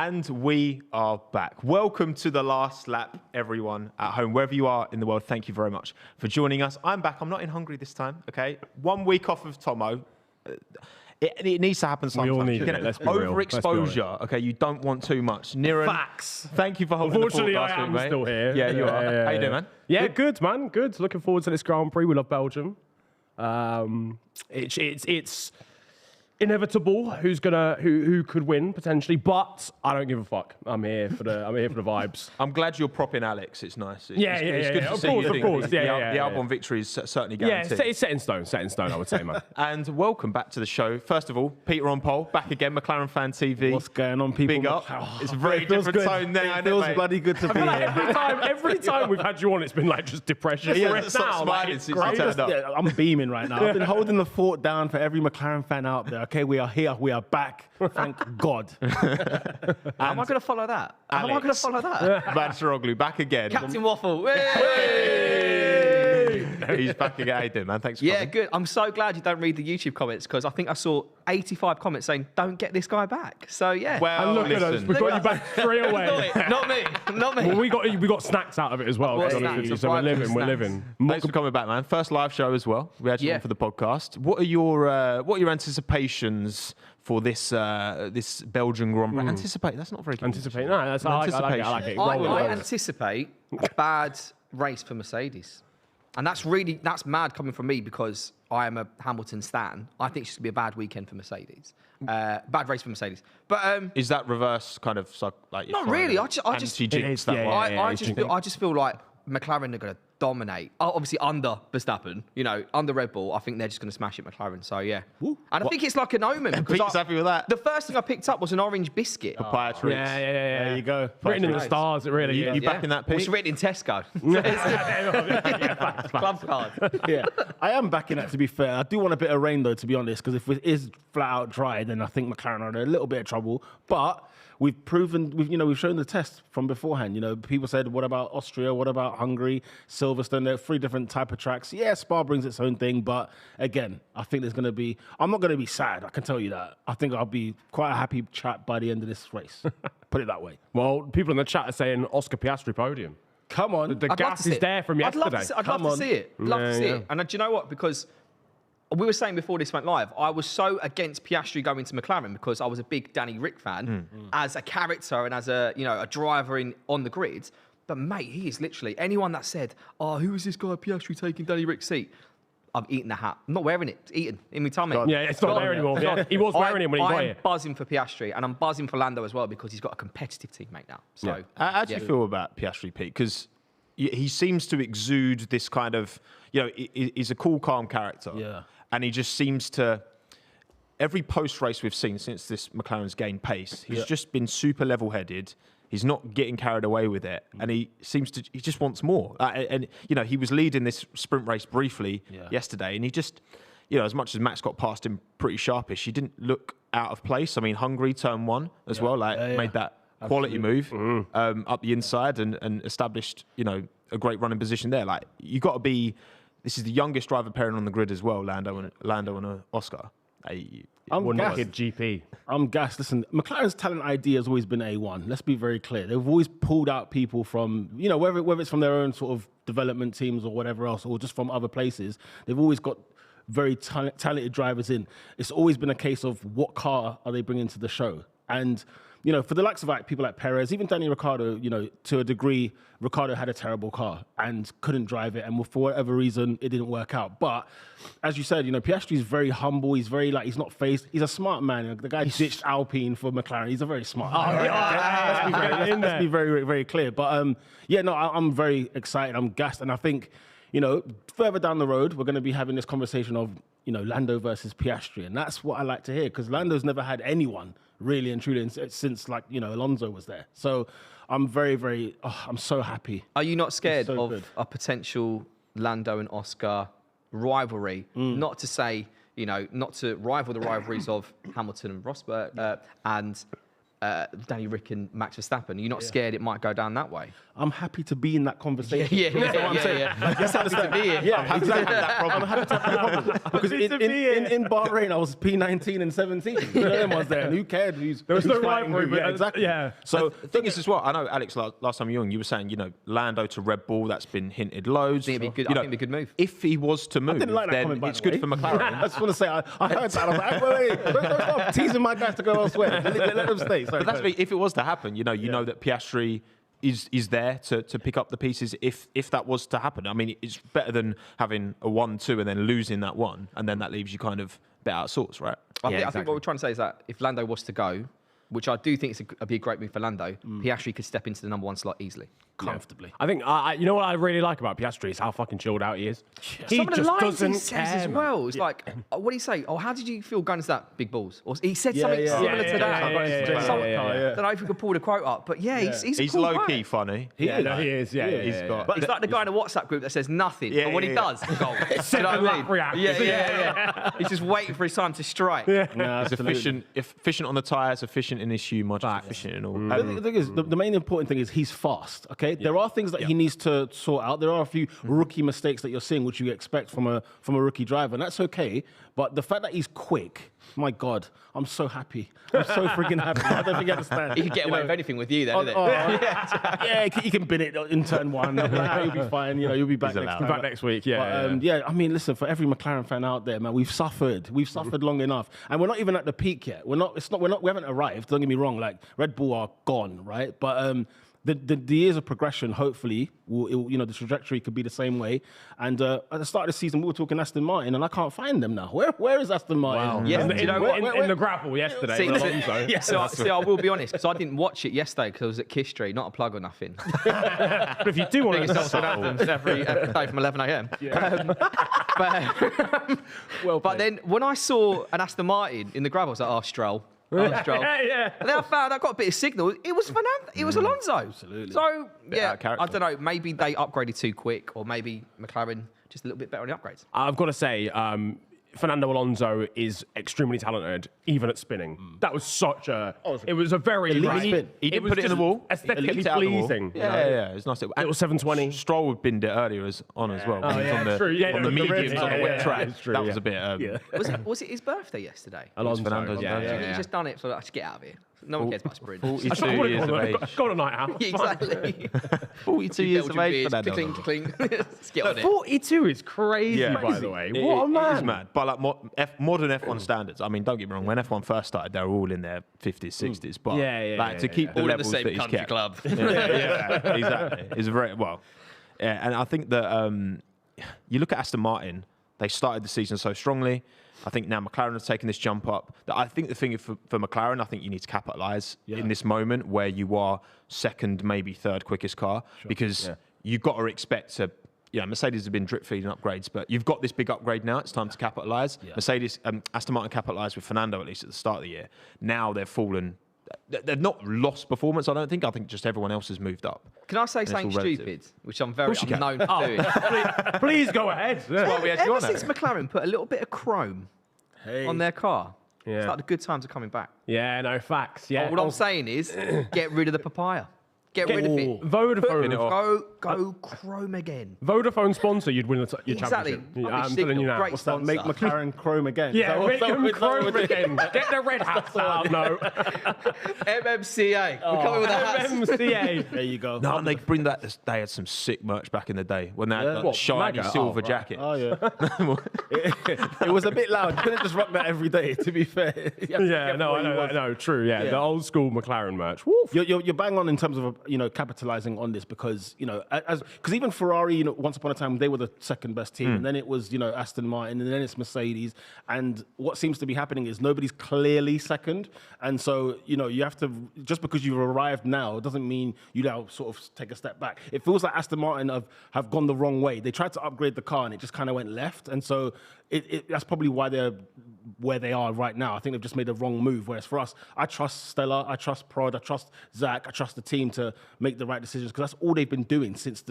And we are back. Welcome to the last lap, everyone at home. Wherever you are in the world, thank you very much for joining us. I'm back. I'm not in Hungary this time, okay? 1 week off of Tommo. It needs to happen sometimes. We all need it. Let's be real. Overexposure, okay? You don't want too much. Niran, Facts. Thank you for holding the fort Unfortunately, last I am week, mate. still here. Yeah, you are. Yeah. How you doing, man? Yeah, good, man. Good. Looking forward to this Grand Prix. We love Belgium. It's inevitable who could win potentially, but I don't give a fuck. I'm here for the vibes. I'm glad you're propping Alex. It's nice. It's Yeah. good to Of see course, you. of course. The Yeah. Albon victory is certainly Yeah, guaranteed. it's set in stone. Set in stone, I would say, man. And welcome back to the show. First of all, Peter on pole, back again, McLaren Fan TV. What's going on, people? Big up. It's a very feels different good. tone now. It feels bloody good to be here. Every time we've had you on, it's been like just depression. Yeah, Whereas stop now, smiling it's since you great. turned up. Yeah, I'm beaming right now. I've been holding the fort down for every McLaren fan out there. Okay, we are here. We are back. Thank God. How am I going to follow that? How am I going to follow that? Vanceroglu back again. Captain Waffle. He's back again. How you doing, man? Thanks for coming. Good. I'm so glad you don't read the YouTube comments because I think I saw 85 comments saying, don't get this guy back. So, yeah. Well, And look at us. listen. We've got you back straight away. Not me. Well, we got snacks out of it as well. What to be honest with you. So we're living. Thanks for coming back, man. First live show as well. We had you Yeah. on for the podcast. What are your anticipations for this Belgian Grand Prix? Anticipate. That's not very good. Anticipate. No, that's I like it. I anticipate a bad race for Mercedes. And that's mad coming from me because I am a Hamilton stan. I think it's just going to be a bad weekend for Mercedes. Bad race for Mercedes. But is that reverse kind of like not really. I just anti-jinx that yeah, one? I just feel like McLaren are going to dominate. Obviously under Verstappen, under Red Bull, I think they're just going to smash it, McLaren. So yeah, and I think it's like an omen. Pete's happy with that. The first thing I picked up was an orange biscuit. Papaya treats. Yeah. There you go. Written in the stars, it really is. You backing that, Pete? It's written in Tesco. Club card. Yeah, I am backing that, to be fair. I do want a bit of rain, though, to be honest, because if it is flat out dry, then I think McLaren are in a little bit of trouble. But we've shown the test from beforehand. People said, what about Austria? What about Hungary? Silverstone? There are 3 different type of tracks. Yeah, Spa brings its own thing, but again, I think I'm not going to be sad, I can tell you that. I think I'll be quite a happy chap by the end of this race. Put it that way. Well, people in the chat are saying Oscar Piastri podium. Come on. The gas is there from yesterday. I'd love to see it. Love to see it. And do you know what? Because we were saying before this went live, I was so against Piastri going to McLaren because I was a big Danny Rick fan as a character and as a driver on the grid. But mate, he is literally anyone that said, "Oh, who is this guy Piastri taking Danny Rick's seat?" I've eaten the hat. I'm not wearing it. It's eaten in my tummy. Yeah, it's not there anymore. Yeah, he was wearing it when he got here. I'm buzzing for Piastri, and I'm buzzing for Lando as well because he's got a competitive teammate now. So, how do you feel about Piastri, Pete? Because he seems to exude this kind of, he's a cool, calm character. Yeah. And he just seems to, every post-race we've seen since this McLaren's gained pace, he's just been super level-headed. He's not getting carried away with it. And he just wants more. And he was leading this sprint race briefly yesterday. And he just, as much as Max got past him pretty sharpish, he didn't look out of place. I mean, Hungary turn 1 as well, made that quality move up the inside and established, a great running position there. Like, you got to be, this is the youngest driver pairing on the grid as well, Lando and Oscar. I'm gassed. GP. I'm gassed. Listen, McLaren's talent ID has always been A1. Let's be very clear. They've always pulled out people from, whether it's from their own sort of development teams or whatever else, or just from other places. They've always got very talented drivers in. It's always been a case of what car are they bringing to the show. And, for the likes of people like Perez, even Danny Ricciardo, to a degree, Ricciardo had a terrible car and couldn't drive it. And for whatever reason, it didn't work out. But as you said, Piastri's very humble. He's very, he's not phased. He's a smart man. The guy ditched Alpine for McLaren. He's a very smart man. Let's be very, very clear. But I'm very excited. I'm gassed. And I think, further down the road, we're going to be having this conversation of, Lando versus Piastri. And that's what I like to hear because Lando's never had anyone really and truly since Alonso was there. So I'm very, very, I'm so happy. Are you not scared so of good. a potential Lando and Oscar rivalry? Not to say, not to rival the rivalries of Hamilton and Rosberg and Danny Rick and Max Verstappen? You're not scared it might go down that way? I'm happy to be in that conversation. Yeah. That's what I'm saying. Like, you're happy to be here. Yeah, exactly. I'm happy to have that problem. Because in Bahrain, I was P19 and 17. You know, them ones there. And who cared? There was no rivalry, but exactly. Yeah. So the thing is as well, I know, Alex, last time you were saying, Lando to Red Bull, that's been hinted loads. I think it'd be a good move. If he was to move, I didn't like that then comment, by it's the good way. for McLaren. I just want to say, I heard that. I was like, wait, don't stop teasing my guys to go elsewhere. Let them stay. Sorry, But that's if it was to happen, you know that Piastri is there to pick up the pieces if that was to happen. I mean, it's better than having a 1-2 and then losing that one, and then that leaves you kind of a bit out of sorts, right? I think what we're trying to say is that if Lando was to go, which I do think it's a be a great move for Lando, Piastri could step into the number 1 slot easily. comfortably. I think, you know what I really like about Piastri is how fucking chilled out he is. He Some of the just lines doesn't he says care, as man. well. It's like, what do you say? Oh, how did you feel going to that, big balls? Or he said something similar to that. I don't know if we could pull the quote up, but he's a cool low guy. key funny. He is. He's like the guy in a WhatsApp group that says nothing, but when he does, goal. Do you know what I mean? react. Yeah. He's just waiting for his time to strike. No, He's efficient on the tyres, efficient in his shoe, much efficient in all. The thing is, the main important thing is he's fast. Okay, there are things that he needs to sort out. There are a few rookie mistakes that you're seeing, which you expect from a rookie driver, and that's okay. But the fact that he's quick, my God, I'm so happy. I'm so freaking happy. I don't think you understand. He could get away with anything with you, then, isn't it? You can bin it in turn one. You'll be fine. You'll be back next time. Back next week, I mean, listen, for every McLaren fan out there, man, we've suffered long enough, and we're not even at the peak yet. We haven't arrived. Don't get me wrong. Like Red Bull are gone, right? But the years of progression, hopefully, the trajectory could be the same way. And at the start of the season, we were talking Aston Martin, and I can't find them now. Where is Aston Martin? Wow. Yes, in the gravel yesterday. So I will be honest, because I didn't watch it yesterday because I was at Kistry, not a plug or nothing. But if you do want to every day from 11 a.m. But then when I saw an Aston Martin in the gravel, I was like, oh, Stroll. And then I found I got a bit of signal. It was Fernando. It was Alonso. Absolutely. So I don't know. Maybe they upgraded too quick, or maybe McLaren just a little bit better on the upgrades. I've got to say, Fernando Alonso is extremely talented, even at spinning. That was such a. It was a very. spin. He didn't put it in the wall. Aesthetically pleasing. Yeah. It was nice. It was 720. Stroll would binned it earlier as well. True. On the mediums on the wet track. That was a bit. Was it his birthday yesterday? Alonso. Fernando's birthday. He's just done it for just get out of here. No one cares about sprint. 42 years of age. Got a night out. Exactly. 42 years of age. Cling. Let's get on it. 42 is crazy, by the way. What a man. It is mad. But like modern F1 standards, I mean, don't get me wrong, when F1 first started, they were all in their 50s, 60s. But to keep the all in the levels same that he's country kept. club. Exactly. It's very well. And I think that you look at Aston Martin, they started the season so strongly. I think now McLaren have taken this jump up. I think the thing for McLaren, I think you need to capitalise in this moment where you are second, maybe third quickest car, because you've got to expect to. Mercedes have been drip feeding upgrades, but you've got this big upgrade now. It's time to capitalise. Aston Martin capitalised with Fernando at least at the start of the year. Now they've fallen. They've not lost performance, I don't think. I think just everyone else has moved up. Can I say something stupid, which I'm known to doing? Please go ahead. Ever since McLaren put a little bit of chrome on their car, it's like the good times are coming back. Yeah, no, facts. Yeah. What I'm saying is, get rid of the papaya. Get rid of it. Vodafone. Go chrome again. Vodafone sponsor, you'd win your Exactly. championship. I'm telling you now. Great What's that? Make McLaren chrome again. Yeah, make them chrome again. Get the red hats out. No. MMCA. We're coming with the hats. MMCA. There you go. No, and they bring that. They had some sick merch back in the day when they had that shiny silver jacket. Oh yeah. It was a bit loud. You couldn't just rock that every day. To be fair. No, true. Yeah, the old school McLaren merch. Woof. You're bang on in terms of capitalizing on this because even Ferrari, once upon a time they were the second best team, and then it was Aston Martin, and then it's Mercedes, and what seems to be happening is nobody's clearly second, and so you have to, just because you've arrived now doesn't mean you now sort of take a step back. It feels like Aston Martin have gone the wrong way. They tried to upgrade the car and it just kind of went left, and so that's probably why they're where they are right now. I think they've just made the wrong move. Whereas for us, I trust Stella, I trust Prod, I trust Zach, I trust the team to make the right decisions because that's all they've been doing since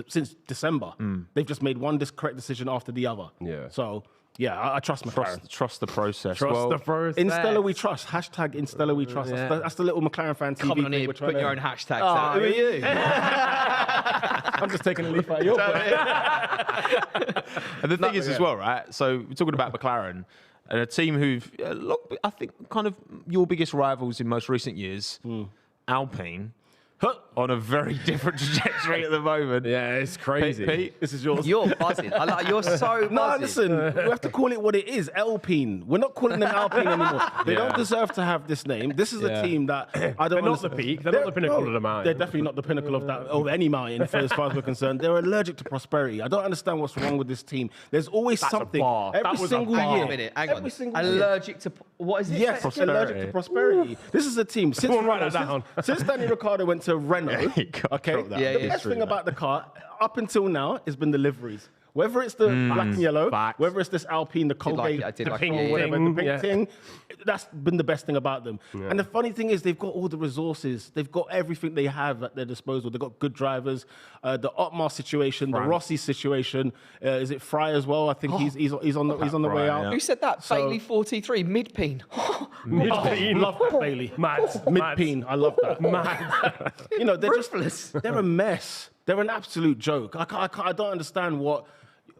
December. They've just made one correct decision after the other. Yeah. So Yeah, I trust McLaren. Trust the process. Trust the process. In Stella we trust. Hashtag in Stella we trust. Yeah. That's the little McLaren fan TV Coming on thing here, we're trying putting your to... own hashtags Oh, out. who are you? I'm just taking a leaf out of your book. And the thing is as well, right? So we're talking about McLaren and a team who've, I think, kind of your biggest rivals in most recent years, Alpine, on a very different trajectory at the moment. Yeah, it's crazy. Pete, This is yours. You're buzzing. You're so buzzing. No, listen, we have to call it what it is, Alpine. We're not calling them Alpine anymore. They don't deserve to have this name. This is a team that I don't They're not the peak. They're not the pinnacle of the mountain. They're definitely not the pinnacle of any mountain, as far as we're concerned. They're allergic to prosperity. I don't understand what's wrong with this team. There's always That's a something. bar. That Every was a single bar. year. Hang on a minute. Hang on. Every single year. Allergic to what is it? Yes, allergic to prosperity. This is a team. Since Go on, write that down. Since Danny Ricciardo went to Renault, okay, drop that. Yeah, the yeah. best thing about the car up until now has been the liveries. Whether it's the black and yellow, Facts. whether it's this Alpine, the Colgate, I did the like pink it. or whatever, the pink Yeah. thing, that's been the best thing about them. And the funny thing is they've got all the resources. They've got everything they have at their disposal. They've got good drivers. The Otmar situation, the Rossi situation. Is it Fry as well? I think he's on the way out. Who said that? Bailey 43, mid-peen. Mid-peen. Love that, Bailey. Mad. Mid-peen. I love that. Mad. You know, they're Ruthless. they're a mess. They're an absolute joke. I don't understand what.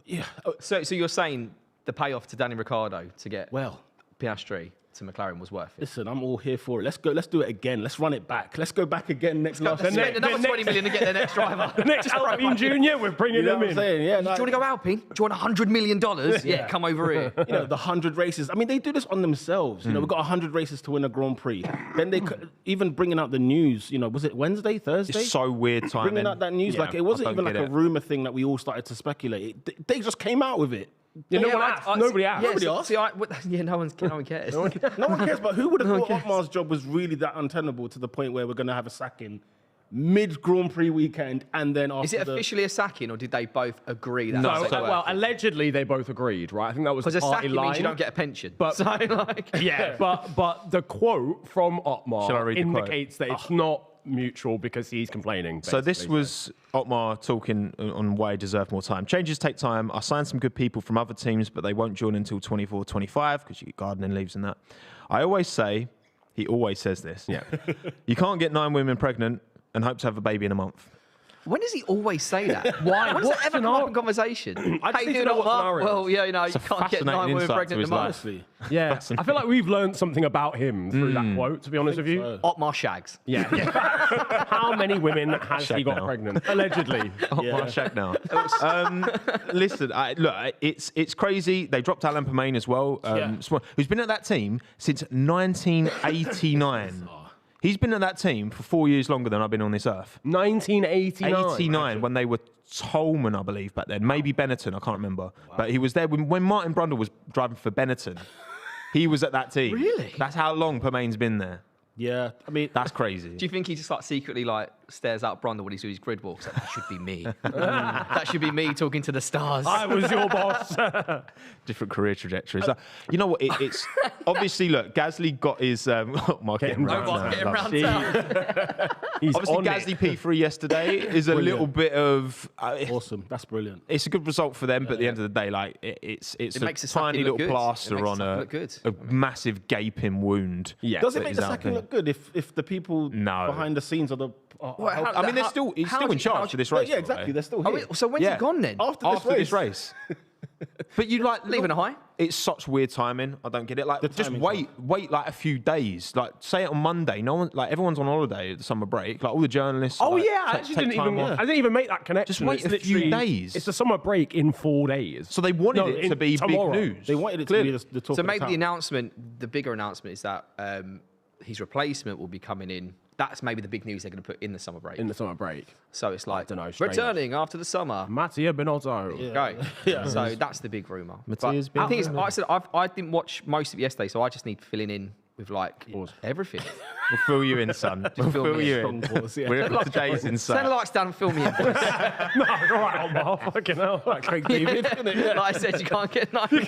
Yeah. So you're saying the payoff to Danny Ricciardo to get Well, Piastri to McLaren was worth it? listen, I'm all here for it. Let's go. Let's do it again. Let's run it back. Let's go back again next last Spend year. another 20 million to get their next driver. Next Alpine Junior, we're bringing You know them what I'm in. saying? Yeah. Do you want to go Alpine? Do you want $100 million? Yeah, come over here. You know, the 100 races. I mean, they do this on themselves. You know, we've got 100 races to win a Grand Prix. Then they even bringing out the news. You know, was it Wednesday, Thursday? it's so weird timing. Bringing out that news, Yeah, like it wasn't I even don't like get a it. rumor thing that we all started to speculate. They just came out with it. Yeah, no one asked. Nobody asked. Yeah, Nobody asked. no one cares. No one cares, but who would have thought Otmar's job was really that untenable to the point where we're going to have a sacking mid-Grand Prix weekend and then after Is it officially a sacking, or did they both agree that? No, that's how it well, worked? allegedly they both agreed, right? I think that was the Because a party sacking line. means you don't get a pension. But- So, like, Yeah, but the quote from Shall I Otmar read the quote? indicates that it's not mutual because he's complaining. So this basically. was Otmar talking on why he deserved more time. Changes take time. I signed some good people from other teams, but they won't join until 24, 25 because you get gardening leaves and that. I always say, he always says this. Yeah. You can't get 9 women pregnant and hope to have a baby in a month. when does he always say that? Why? When does What that ever come up in conversation? I just Hey, need to dude, know what Otmar, scenario well, yeah, you know, you a can't get fascinating 9 women insight to pregnant his a month. life. Honestly. Yeah, I feel like we've learned something about him through that quote, to be honest with you. so. Otmar shags. Yeah. How many women has he got now. pregnant? Allegedly. Otmar check now. Listen, look, it's crazy. They dropped Alan Permain as well, who's been at that team since 1989. He's been at that team for 4 years longer than I've been on this earth. 1989. 89, when they were Tolman, I believe, back then. Maybe Benetton, I can't remember. But he was there when Martin Brundle was driving for Benetton. He was at that team. Really? That's how long Permain's been there. Yeah, I mean, That's crazy. Do you think he just like secretly like stares out Brundle when he's doing his grid walks? Like, that should be me. That should be me talking to the stars. I was your boss. Different career trajectories. You know what? It's obviously, look, Gasly got his market Omar getting round town. He's Obviously, on Gasly it. P3 yesterday is a little bit of. awesome. That's brilliant. It's a good result for them, but at the end of the day, like it's It a makes the tiny sacking look little good. It plaster makes on the a, sacking look good. a massive gaping wound. Yeah. Does it that make is the out second there. look good if the people No. behind the scenes are the? I mean, he's still in charge for this race. Yeah, by the exactly. way. They're still Oh, here. wait, so when's Yeah. he gone then? After After this race. But you like Leaving a high? It's such weird timing. I don't get it. Like, just timing's wait like a few days. Like, say it on Monday. No one, like, everyone's on holiday at the summer break. Like, all the journalists. Oh like, yeah, I take actually time didn't even. off. I didn't even make that connection. Just wait It's a few literally- days. It's a summer break in 4 days. So they wanted No, it to in be tomorrow. big news. They wanted it Clearly. to be the talk So of maybe the the town. announcement, the bigger announcement is that his replacement will be coming in. That's maybe the big news they're going to put in the summer break. In the summer break. So it's like, dunno, strange. returning after the summer. Mattia Binotto. Go. So that's the big rumour. Matthias But the thing is, Binotto. like I said, I didn't watch most of it yesterday, so I just need filling in with like everything. We'll fill you in, son. We'll fill fill me you Strong in. pause, yeah. We're today's Send insight. lights down and fill me in. boys. No, all right, Omar. Fucking hell. Craig David, isn't it? Like I said, you can't get nothing.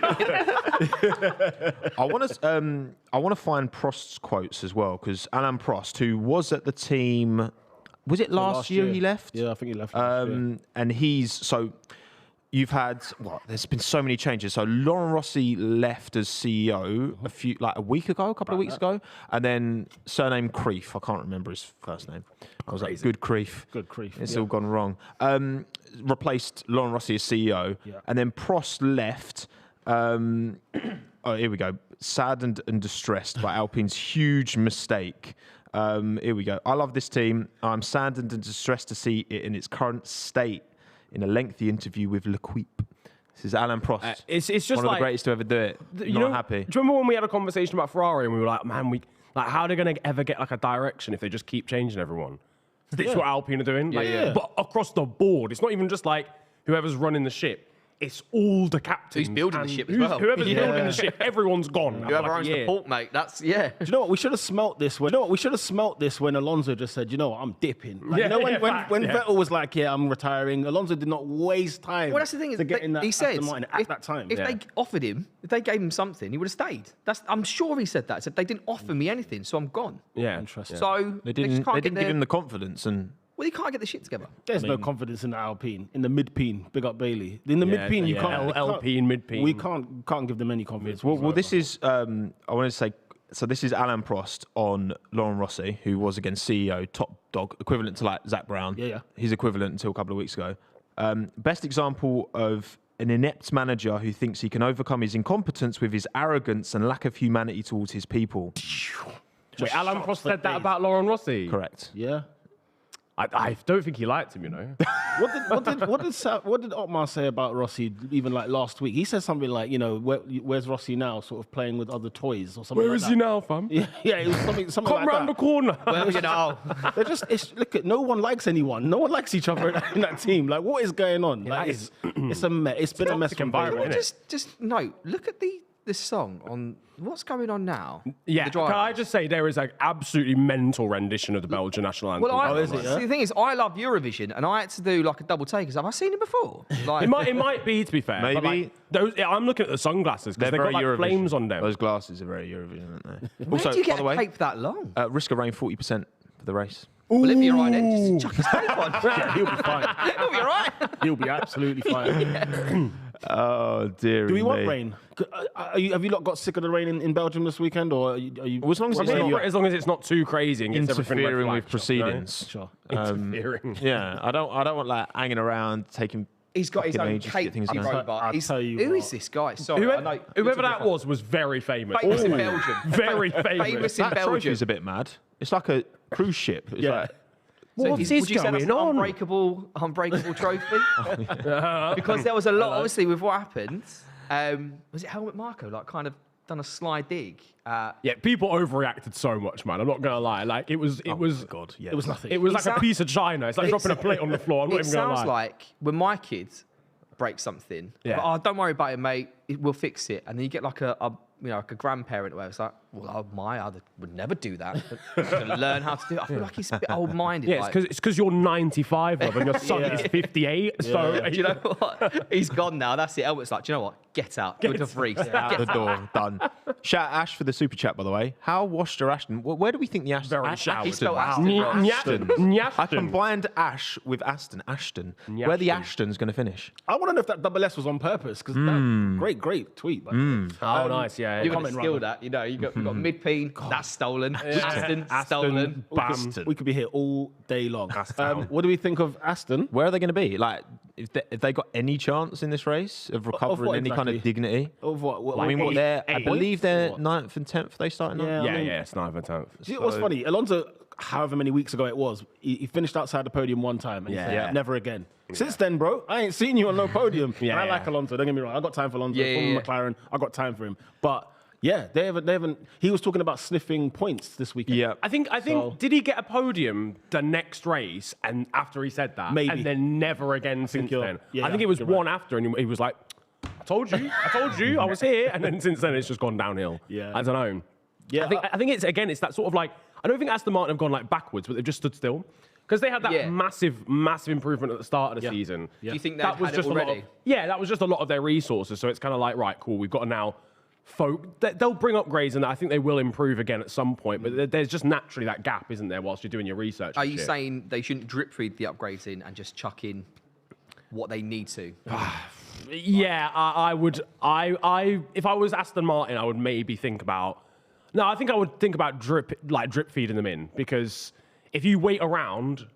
I want to find Prost's quotes as well, because Alain Prost, who was at the team, was it last year he left? Yeah, I think he left. last year. And he's so you've had there's been so many changes. So Laurent Rossi left as CEO a week ago, a couple of weeks ago, and then surname Creef. I can't remember his first name. I was like, good Creef. Good Creef. It's all gone wrong. Replaced Laurent Rossi as CEO, and then Prost left. Here we go. Saddened and distressed by Alpine's huge mistake. Here we go. I love this team. I'm saddened and distressed to see it in its current state. In a lengthy interview with L'Equipe. This is Alain Prost. It's just one of the greatest to ever do it. Not happy. Do you remember when we had a conversation about Ferrari and we were like, man, how are they going to ever get like a direction if they just keep changing everyone? This is what Alpine are doing. But across the board, it's not even just like whoever's running the ship. It's all the captains. Who's building the ship as well. Whoever's building the ship, everyone's gone. Whoever owns the port, mate. That's, Do you know what? We should have smelt this when Alonso just said, you know what, I'm dipping. Like, when Vettel was like, I'm retiring, Alonso did not waste time. Well, that's the thing. To get in that he said at that time. If they offered him, if they gave him something, he would have stayed. I'm sure he said that. He said they didn't offer me anything, so I'm gone. Yeah, interesting. So they didn't give him the confidence and. Well, he can't get the shit together. There's no confidence in the Alpine. In the mid-peen, big up Bailey. In the mid-peen, you can't. Alpine, mid-peen. We can't give them any confidence. Well, this is. I wanted to say. So this is Alain Prost on Laurent Rossi, who was again CEO, top dog, equivalent to like Zach Brown. Yeah. He's equivalent until a couple of weeks ago. Best example of an inept manager who thinks he can overcome his incompetence with his arrogance and lack of humanity towards his people. Wait, Alain Prost said that about Laurent Rossi? Correct. Yeah. I don't think he liked him, you know. What did Otmar say about Rossi even like last week? He said something like, where's Rossi now? Sort of playing with other toys or something. Where is he now, fam? Yeah, it was something Come like round that. the corner. Well, They're just no one likes anyone. No one likes each other in that team. Like, what is going on? Like, it's a mess. It's been a mess from environment, Bailey. just no. Look at this song on what's going on now. Yeah, can I just say there is an absolutely mental rendition of the Belgian national anthem. Well, is it, yeah? See, the thing is, I love Eurovision, and I had to do like a double take. Have I seen it before? Like, it might be, to be fair. Maybe. But like, I'm looking at the sunglasses because they've got like flames on them. Those glasses are very Eurovision, aren't they? where Also, do you get by the a way, cape that long? risk of rain 40% for the race. Well, it'll be all right then. Just chuck his cape on. Yeah, he'll be fine. It'll be all right. He'll be absolutely fine. Oh dear. Do we want rain? Have you lot got sick of the rain in Belgium this weekend, or are you? Well, as long as it's not too crazy and gets everything red interfering flag with proceedings. Sure. Interfering. Yeah, I don't want like hanging around taking. He's got his fucking own ages to get cape things going. robot. I'll tell you Who what. is this guy? Sorry, I know. Whoever that was very famous. Famous in Belgium. Very famous. Famous in That Belgium. trophy is a bit mad. It's like a cruise ship. It's like, So What's would this you say that's going an on? unbreakable trophy? Because there was a lot, obviously, with what happened. Was it Helmut Marko, like, kind of done a sly dig? Yeah, people overreacted so much, man. I'm not gonna lie. Like it was. God, yeah. It was nothing. It was like a sound- piece of china. It's like dropping a plate on the floor. I'm not It even gonna lie. sounds like when my kids break something, Yeah. but, oh, don't worry about it, mate. We'll fix it. And then you get like a grandparent where it's like, well, I would never do that. Just to learn how to do it. I feel like he's a bit old-minded. Yeah, like. it's because you're 95, love, and your son is 58. So Do you know what? He's gone now. That's it. Elbert's like, do you know what? Get out. Go to Vries. Out the door, done. Shout out Ash for the super chat, by the way. How washed are Ashton? Where do we think the Ashton? Very showered. He spelled Wow. Aston wrong. I combined Ash with Ashton. Where the Ashton's going to finish? I want to know if that double S was on purpose, because great tweet. By the way. Oh, nice. Yeah. You're yeah. going to steal that. You know, you've got mid-peen. That's stolen. Aston, stolen. Bam. We could be here all day long. What do we think of Aston? Where are they going to be? Like, if they got any chance in this race of recovering what any kind of exactly? dignity? Of what? I mean, what they're? I eight believe they're What? 9th and 10th. They starting Yeah. up. Yeah, I mean- yeah, it's 9th and 10th. Do you know what's funny? Alonso, however many weeks ago it was, he finished outside the podium one time and he said, Yeah. never again. Since then, bro, I ain't seen you on no podium. Yeah, And I yeah. like Alonso, don't get me wrong. I got time for Alonso. Yeah, From yeah. McLaren, I got time for him. But yeah, they haven't. He was talking about sniffing points this weekend. Yeah. I think. So- Did he get a podium the next race? And after he said that, Maybe. and then never again since you're- then. yeah, I think it was you're one after, and he was like, "I told you, I was here." And then since then, it's just gone downhill. Yeah. I don't know. Yeah, I think it's that sort of like. I don't think Aston Martin have gone like backwards, but they've just stood still. Because they had that massive improvement at the start of the season. Do you think That that was was just already? that was just a lot of their resources. So it's kind of like, right, cool, we've got to now they'll bring upgrades and I think they will improve again at some point. But there's just naturally that gap, isn't there, whilst you're doing your research. Are and you shit. saying they shouldn't drip feed the upgrades in and just chuck in what they need to? Yeah, I would. If I was Aston Martin, I would maybe think about. No, I think I would think about drip feeding them in, because if you wait around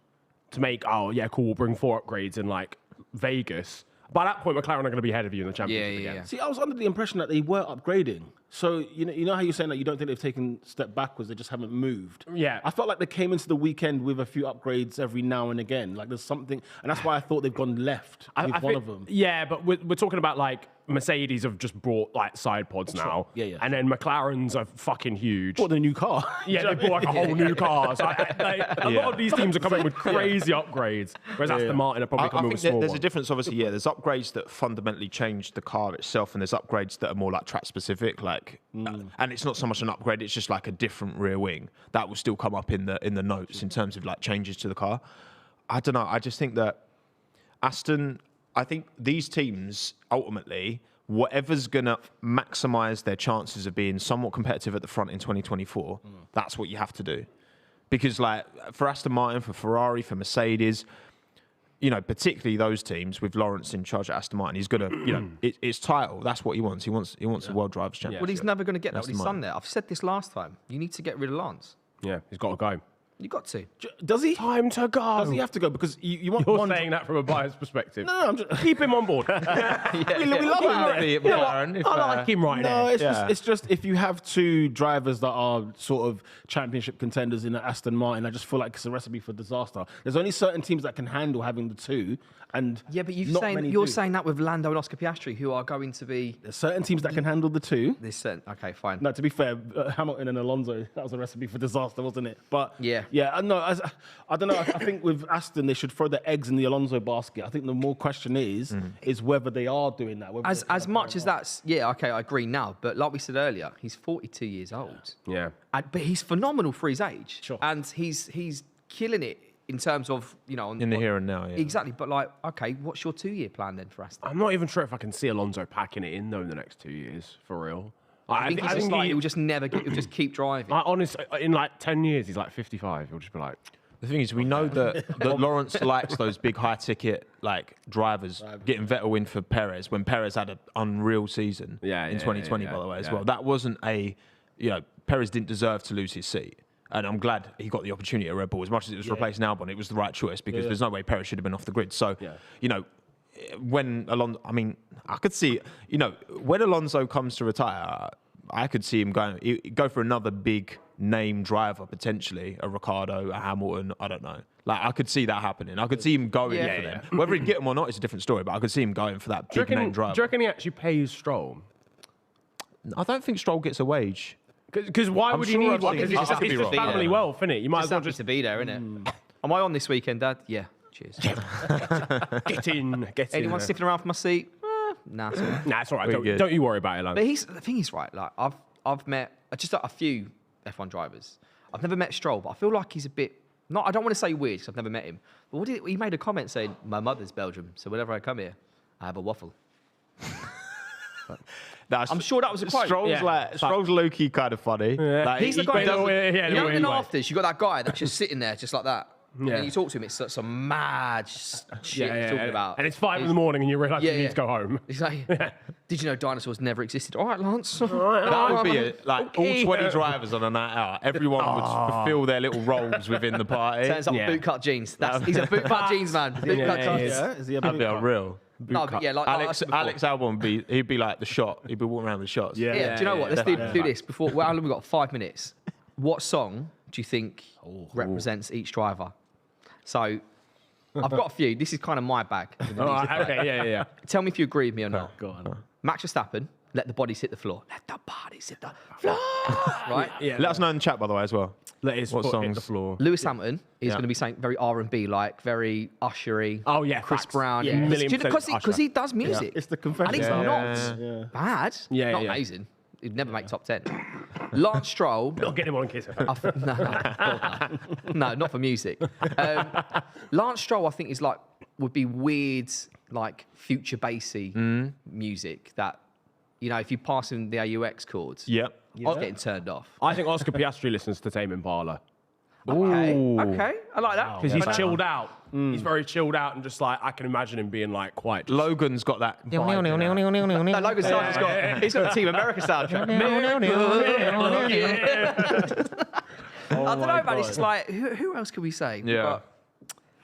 to make, oh yeah, cool, we'll bring 4 upgrades in like Vegas. By that point, McLaren are going to be ahead of you in the championship again. Yeah. See, I was under the impression that they were upgrading. So you know how you're saying that you don't think they've taken a step backwards, they just haven't moved. Yeah. I felt like they came into the weekend with a few upgrades every now and again. Like there's something, and that's why I thought they've gone left with one of them. Yeah, but we're talking about like Mercedes have just brought like side pods now. Yeah. And then McLaren's are fucking huge. Bought the new car. Yeah, they bought like a whole new car. So a lot of these teams are coming with crazy upgrades, whereas Aston Martin are probably coming with small there's ones. a difference, obviously. Yeah, there's upgrades that fundamentally change the car itself, and there's upgrades that are more like track specific, like, and it's not so much an upgrade; it's just like a different rear wing that will still come up in the notes in terms of like changes to the car. I don't know. I just think that Aston. I think these teams ultimately, whatever's going to maximise their chances of being somewhat competitive at the front in 2024, that's what you have to do. Because like for Aston Martin, for Ferrari, for Mercedes, you know, particularly those teams with Lawrence in charge at Aston Martin, he's going to, you know, it's title. That's what he wants. He wants a World Drivers' Championship. Well, he's never going to get that with his Aston son there. I've said this last time. You need to get rid of Lance. Yeah, he's got to go. You got to. Does he? Time to go. Does he have to go? Because you want You're one. saying that from a biased perspective. No, I'm just. Keep him on board. We love him there. I like him right No, now. it's just if you have two drivers that are sort of championship contenders in Aston Martin, I just feel like it's a recipe for disaster. There's only certain teams that can handle having the two, and Yeah, but not many you're do. saying that with Lando and Oscar Piastri, who are going to be There's certain teams that can handle the two. Okay, fine. No, to be fair, Hamilton and Alonso, that was a recipe for disaster, wasn't it? But Yeah. I don't know. I think with Aston, they should throw the eggs in the Alonso basket. I think the more question is whether they are doing that. As much as that's okay, I agree now. But like we said earlier, he's 42 years old. Yeah. But he's phenomenal for his age. Sure. And he's killing it in terms of, you know, in the here and now. Yeah. Exactly. But like, okay, what's your 2-year plan then for Aston? I'm not even sure if I can see Alonso packing it in though in the next 2 years, for real. I think he'll just never get. He'll just keep driving. Honestly, in like 10 years, he's like 55. He'll just be like. The thing is, we know that Lawrence likes those big high-ticket like drivers. Getting Vettel in for Perez when Perez had an unreal season in 2020, by the way, as well. That wasn't Perez didn't deserve to lose his seat. And I'm glad he got the opportunity at Red Bull. As much as it was replacing Albon, it was the right choice because there's no way Perez should have been off the grid. So, you know, when Alonso, I mean, I could see, you know, when Alonso comes to retire, I could see him go for another big name driver, potentially a Ricciardo, a Hamilton. I don't know. Like I could see that happening. I could see him going for them. Whether he'd get them or not is a different story. But I could see him going for that big name driver. Do you reckon he actually pays Stroll? I don't think Stroll gets a wage. Because why would he need one? Because it's happy just to be family there. wealth, isn't it? You might Just as well happy just to be there, innit? Am I on this weekend, Dad? Yeah. Cheers. get in. Anyone sniffing around for my seat? Nah, it's all right. Nah, it's all right. Don't you worry about it, Lance. But the thing is, right, like I've met just a few F1 drivers. I've never met Stroll, but I feel like he's a bit, I don't want to say weird because I've never met him. But he made a comment saying, my mother's Belgium, so whenever I come here, I have a waffle. I'm sure that was a quote. Stroll's low-key kind of funny. Yeah. Like, He's the guy you know, in afters, you got that guy that's just sitting there just like that. And Yeah. then you talk to him, it's some mad shit he's talking about. And it's 5 in the morning and you realise you need to go home. He's like, did you know dinosaurs never existed? All right, Lance. That would be all 20 drivers on a night out. Everyone would fulfill their little roles within the party. Turns up bootcut jeans. He's a bootcut jeans man. Bootcut jeans. Is he a That'd be unreal. No, but yeah, like Alex Albon he'd be like the shot. He'd be walking around with shots. Yeah. Do you know what? Let's do this before. Well, how long we got? 5 minutes. What song do you think represents each driver? So, I've got a few. This is kind of my bag. Okay, yeah. Tell me if you agree with me or not. Go on. Max Verstappen, let the bodies hit the floor. Let the bodies hit the floor. Right? Yeah. Let us know in the chat, by the way, as well. Let his What foot hit songs? the floor. Lewis Hamilton is going to be saying very R&B, like very ushery. Oh, yeah, Chris facts. Brown. Yeah, million Because percent he does music. It's the confession. And he's song. not bad. Yeah, not yeah. amazing. He'd never make top 10. Lance Stroll. Not get him on Kiss FM. No, not for music. Lance Stroll, I think, would be weird, like future bassy music that, you know, if you pass him the AUX chords, Yep. it's getting turned off. I think Oscar Piastri listens to Tame Impala. Okay, I like that. Because he's chilled out. He's very chilled out and just like, I can imagine him being like quite... Logan's got that. No, Logan's he's got the Team America soundtrack. I don't know, man. It's just like, who else could we say? Yeah.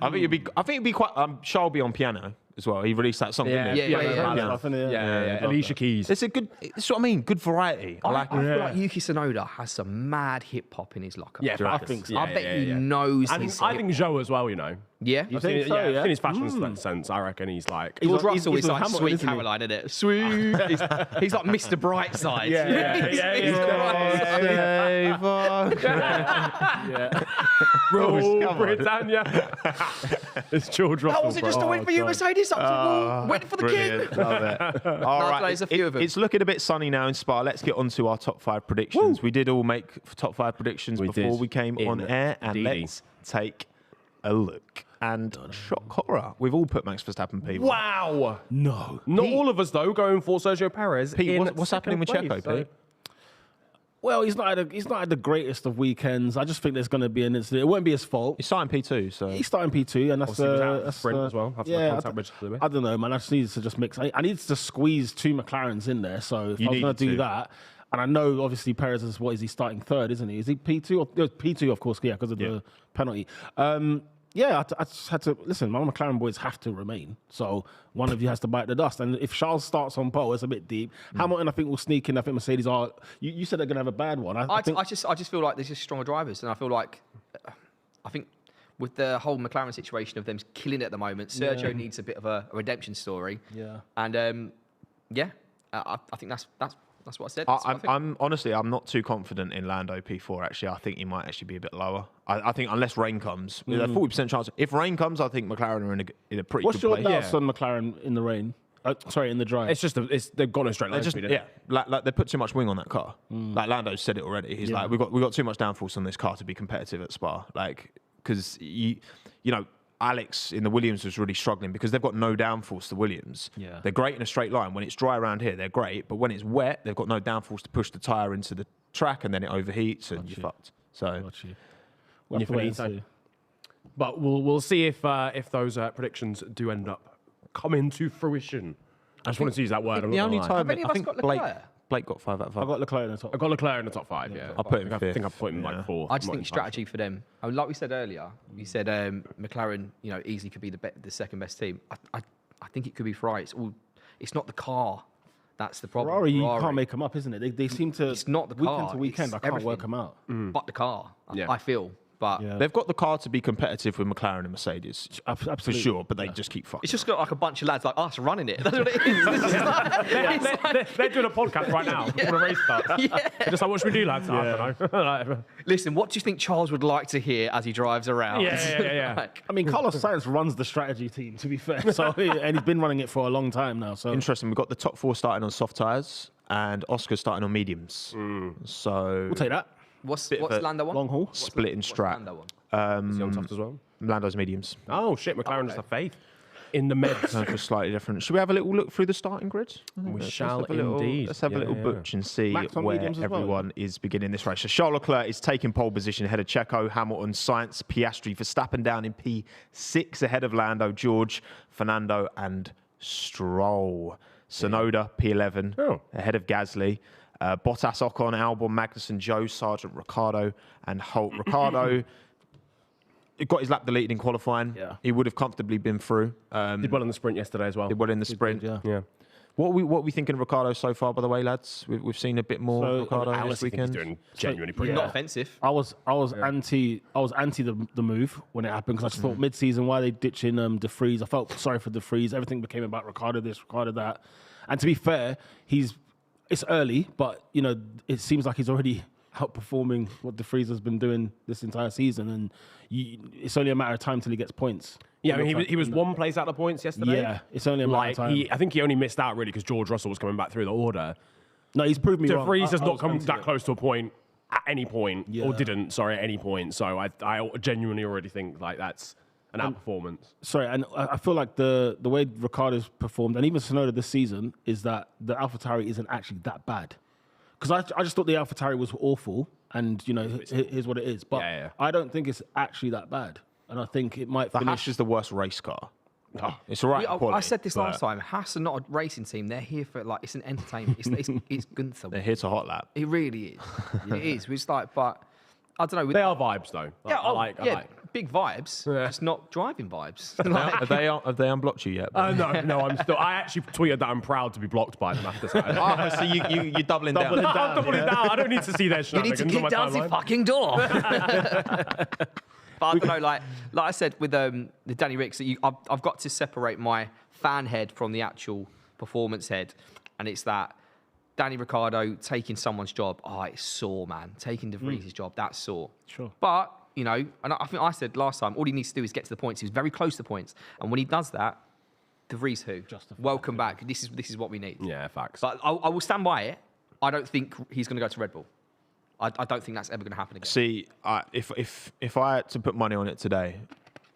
I think it'd be quite. Shaw will be on piano as well. He released that song, didn't he? Yeah. Alicia Keys. It's a good. It's what I mean. Good variety. I like it. I feel like Yuki Tsunoda has some mad hip hop in his locker. Yeah, I think so. I bet he knows. I think Joe as well, you know. Yeah. You think so? Yeah. In his fashion sense, I reckon he's like... George Russell is like Hamilton, Sweet isn't he? Caroline, isn't it? Sweet. He's like Mr. Brightside. Rule Britannia. It's George Russell. How was it just a win for you, Mercedes? Win for the king. Love it. All right. There's a few of them. It's looking a bit sunny now in Spa. Let's get on to our top 5 predictions. We did all make top 5 predictions before we came on air, and let's take a look. And shock horror, we've all put Max Verstappen P1. Wow. No. Not all of us, though, going for Sergio Perez. Pete, what's happening with Checo, Pete? Well, he's not had the greatest of weekends. I just think there's going to be an incident. It won't be his fault. He's starting P2, so He's starting P2, and that's sprint as well. I don't know, man. I just needed to just mix. I needed to squeeze 2 McLarens in there. So if I was going to do that, and I know obviously Perez is he starting 3rd, isn't he? Is he P2 or P2? Of course, yeah, because of the penalty. I just had to listen. My McLaren boys have to remain, so one of you has to bite the dust. And if Charles starts on pole, it's a bit deep. Hamilton, I think, will sneak in. I think Mercedes are. You said they're going to have a bad one. I just feel like there's just stronger drivers, and I feel like, I think with the whole McLaren situation of them killing it at the moment, Sergio needs a bit of a redemption story. Yeah, and I think that's what I said. I'm honestly, I'm not too confident in Lando P4. Actually, I think he might actually be a bit lower. I think unless rain comes, there's a 40% chance. If rain comes, I think McLaren are in a pretty What's good place. your doubts on McLaren in the rain? In the dry. It's just they've gone a straight line. Like they put too much wing on that car. Like Lando said it already. He's like, we got too much downforce on this car to be competitive at Spa. Like, because you know. Alex in the Williams was really struggling because they've got no downforce, the Williams. Yeah. They're great in a straight line. When it's dry around here, they're great. But when it's wet, they've got no downforce to push the tyre into the track, and then it overheats and you're fucked. So, When you're finito. But we'll see if those predictions do end up coming to fruition. I just wanted to use that word. The only time I think Blake got 5 out of 5. I got Leclerc in the top. I got Leclerc in the top 5. Yeah, I'll put him I fifth. think I've put him like 4th. I just think strategy for them. Like we said earlier, you said McLaren, easily could be the second best team. I think it could be Ferrari. It's not the car that's the problem. Ferrari, you can't make them up, isn't it? They seem to. It's not the car. Weekend to weekend, I can't work them out. But the car, I feel. But they've got the car to be competitive with McLaren and Mercedes, absolutely. for sure. But they just keep fucking. It's just got like a bunch of lads like us running it. That's what it is. They're doing a podcast right now before the race starts. They're just like, what should we do, lads? I don't know. Listen, what do you think Charles would like to hear as he drives around? Yeah. I mean, Carlos Sainz runs the strategy team, to be fair. So, and he's been running it for a long time now. So Interesting. We've got the top 4 starting on soft tyres and Oscar starting on mediums. So we'll take that. What's Lando one? Long haul. Split and strap. Lando one? Is he on soft as well? Lando's mediums. Oh, shit. McLaren just have faith in the meds. So for slightly different. Should we have a little look through the starting grid? We shall indeed. Let's have a little butch and see where mediums as well. everyone is beginning this race. So Charles Leclerc is taking pole position ahead of Checo, Hamilton, Sainz, Piastri, Verstappen down in P6 ahead of Lando, George, Fernando and Stroll. Sonoda, P11 ahead of Gasly. Bottas, Ocon, Albon, Magnussen, Joe, Sargent, Ricciardo and Holt. Ricciardo got his lap deleted in qualifying. Yeah. He would have comfortably been through. Did well in the sprint yesterday as well. Did well in the sprint. Yeah. What are we thinking of Ricciardo so far, by the way, lads? We've seen a bit more Ricciardo this weekend. He's doing genuinely pretty Not well. offensive. I was anti the move when it happened because I just thought mid-season why they ditching De Vries. I felt sorry for De Vries. Everything became about Ricciardo this, Ricciardo that. And to be fair, it's early, but it seems like he's already outperforming what De Vries has been doing this entire season, and it's only a matter of time till he gets points. Yeah, I mean, he was one place out of points yesterday. Yeah, it's only a matter of time. I think he only missed out really because George Russell was coming back through the order. No, he's proved me wrong. De Vries has I not was come that close to a point at any point, or didn't, at any point. So I genuinely already think like that's an outperformance. Sorry, and I feel like the way Ricciardo's performed, and even Tsunoda this season, is that the AlphaTauri isn't actually that bad. Because I just thought the AlphaTauri was awful and here's what it is. But I don't think it's actually that bad, and I think it might The finish. Haas is the worst race car. It's all right. I said this last time. Haas are not a racing team. They're here for it's an entertainment. It's Gunther. They're here to hot lap. It really is. It is. It's like, but I don't know. They are vibes though. I like. Big vibes. It's not driving vibes. Have they unblocked you yet? No, I'm still. I actually tweeted that I'm proud to be blocked by them after Saturday. So you're doubling down. I'm doubling down. I don't need to see their You need to shenanigans kick on down my the timeline. fucking door. But I don't know, like I said with the Danny Ricks, I've got to separate my fan head from the actual performance head, and it's that Danny Ricciardo taking someone's job. Oh, it's sore, man. Taking De Vries' job, that's sore. Sure. But and I think I said last time, all he needs to do is get to the points. He was very close to the points, and when he does that, De Vries welcome back. This is what we need. Yeah, facts. But I will stand by it. I don't think he's going to go to Red Bull. I don't think that's ever going to happen again. See, if I had to put money on it today,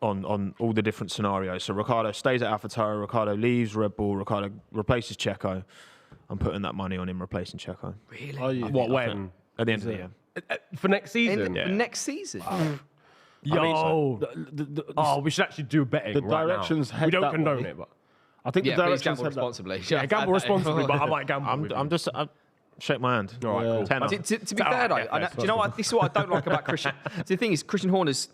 on all the different scenarios, so Ricciardo stays at AlphaTauri, Ricciardo leaves Red Bull, Ricciardo replaces Checo, I'm putting that money on him replacing Checo. Really? Oh, yeah. What when? At the end of the year. For next season? For next season? Yo. We should actually do betting. The right directions now. head We don't that condone way. it, but I think Yeah, the please directions gamble head that. responsibly. yeah, gamble responsibly. But I might gamble. with I'm you. just shake my hand. All right, cool. Tenner. To be fair, though, do you know what? This is what I don't like about Christian. So the thing is, Christian Horner's,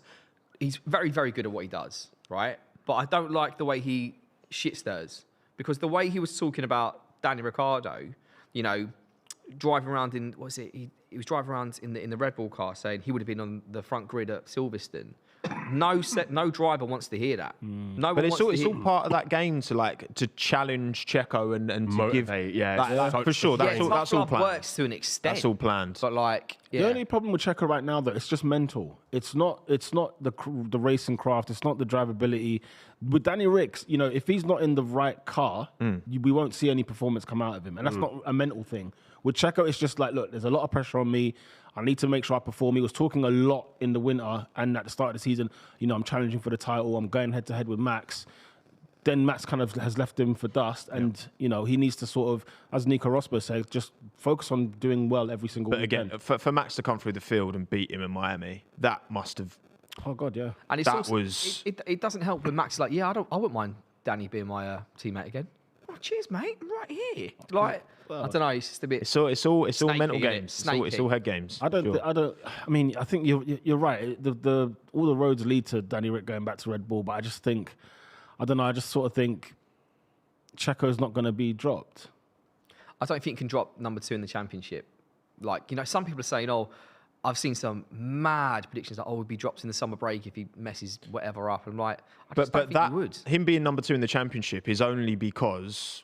he's very, very good at what he does, right? But I don't like the way he shit stirs. Because the way he was talking about Danny Ricciardo, driving around in, what was it? He was driving around in the Red Bull car saying he would have been on the front grid at Silverstone. No driver wants to hear that. No But one it's wants all to hear. part of that game to challenge Checo and to Motivate, give yeah. for sure. Yeah, That's all planned. works to an extent. That's all planned. But The only problem with Checo right now, though, it's just mental. It's not the racing craft. It's not the drivability. With Danny Ricks, if he's not in the right car, we won't see any performance come out of him, and that's not a mental thing. With Checo, it's just like, look, there's a lot of pressure on me. I need to make sure I perform. He was talking a lot in the winter and at the start of the season. I'm challenging for the title. I'm going head to head with Max. Then Max kind of has left him for dust, and he needs to sort of, as Nico Rosberg said, just focus on doing well every single weekend. But again, for Max to come through the field and beat him in Miami, that must have. Oh God, yeah. And it doesn't help when Max is like, I wouldn't mind Danny being my teammate again. Oh, cheers, mate. I'm right here. I don't know. It's just a bit. It's all mental isn't it? games. It's all head games. I think you're right. All the roads lead to Danny Rick going back to Red Bull, but I just think, I don't know. I just sort of think Checo's not going to be dropped. I don't think he can drop number 2 in the championship. Some people are saying, I've seen some mad predictions that would be dropped in the summer break if he messes whatever up. I'm like, I just don't think he would. Him being number 2 in the championship is only because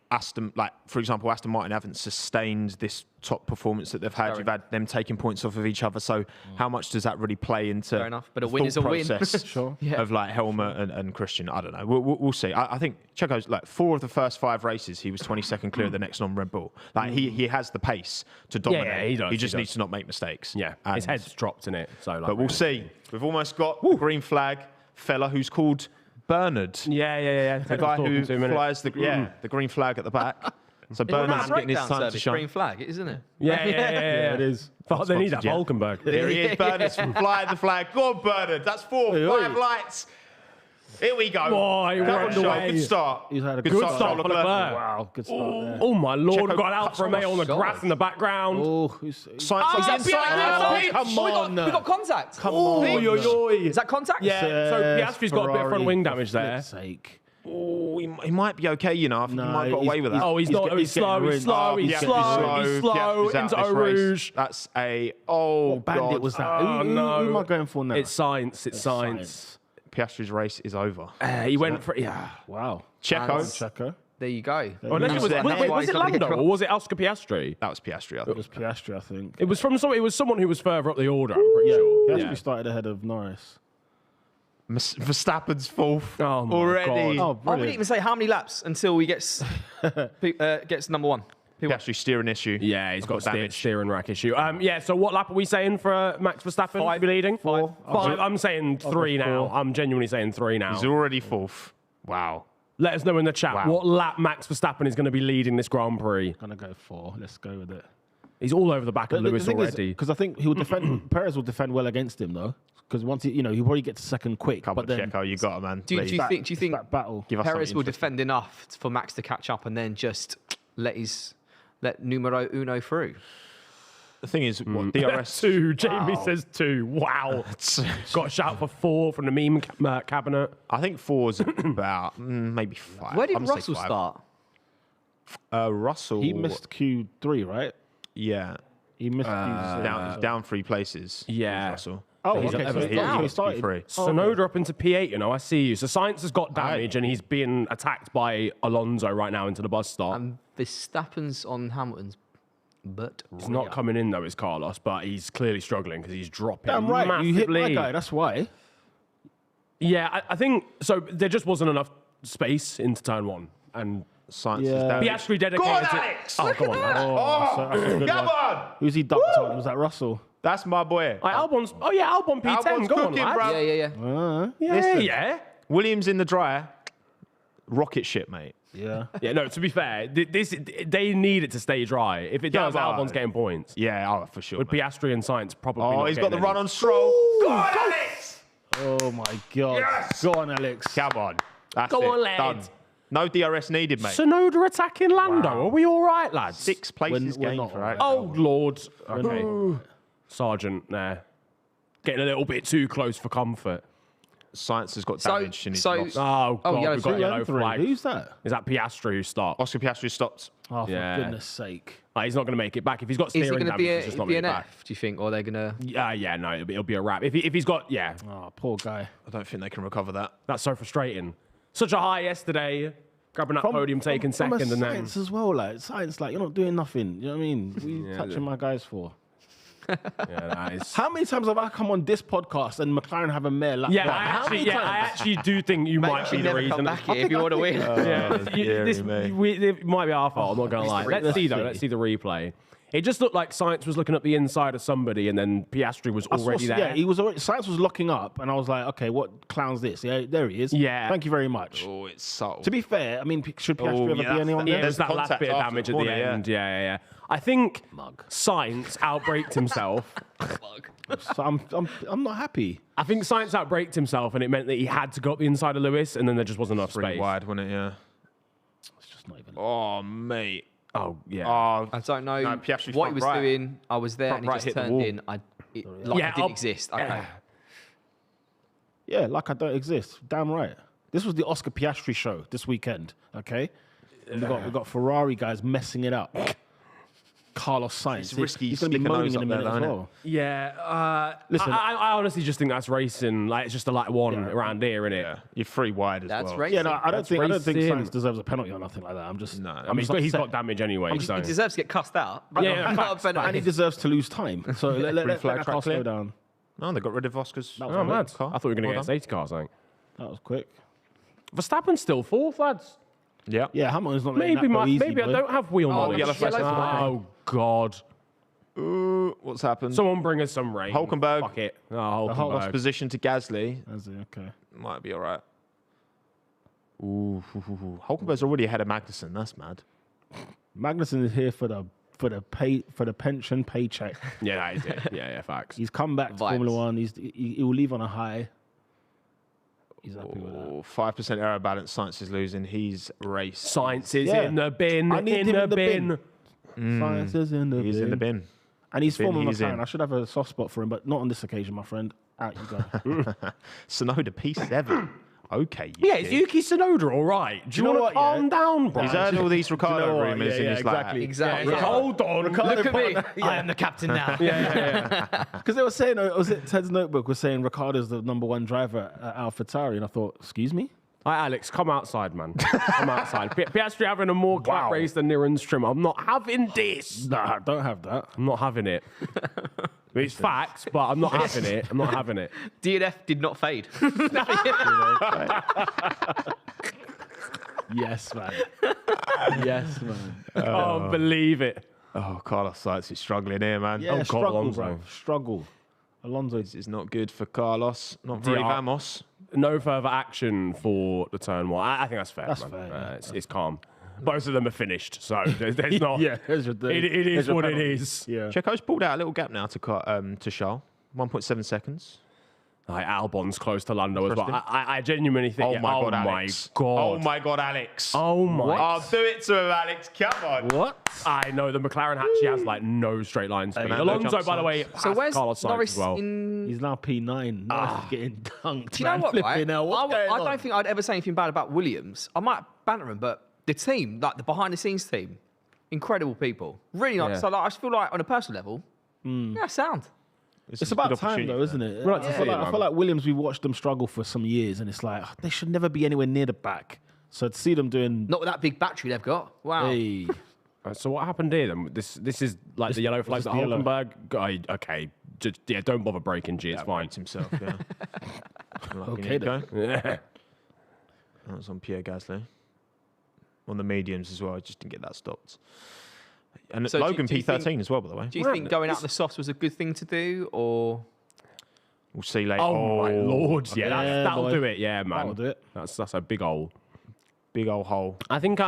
Aston, for example, Aston Martin haven't sustained this top performance that they've had. You've had them taking points off of each other. So how much does that really play into Fair enough, but a win is a win. Sure. Of Helmut and Christian? I don't know. We'll see. I think Checo's 4 of the first 5 races, he was 22nd clear of the next non-Red Bull. He has the pace to dominate. Yeah, he does. He just needs to not make mistakes. Yeah, his head's dropped in it. So, but we'll see. We've almost got the green flag fella who's called Bernard. Yeah. The guy who flies the green flag at the back. So Bernard's getting his time to shine. Green flag, isn't it? Yeah, It is. But they need that Valkenberg. Here he is. Bernard's flying the flag. Go on, Bernard. That's 4, 5 lights. Here we go. Boy, we're underway. Good start. He's had a Good start for Leclerc. Wow, good start there. Oh my lord, Checo got Alfa Romeo on the grass in the background. Oh, Science come on. We got contact. Come on. Is Is that contact? Yeah, so Piastri's got a bit of front wing damage there. Sake. Oh, he might be okay, I think he might have got away with that. Oh, he's slow into Eau Rouge. That's a, What bandit God. was that? Oh, Who am I going for now? It's science. Piastri's race is over. He went for, Wow. Checo. There you go. Was it Lando or was it Oscar Piastri? That was Piastri, I It think. was Piastri, I think. It was someone who was further up the order, I'm pretty sure. Piastri started ahead of Norris. Verstappen's 4th Oh my already. God. Oh, I didn't brilliant. even say how many laps until he gets number 1. Piastri steering issue. Yeah, he's got a damage. steering rack issue. So what lap are we saying for Max Verstappen? 5. To be leading? 5. 5. I'm saying 3 now. 4. I'm genuinely saying 3 now. He's already 4th. Wow. Let us know in the chat what lap Max Verstappen is going to be leading this Grand Prix. Gonna go 4. Let's go with it. He's all over the back of Lewis already. Because I think he will defend. Perez will defend well against him though. Because once he'll probably get to second quick. Come on, Checo, you got it, man. Do you think that battle? Perez will defend enough for Max to catch up and then just let numero uno through? The thing is, what DRS 2. Jamie says 2. Wow. Got a shout for 4 from the meme cabinet. I think 4's about maybe 5. Where did I'm gonna Russell say 5. start? Russell. He missed Q3, right? Yeah. He missed Down 3 places. Yeah. Russell. Oh, He's okay. up- So he started. P3. Sonoda up into P8, I see you. So Sainz has got damage and he's being attacked by Alonso right now into the bus stop. Verstappen's on Hamilton's butt. He's not coming in though, is Carlos, but he's clearly struggling because he's dropping Damn right. massively. You hit my guy. That's why. Yeah, I think so. There just wasn't enough space into turn 1, and Science is Yeah. down. Piastri dedicated. Go on, to- Alex! Oh, come on, man. That's a good Come one. on! Who's he dunked on? Was that Russell? That's my boy. Albon's. Oh yeah, Albon P10. Albon's Go on, cooking, lads. bruv. Yeah. Yeah, Listen. yeah. Williams in the dryer. Rocket ship, mate. Yeah. Yeah, no, to be fair, they need it to stay dry. If it does, but- Albon's getting points. Yeah, for sure. With mate. Piastri and Sainz probably Oh, not he's got the getting run any. on Stroll. Go on, Alex! Oh my God. Yes! Go on, Alex. Come on. That's Go it. on, lad. Done. No DRS needed, mate. Sonoda attacking Lando. Are we all right, lads? 6 places We're gained not for all right. Alex. Oh, Lord. Okay. Okay. Sergeant there. Getting a little bit too close for comfort. Science has got So- damage in his so- loss. Oh, God, yellow we've got flag. yellow 3. flag. Who's that? Is that Piastri who stopped? Oscar Piastri stopped. Oh, for Yeah. goodness sake. Like, he's not going to make it back. If he's got Is it steering going to damage, be he's just not making an it back. F, do you think? Or are they going to... Yeah, no, it'll be a wrap. If he's got, yeah, Oh, poor guy. I don't think they can recover that. that's so frustrating. Such a high yesterday, grabbing that podium, taking second, and then Science as well, like science, like you're not doing nothing. You know what I mean? What are you touching my guys for? yeah, that is. How many times have I come on this podcast and McLaren have a mare lap? Yeah, one? I How many times? actually do think you might be the never reason. come back here if you want to win. It might be our fault. I'm not going to lie. Let's see though. Let's see the replay. It just looked like Sainz was looking at the inside of somebody, and then Piastri was already there. Yeah, he was already. Science was locking up, and I was like, okay, what clown's this? Yeah, there he is. Yeah. Thank you very much. Oh, it's subtle. To be fair, I mean, should Piastri ever be anyone Yeah, there? it was that Contact last bit of after damage the at the corner, yeah. end. Yeah. I think Sainz outbraked himself. So I'm not happy. I think Sainz outbraked himself, and it meant that he had to go up the inside of Lewis, and then there just wasn't enough Pretty space. wide, wasn't it? Yeah. It's just not even. Oh, mate. Oh yeah. Oh, I don't know No, Piastri's what he front was right. doing. I was there Front and he right just hit the turned wall. in. Like Yeah, it didn't exist. Okay. Yeah, like I don't exist. Damn right. This was the Oscar Piastri show this weekend. Okay, and we got Ferrari guys messing it up. Carlos Sainz. It's risky He's going to be sticking moaning those in a up there, minute as though, well. Yeah. Listen- I honestly just think that's racing. Like it's just a light one around here, innit? yeah. You're 3 wide as That's well. racing. Yeah, no, I don't think racing. Sainz deserves a penalty or nothing like that. I'm just. No. I mean, he's got damage anyway. So. He deserves to get cussed out. Yeah, Not a penalty. And he deserves to lose time. So let flag that track car clear. slow down. No, they got rid of Oscar's. That was Oh, a mad. car. I thought we were going to Well get safety cars, I think. That was quick. Verstappen's still 4th, lads. Yeah. Yeah, Hamilton's not letting Maybe that go easy, maybe I boy. don't have wheel knowledge. yellow flag. Oh, God. What's happened? Someone bring us some rain. Hulkenberg. Fuck it. Oh, Lost Hulkenberg. position to Gasly. That's it, okay. Might be all right. Ooh. Hulkenberg's already ahead of Magnussen. That's mad. Magnussen is here for the pension paycheck. Yeah, that is it. Yeah, facts. He's come back to Vibes. Formula One. He will leave on a high. He's happy with that. Oh, 5% error balance. Science is losing. He's raced. Science is Yeah. in the bin. I need In him the in the bin. bin. Science is in the He's bin. in the bin. And he's Bin former he's McLaren. in. I should have a soft spot for him, but not on this occasion, my friend. Out you go. Sonoda P7. Okay. you Yeah, is kid. Yuki Tsunoda all right? Do you know want what, to calm yeah? down, bro? He's heard all these Ricardo know what? rumours Yeah, and yeah, he's exactly. like, Exactly. Yeah, hold on. Look at me. I am the captain now. Because they were saying, was it Ted's notebook was saying Ricardo's the #1 driver at AlphaTauri, and I thought, excuse me? Hi, Alex, come outside, man. Come outside. Piastri having a more clap race than Niran's trim. I'm not having this. Nah, don't have that. I'm not having it. It's facts, but I'm not having it. I'm not having it. DNF did not fade. Yes, man. yes, man. Can't believe it. oh, Carlos Sainz is struggling here, man. Yeah, Oh, God. struggle, Alonso. bro. Struggle. Alonso. This is not good for Carlos. Not very Yeah. vamos. No further action for the turn one. I think that's fair. That's man. fair, yeah. It's calm. Both of them are finished, so there's not. Yeah, it is what it is. Yeah. Checo's pulled out a little gap now to Charles, 1.7 seconds. Like Albon's close to Lando as well. I genuinely think. Oh my god, Alex! Oh my god, Alex! Oh my! I'll do it to him, Alex. Come on. What? I know the McLaren actually has like no straight line speed. Alonso, by the way, So where's Carlos Sainz Norris as well. in? He's now P9. Norris is getting dunked. Do you know what? Right? I I don't think I'd ever say anything bad about Williams. I might banter him, but the team, like the behind-the-scenes team, incredible people, really nice. Yeah. So like, I just feel like on a personal level, yeah, sound. It's about time, though, isn't it? Right, I feel like Williams, we watched them struggle for some years, and it's like, they should never be anywhere near the back. So to see them doing... Not with that big battery they've got. Wow. Hey. So what happened here then? This is like the yellow flag that the yellow. Hulkenberg guy. Okay, just don't bother breaking G. It's fine. Finds himself. Yeah. Okay, then. Yeah. That was on Pierre Gasly. On the mediums as well. I just didn't get that stopped. And So Logan do you P13 think- as well, by the way. Do you think going out the softs was a good thing to do, or We'll see later. Oh my lord! Yeah, Yeah, that'll boy. do it. Yeah, man. That'll do it. That's a big hole. Big old hole. I think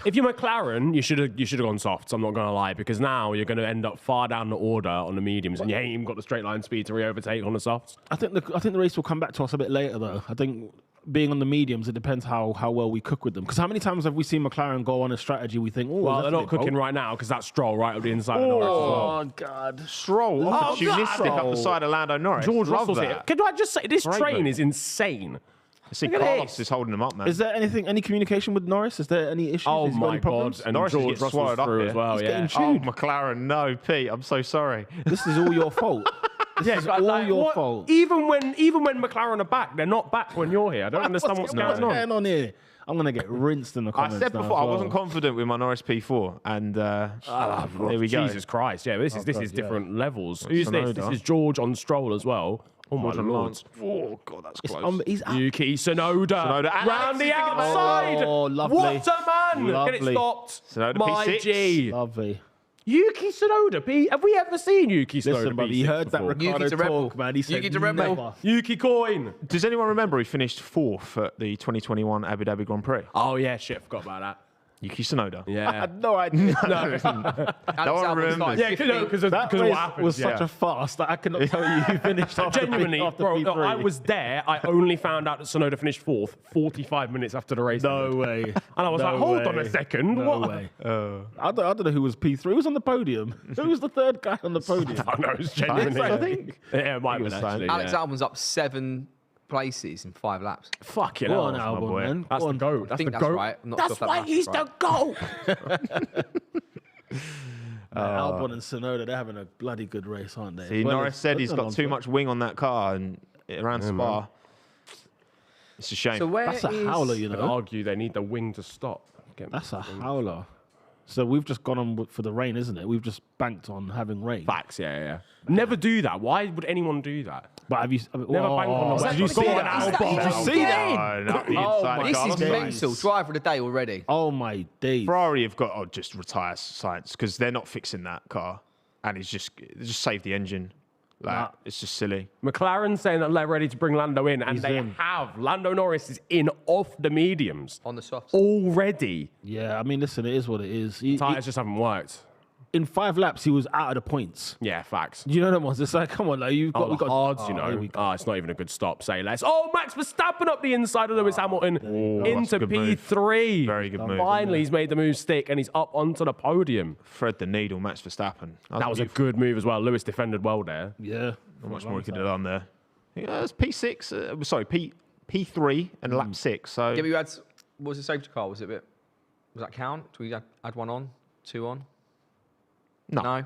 if you're McLaren, you should have gone softs. I'm not gonna lie, because now you're gonna end up far down the order on the mediums, and you ain't even got the straight line speed to re-overtake on the softs. I think the race will come back to us a bit later, though. I think being on the mediums, it depends how well we cook with them. Because how many times have we seen McLaren go on a strategy we think, oh, Well, that's they're a not bit cooking bold. right now because that's Stroll right up the inside of Norris as well. Oh, God. Stroll, opportunistic up the side of Lando Norris. George Love Russell's that. here. Can I just say, this Great train move. is insane. I see Look at Carlos this. is holding them up, man. Is there any communication with Norris? Is there any issues? Oh Has he got my any problems? God. And Norris is George getting Russell's swallowed up through here. as well, He's yeah. getting Oh, McLaren, no, Pete, I'm so sorry. This is all your fault. This is all your fault. Even when McLaren are back, they're not back when you're here. I don't understand what's going on. here? I'm going to get rinsed in the I comments. said now before as I well. wasn't confident with my Norris P4, and there we go. Jesus Christ, yeah, this is God, different levels. Who's this? Tsunoda. This is George on Stroll as well. Oh my George and lord. Lance. Oh god, that's It's close. he's out. Yuki Tsunoda, Tsunoda, and round the Alexis thinking about- outside. Oh, lovely. What a man! Get it Lovely. stopped. Tsunoda My P6. G. Lovely. Yuki Tsunoda. Have we ever seen Yuki Tsunoda? Listen, buddy, P6 you heard that before? Ricciardo Yuki's a rebel. talk, man. He said Yuki's a rebel. never. Yuki coin. Does anyone remember he finished 4th at the 2021 Abu Dhabi Grand Prix? Oh yeah, shit, I forgot about that. Yuki Tsunoda. I Yeah. had no idea. Alex one Albon remembers. started Yeah, 15th. because That of what race happened. was yeah. such a farce that I could not tell you who finished after Genuinely, after bro, P3. I was there. I only found out that Tsunoda finished 4th 45 minutes after the race. No ended. way. And I was No like, hold on way. a second. No what? way. I don't know who was P3. Who was on the podium? Who was the third guy on the podium? I know, it's genuinely. I think. Yeah, it might be was actually. Alex yeah. Albon's up 7 places in 5 laps. Fuck you Go know. on, Albon, boy. man. That's Go the on. goat. I That's think the that's goat. right. I'm not That's sure if that why math's he's right. the goat. Man, Albon and Tsunoda, they're having a bloody good race, aren't they? See, Well, Norris said he's got too much wing on that car, and around Spa. It's a shame. So where That's a is- howler, you I'd know. argue they need the wing to stop. That's a howler. So we've just gone on for the rain, isn't it? We've just banked on having rain. Facts, yeah. Never do that. Why would anyone do that? But have you Never bank on the that Did you what see they an did? Is that- Albon? did you see see that? No, not the Oh inside. my This Carlos is God. Sainz. mental. Driver of the day already. Oh my days. Ferrari have got just retire Science because they're not fixing that car, and it's just save the engine. Like Nah. it's just silly. McLaren saying that they're ready to bring Lando in, and He's they in. have. Lando Norris is in off the mediums On the softs. already. Yeah, I mean, listen, it is what it is. Tyres just haven't worked. In 5 laps, he was out of the points. Yeah, facts. You know them ones? It's like, come on, like, you've got, Oh, we've the got hards, you here know. we go. Oh, it's not even a good stop. Say less. Oh, Max Verstappen up the inside of Lewis Hamilton that's a into good move. P3. Very good move. Finally, he's made the move stick, and he's up onto the podium. Thread the needle, Max Verstappen. That was a good move as well. Lewis defended well there. Yeah. Not much more he could have done there. Yeah, it's P6. Sorry, P3 and lap 6. So Yeah, but you had, what was the safety car? Was it a bit, was that count? Do we add 1 on, 2 on? No. No?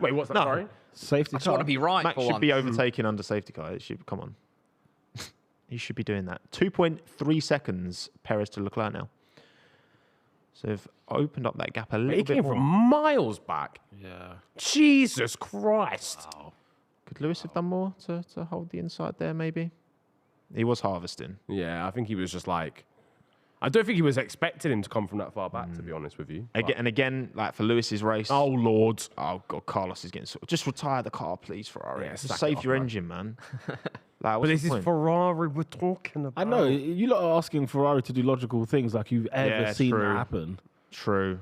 Wait, what's that? No. Sorry? Safety I just want to be right Max for should one. be overtaking under safety car. It should come on. He should be doing that. 2.3 seconds, Perez to Leclerc now. So they've opened up that gap a little He bit came more. from miles back. Yeah. Jesus Christ. Could Lewis have done more to hold the inside there, maybe? He was harvesting. Yeah, I think he was just like... I don't think he was expecting him to come from that far back, to be honest with you. Again, and again, like for Lewis's race. Oh, Lord. Oh, God, Carlos is getting... Just retire the car, please, Ferrari. Yeah, Just sack it save off, your man. engine, man. Like, But what's this the is point? Ferrari we're talking about. I know you lot are asking Ferrari to do logical things like you've ever Yeah, seen true. that happen. True.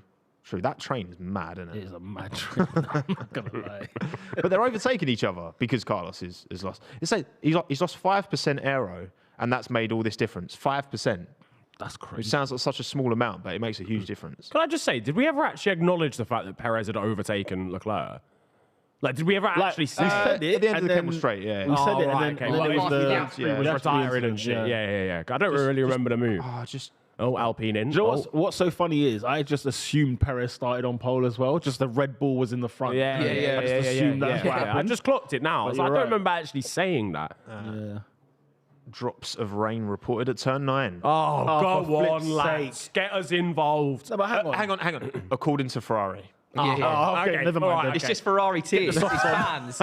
That train is mad, isn't It it? is a mad trip. I'm not gonna lie. But they're overtaking each other because Carlos is lost. It's like he's lost 5% aero, and that's made all this difference. 5%. That's Which crazy. sounds like such a small amount, but it makes a huge difference. Can I just say, did we ever actually acknowledge the fact that Perez had overtaken Leclerc? Like, did we ever actually see we it? said it At the end of and the camera then straight, yeah. We said it, right, and then, okay. and then Well, it was after the the Piastri He was retiring and incident, shit. Yeah. I don't really remember the move. Just Oh, Alpine in. Do you know Oh. what's so funny is I just assumed Perez started on pole as well. Just the Red Bull was in the front. Yeah. I just assumed that's what I happened. just clocked it now. I was But like, I you're don't right. remember actually saying that. Yeah. drops of rain reported at turn 9. Oh, for go on, flip's lads. sake. Get us involved. No, but hang on. Hang on. According to Ferrari. Yeah, yeah. Oh, okay, never mind. all right, then. It's just Ferrari tears. It's softs on. fans.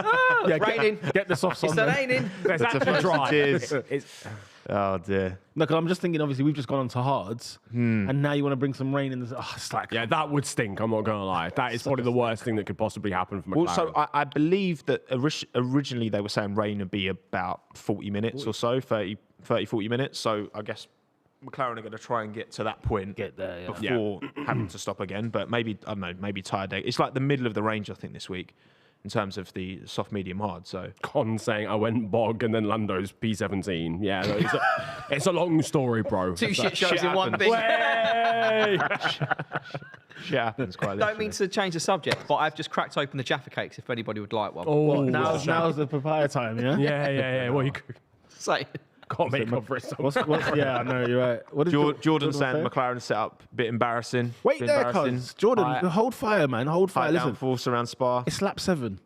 Yeah, Raining. get the softs It's on. the then. raining. It's actually offensive dry. tears. It's- Oh dear. No, because I'm just thinking. Obviously, we've just gone on to hards, and now you want to bring some rain in. It's like yeah, that would stink. I'm not going to lie. That is probably the worst thing that could possibly happen for McLaren. Also, I believe that originally they were saying rain would be about 40 minutes or so, 30, 40 minutes. So I guess McLaren are going to try and get to that point Get there, yeah. before having to stop again. But maybe, I don't know, maybe tire day. It's like the middle of the range, I think, this week in terms of the soft, medium, hard. So Con saying I went bog and then Lando's P17. Yeah, no, it's a long story, bro. Two It's shit a- shows in one happens. thing. Hey! shit happens quite Don't mean literally. to change the subject, but I've just cracked open the Jaffa cakes if anybody would like one. Oh, now's the papaya time, yeah. yeah. Well, you Say, can't make up for it. Yeah, I know you're right. What did Jordan saying say? McLaren set up a bit embarrassing. Wait bit there, embarrassing. cuz Jordan, High- hold fire, man. Hold high fire. Listen, downforce around Spa. it's lap 7.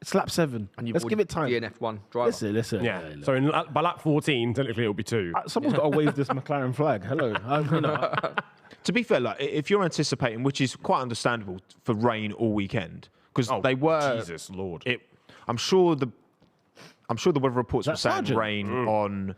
It's lap 7. and you've Let's give it time. Be an F1 driver. Listen. Yeah. So by lap 14, technically it'll be 2. Someone's got to wave this McLaren flag. Hello. To be fair, like if you're anticipating, which is quite understandable, for rain all weekend, because Oh, they were. Jesus Lord. I'm sure the weather reports were That saying Sargent? rain on.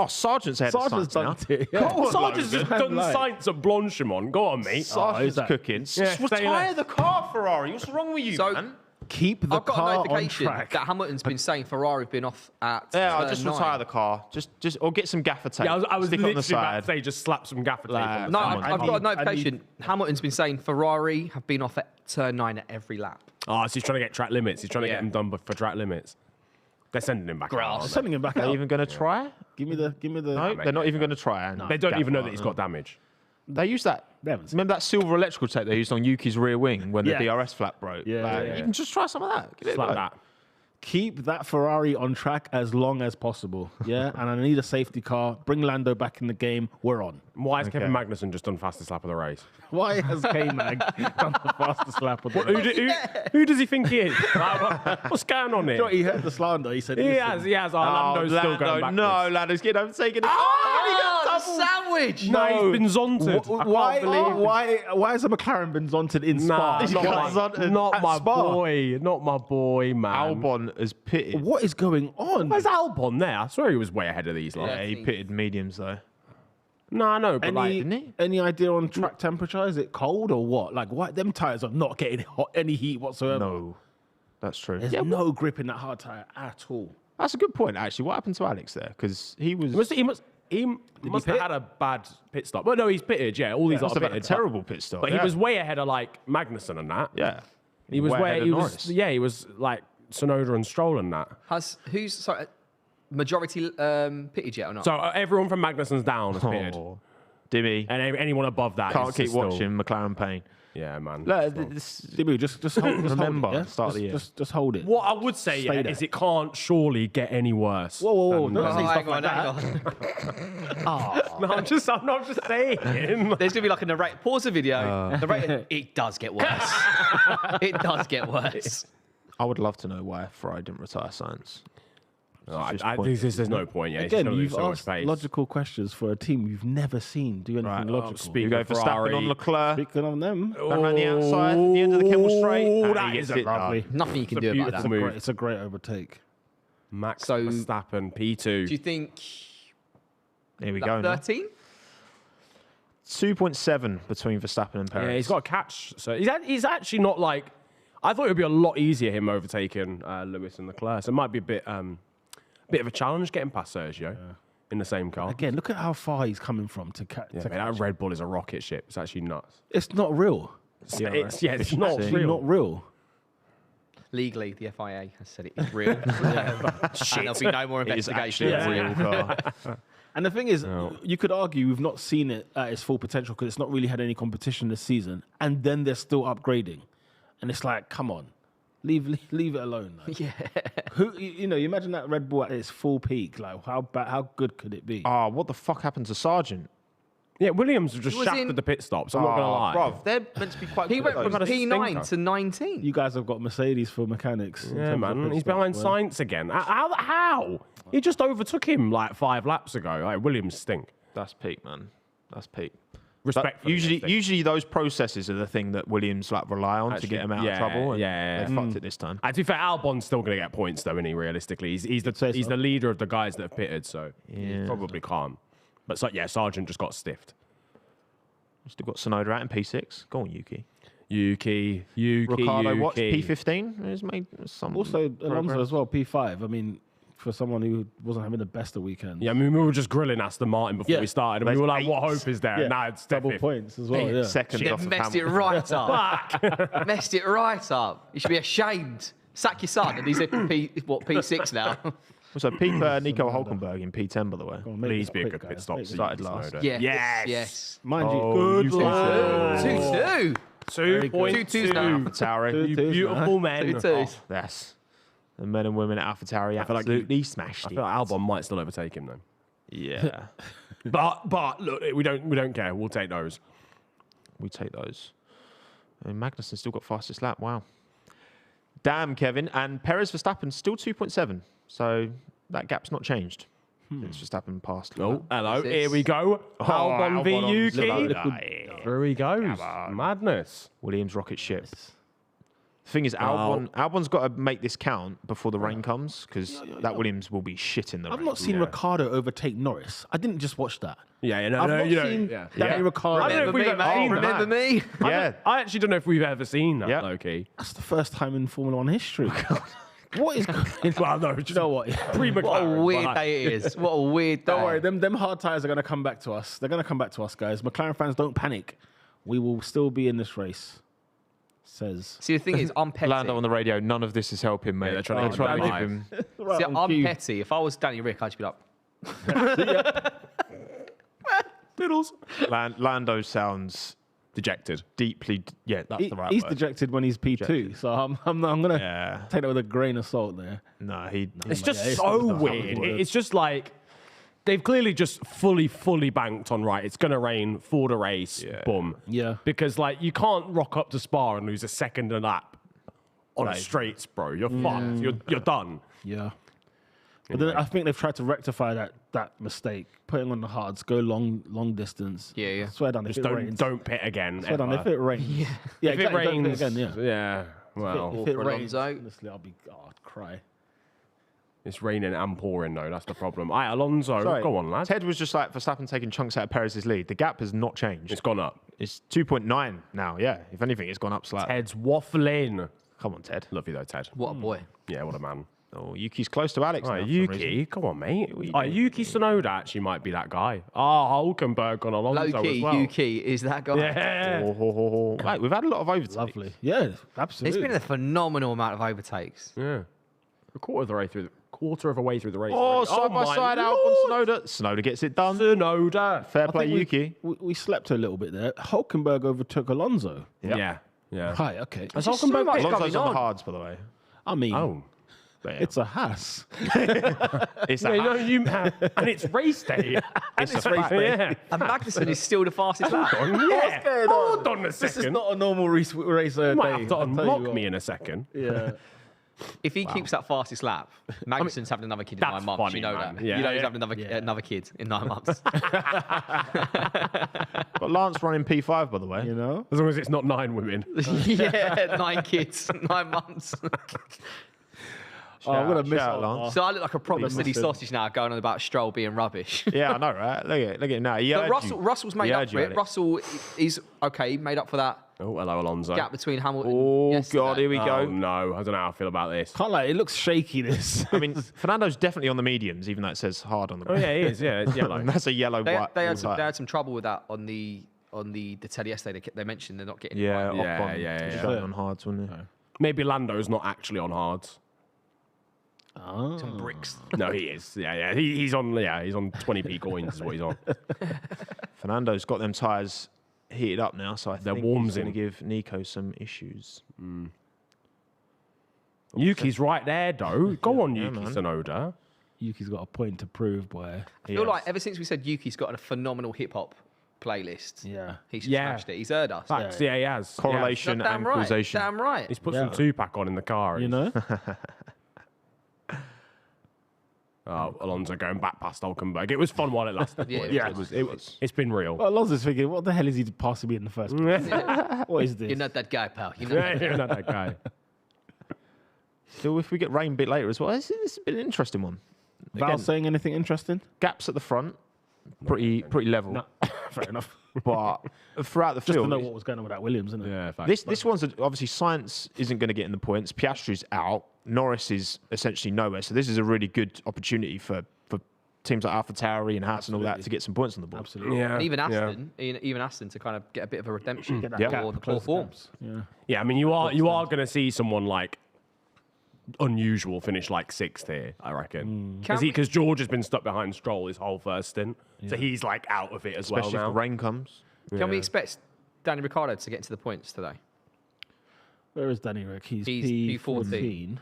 Sargent's ahead of Sargent's science now. done it. Yeah. Sargent's just done Like- science at Blanchimont. Go on, mate. Sargent's that? cooking. Yeah, Just stay retire there. the car, Ferrari. What's wrong with you, So- man? Keep the I've got a car on notification track. that Hamilton's been saying Ferrari have been off at. Yeah, I'll turn just 9. retire the car. Just or get some gaffer tape. Yeah, I was stick it on literally the about side. to say just slap some gaffer tape Like, on the No, side. I've got a I notification. need- Hamilton's been saying Ferrari have been off at turn 9 at every lap. Oh, so he's trying to get track limits. He's trying to get Yeah. them done for track limits. They're sending him back. Grass. out, aren't Sending him back Are they out. even going to try? Give me the. No, they're not even going to try. They don't even know that he's got damage. They used that. They haven't. Remember that silver electrical tape they used on Yuki's rear wing when Yeah. the DRS flap broke? Yeah, Like, yeah. You can just try some of that. Give it a Slap go. that. Keep that Ferrari on track as long as possible. Yeah, and I need a safety car. Bring Lando back in the game. We're on. Why has Kevin Magnussen just done fastest lap of the race? Why has K-Mag done the fastest lap of the race? Who does he think he is? What's going on You know here? what, he heard the slander. He said, He "Listen, has. Lando's still going back. No, Lando's getting overtaken. Sandwich! No, he's been zonted. Why has a McLaren been zonted in Spa? Nah, not At my Spa. boy. Not my boy, man. Albon has pitted. What is going on? Where's Albon there? I swear he was way ahead of these lot. Yeah, he pitted mediums though. No, I know, but like, Didn't he? Any idea on track temperature? Is it cold or what? Like, why them tires are not getting any heat whatsoever? No, that's true. There's no grip in that hard tire at all. That's a good point, actually. What happened to Alex there? Because he was. he must have pit? had a bad pit stop. Well, no, he's pitted. Yeah, all these Must lot have are had a pitted. terrible pit stop. But he was way ahead of like Magnussen and that. Yeah. He was way way. ahead of He Norris. was. Yeah, he was like Sonoda and Stroll and that. Majority pitted yet or not? So everyone from Magnussen's down has pitted, Oh, Dimmy. and anyone above that Can't is keep still- watching McLaren pain. Yeah, man. Look, Still. Dibu, just hold, Remember, hold it, yeah? start of the year. Just hold it. What I would say Stay yeah, there. is it can't surely get any worse. Whoa! than- Don't Oh, say stuff hang like on, that. hang on. No, I'm not just saying. There's gonna be like a narrator. Pause the video. Narrator. It does get worse. It does get worse. I would love to know why Ferrari didn't retire Science. There's no point. Yeah, Again, it's you've so much asked pace. logical questions for a team you've never seen do anything logical. speak- You go for for Verstappen Ferrari. on Leclerc. Speaking of them, Back around the outside, the end of the Kemmel straight. Oh, and that he is gets a it done. lovely. Nothing you can It's a do about beautiful that. move. it's a great overtake. Max So- Verstappen, P2. Do you think Here we go. that now. 13? 2.7 between Verstappen and Perez. Yeah, he's got a catch. So he's actually not like. I thought it would be a lot easier him overtaking Lewis and Leclerc. So it might be a bit of a challenge getting past Sergio in the same car. Again, look at how far he's coming from to catch. Yeah, man, that Red Bull is a rocket ship. It's actually nuts. It's not real. It's not It's real. not real. Legally, the FIA has said it is real. And there'll be no more It is investigation. actually a real car. And the thing is, you could argue we've not seen it at its full potential because it's not really had any competition this season, and then they're still upgrading, and it's like, come on, leave it alone. Like, Yeah. you imagine that Red Bull at its full peak, like how good could it be? Oh, what the fuck happened to Sargent? Yeah, Williams just was shafted in- the pit stops. I'm not going to lie. Bruv, they're meant to be quite He good. went though. from got a P9 stinker. to 19. You guys have got Mercedes for mechanics. in Yeah, terms of man. pit He's stops, behind man. Sainz again. How? He just overtook him like 5 laps ago. Like, Williams stink. That's peak, man. That's peak. Respect. But usually those processes are the thing that Williams like rely on to Actually, get him out yeah, of trouble. And yeah. they fucked it this time. To be fair, Albon's still going to get points, though, isn't he, realistically? He's the leader of the guys that have pitted, so he probably can't. But, Sargent just got stiffed. Still got Tsunoda out in P6. Go on, Yuki. Yuki. Ricardo, what's P15? He's made some Also, progress. Alonso as well, P5. I mean, for someone who wasn't having the best of weekends. Yeah, I mean, we were just grilling Aston Martin before Yeah. we started, and we were like, what hope is there? Yeah, Nah, it's double fifth. points as well. Yeah. Seconds They've off of messed it Hamilton. right up. Messed it right up. You should be ashamed. Sack your son, and he's at P6 now. So peak Nico Hulkenberg in P10, by the way. Go on, make Please this be a quick, good pit guys. stop. Make this Started quick. last. Snowden. Yes. Mind Oh, you, you good can- luck. 2-2. 2.2. 2-2s now. AlphaTauri. Two- You Twos, beautiful men. 2-2s. Yes. The men and women at AlphaTauri absolutely smashed I it. feel like Albon might still overtake him, though. Yeah. But look, we don't care. We'll take those. We take those. And Magnussen still got fastest lap. Wow. Damn, Kevin. And Perez Verstappen still 2.7. So that gap's not changed since Verstappen passed. Oh, hello. This- Here we go. Albon v Albon on Yuki. Tsunoda. There he goes. Madness. Williams rocket ship. The thing is, Albon's got to make this count before the rain comes because that Williams will be shit in the rain. I've not seen Ricardo overtake Norris. I didn't just watch that. Yeah, I've not seen Danny Ricardo. I don't know if Remember we've me, ever mate. seen Remember that. me? Yeah. I actually don't know if we've ever seen that, Yeah. low-key. That's the first time in Formula One history. What is going Well, no, Do you know what? What a pre-McLaren. weird day it is. What a weird day. Don't worry, them hard tires are going to come back to us. They're going to come back to us, guys. McLaren fans, don't panic. We will still be in this race. Says. See, the thing is, I'm petty. Lando on the radio, none of this is helping, mate. they're trying to to give give him him. Right See, on I'm cue. petty. If I was Danny Rick, I'd just be like, Lando sounds Dejected. deeply. Yeah, that's the right He's word. dejected when he's P2, so I'm going to Yeah. take that with a grain of salt there. No, It's just it's so not weird. how it It's just like they've clearly just fully banked on, right, it's going to rain for the race, boom. Yeah. Because, like, you can't rock up to Spa and lose a second a lap on Right. straights, bro. You're fucked. You're done. Yeah. But then I think they've tried to rectify that mistake, putting on the hards, go long distance. Yeah. I swear down, if Just it rains. don't pit again. Swear down, ever. if it rains. Yeah, If it exactly, don't pit rains, again, yeah. yeah. Well, If it for rains, Alonso. honestly, I'd cry. it's raining and pouring, though. That's the problem. All right, Alonso, Sorry. go on, lad. Ted was just like Verstappen taking chunks out of Perez's lead. The gap has not changed. It's gone up. It's 2.9 now. Yeah, if anything, it's gone up slightly. Ted's waffling. Come on, Ted. Love you, though, Ted. what a boy. Yeah, what a man. Oh, Yuki's close to Alex. All now right, for some reason. Yuki, come on, mate. Yuki Tsunoda actually might be that guy. Hulkenberg on Alonso Low key, as well. Yuki is that guy. Yeah. Right, we've had a lot of overtakes. Lovely. Yeah, It's absolutely. been a phenomenal amount of overtakes. Yeah. A quarter of a way through the race. Oh, already. side by my side, Albon, Lord. Tsunoda. Tsunoda gets it done. Tsunoda. Fair I play, think Yuki. we slept a little bit there. Hulkenberg overtook Alonso. Yeah. Right, okay. Has Just so Hulkenberg much Alonso's going on on. the hards, by the way. I mean, Oh. it's a Haas. It's No, a no, you and it's race day. It's It's a fact. Yeah. And Magnussen is still the fastest lap. Yeah. Hold on a This is second. not a normal race You day. might have to I'll tell you unlock what. me in a second. Yeah. If he keeps that fastest lap, Magnussen's having another kid in that's 9 months. funny, You know man. that. Yeah, You know he's yeah. having another kid in 9 months. Got Lance running P5, by the way. You know? As long as it's not 9 women. yeah, 9 kids, 9 months. I'm going to miss shout out, out. Lance. So I look like a proper Must city have. sausage now, going on about Stroll being rubbish. Yeah, I know, right? Look at it now. He But heard you. Russell's made He up heard for you, it. Alex. Russell is okay, made up for that Oh, hello, Alonso. gap between Hamilton. Oh, yesterday. God, here we Oh, go. no. I don't know how I feel about this. Can't lie, it looks shaky, this. I mean, Fernando's definitely on the mediums, even though it says hard on the Oh, yeah, he is. Yeah, it's yellow. And that's a yellow They, white. they had some trouble with that on the telly yesterday. They mentioned they're not getting it Yeah, right. Yeah, Ocon yeah, was yeah. showing on hards, wasn't he? Maybe Lando's not actually on hards. Some bricks. No, he is. Yeah. He's on 20p coins is what he's on. Fernando's got them tyres heated up now, so I They're think warms he's going to in. give Nico some issues. Yuki's right there, though. Go on, Yuki man. Tsunoda. Yuki's got a point to prove, boy. I feel like ever since we said Yuki's got a phenomenal hip hop playlist, Yeah. he's Yeah. smashed it. He's heard us. Facts. Yeah, he has. Correlation Damn and right. causation. Damn right. He's put Yeah. some two-pack on in the car. You know? Oh, Alonso going back past Hulkenberg. It was fun while it lasted. Yeah, boys. it was. It's been real. Well, Alonso's thinking, what the hell is he passing me in the first place? What is this? You're not that guy, pal. You're not Yeah, you're not that guy. Still, if we get rain a bit later as well, this has been an interesting one. Val Again, saying anything interesting? gaps at the front, pretty level. No. Fair enough. But throughout the Just to field, know what was going on with that Williams, isn't it? Yeah, facts. this one's obviously science isn't going to get in the points. Piastri's out. Norris is essentially nowhere. So this is a really good opportunity for teams like AlphaTauri and Haas and all that to get some points on the board. Absolutely. Yeah, And even yeah. Aston, even Aston to kind of get a bit of a redemption Get that Yeah. gap, for the poor close the form. gaps. Yeah. Yeah, I mean, you are going to see someone like unusual finish like sixth here, I reckon. Can we- Because George has been stuck behind Stroll his whole first stint, so he's like out of it as Especially well if now. the rain comes. Can we expect Danny Ricciardo to get into the points today? Where is Danny Rick? He's P14. P14.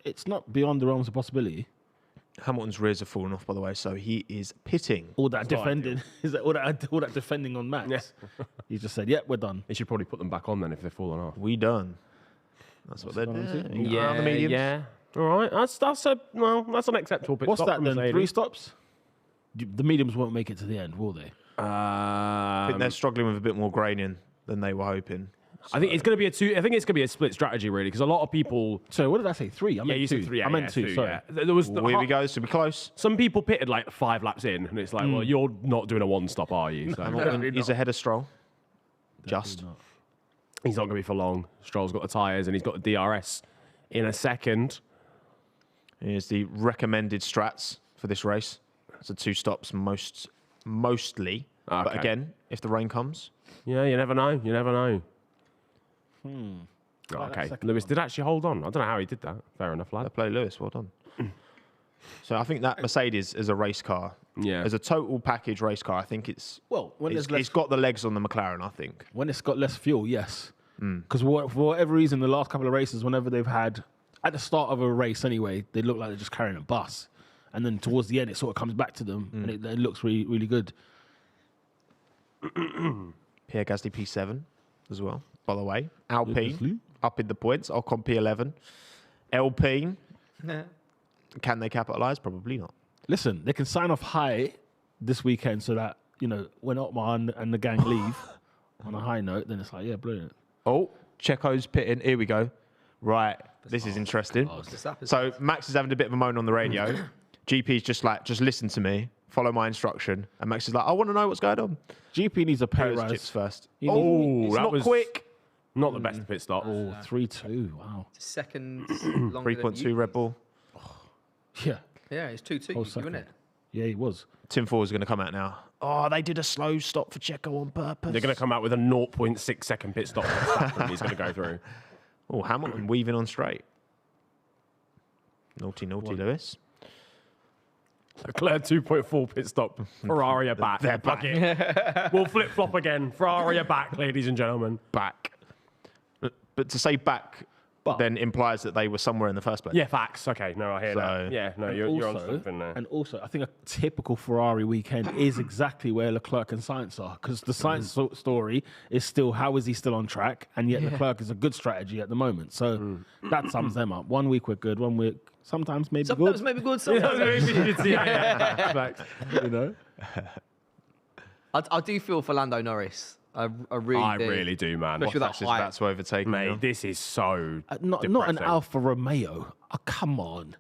It's not beyond the realms of possibility. Hamilton's rears have fallen off, by the way, so he is pitting. All that defending, is that all that defending on Max? He just said, "Yep, we're done." They should probably put them back on then if they've fallen off. We done. That's what they're what I'm doing. saying. Around the mediums. yeah. All right, that's an acceptable pit What's stop that from then? Mercedes. 3 stops? The mediums won't make it to the end, will they? I think they're struggling with a bit more graining than they were hoping. I think it's going to be I think it's going to be a split strategy really because a lot of people. So what did I say? 3? I meant You 2. said 3. I meant 2. Sorry. Yeah. There was Well, here we go. Should be close. Some people pitted like 5 laps in, and it's like, well, you're not doing a one stop, are you? So Hamilton, he's ahead of Stroll. Just. he's not going to be for long. Stroll's got the tyres, and he's got the DRS in a second. Here's the recommended strats for this race. So 2 stops mostly. But Okay. again, if the rain comes, Yeah, you never know. You never know. Like that Okay, second Lewis did actually hold on. I don't know how he did that. Fair enough, they lad. play Lewis. Well done. So I think that Mercedes is a race car. Yeah. As a total package race car, I think it's Well, when it's there's less, got the legs on the McLaren, I think. when it's got less fuel, yes. Because for whatever reason, the last couple of races, whenever they've had at the start of a race anyway, they look like they're just carrying a bus, and then towards the end, it sort of comes back to them, and it looks really, really good. Pierre Gasly P7 as well, by the way. Alpine Gasly. up in the points. Ocon P11. Alpine, can they capitalise? Probably not. Listen, they can sign off high this weekend so that, when Otmar and the gang leave on a high note, then it's like, yeah, brilliant. Oh, Checo's pitting. Here we go. Right, this is interesting. Verstappen. So Max is having a bit of a moan on the radio. GP's just listen to me, follow my instruction. And Max is like, I want to know what's going on. GP needs a pay Perez rise. chips first. He Oh, needs- it's that not was- quick. Not the best pit stop. Oh, 3-2. Wow. Second longer 3.2 Red Bull. Yeah. Yeah, it's 2-2, Whole isn't it? second. Yeah, he was. Tim Ford is going to come out now. Oh, they did a slow stop for Checo on purpose. They're going to come out with a 0.6 second pit stop. And he's going to go through. Oh, Hamilton weaving on straight. Naughty Lewis. Leclerc 2.4 pit stop. Ferrari are back. They're Fuck it. We'll flip flop again. Ferrari are back, ladies and gentlemen. Back. But to say back then implies that they were somewhere in the first place. Yeah, facts. Okay, no, I hear So- that. Yeah, no, you're on something there. And also, I think a typical Ferrari weekend is exactly where Leclerc and Sainz are, because the Sainz story is still how is he still on track, and yet Leclerc is a good strategy at the moment. So that sums them up. 1 week we're good, 1 week sometimes maybe Sometimes good. maybe good, sometimes yeah. You know, I do feel for Lando Norris. I really I do. really do, man. Especially with that Bottas is height. about to overtake him now. Mate, this is so Not an depressing. Alfa Romeo. Oh, come on.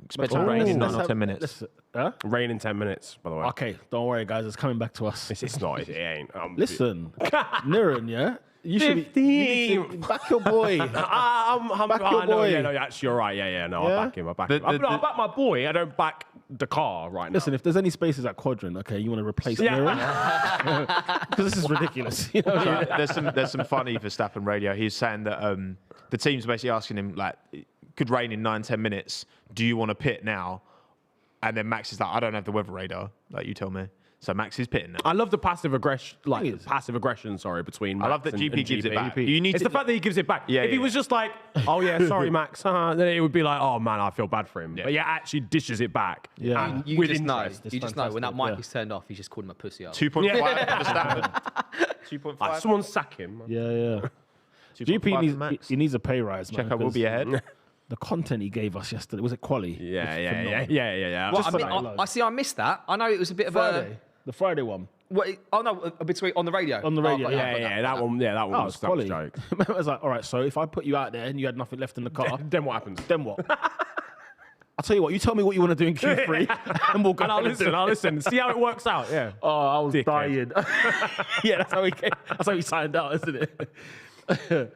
Expect to rain in 9 or Let's 10 minutes. Huh? Rain in 10 minutes, by the way. Okay, don't worry, guys. It's coming back to us. It's not. It ain't. Listen, Niran, yeah? You should be 15. you need to back your boy. I'm Back your no, boy. yeah, no, actually, you're right. Yeah, no, Yeah? I back him. I back him. I back my boy. I don't back the car right now. Listen, if there's any spaces at Quadrant, okay, you want to replace Niran? Because this is ridiculous. You know? There's some funny Verstappen radio. He's saying that the team's basically asking him, like, could rain in 9-10 minutes. Do you want to pit now? And then Max is like, I don't have the weather radar. Like, you tell me. So Max is pitting now. I love the passive aggression, Thing is- between Max I love that and GP gives it back. You need it's to- the fact that he gives it back. Yeah, if he yeah. was just like, oh yeah, sorry Max, then it would be like, oh man, I feel bad for him. Yeah. But yeah, actually dishes it back. Yeah. And You with just know. interest. You just know when that mic yeah. is turned off, he's just called him a pussy. 2.5 for Verstappen. 2.5. Like, someone sack him. Man. Yeah. 2.5 GP for needs, Max. he needs a pay rise, man. Checo will because be ahead. The content he gave us yesterday, was it quali? Yeah. Well, Just for that I alone. see. I missed that. I know it was a bit of Friday. The Friday one. Oh no, between on the radio. On the radio, Oh, got Yeah, that one. Yeah, that one Oh, was it's that was quali. a joke. I was like, all right, so if I put you out there and you had nothing left in the car, Then what happens? then what? I'll tell you what, you tell me what you want to do in Q3 and we'll go And I'll ahead and do listen. it. I'll listen. See how it works out. Yeah. Oh, I was Dickhead. dying. Yeah, that's how he signed out, isn't it?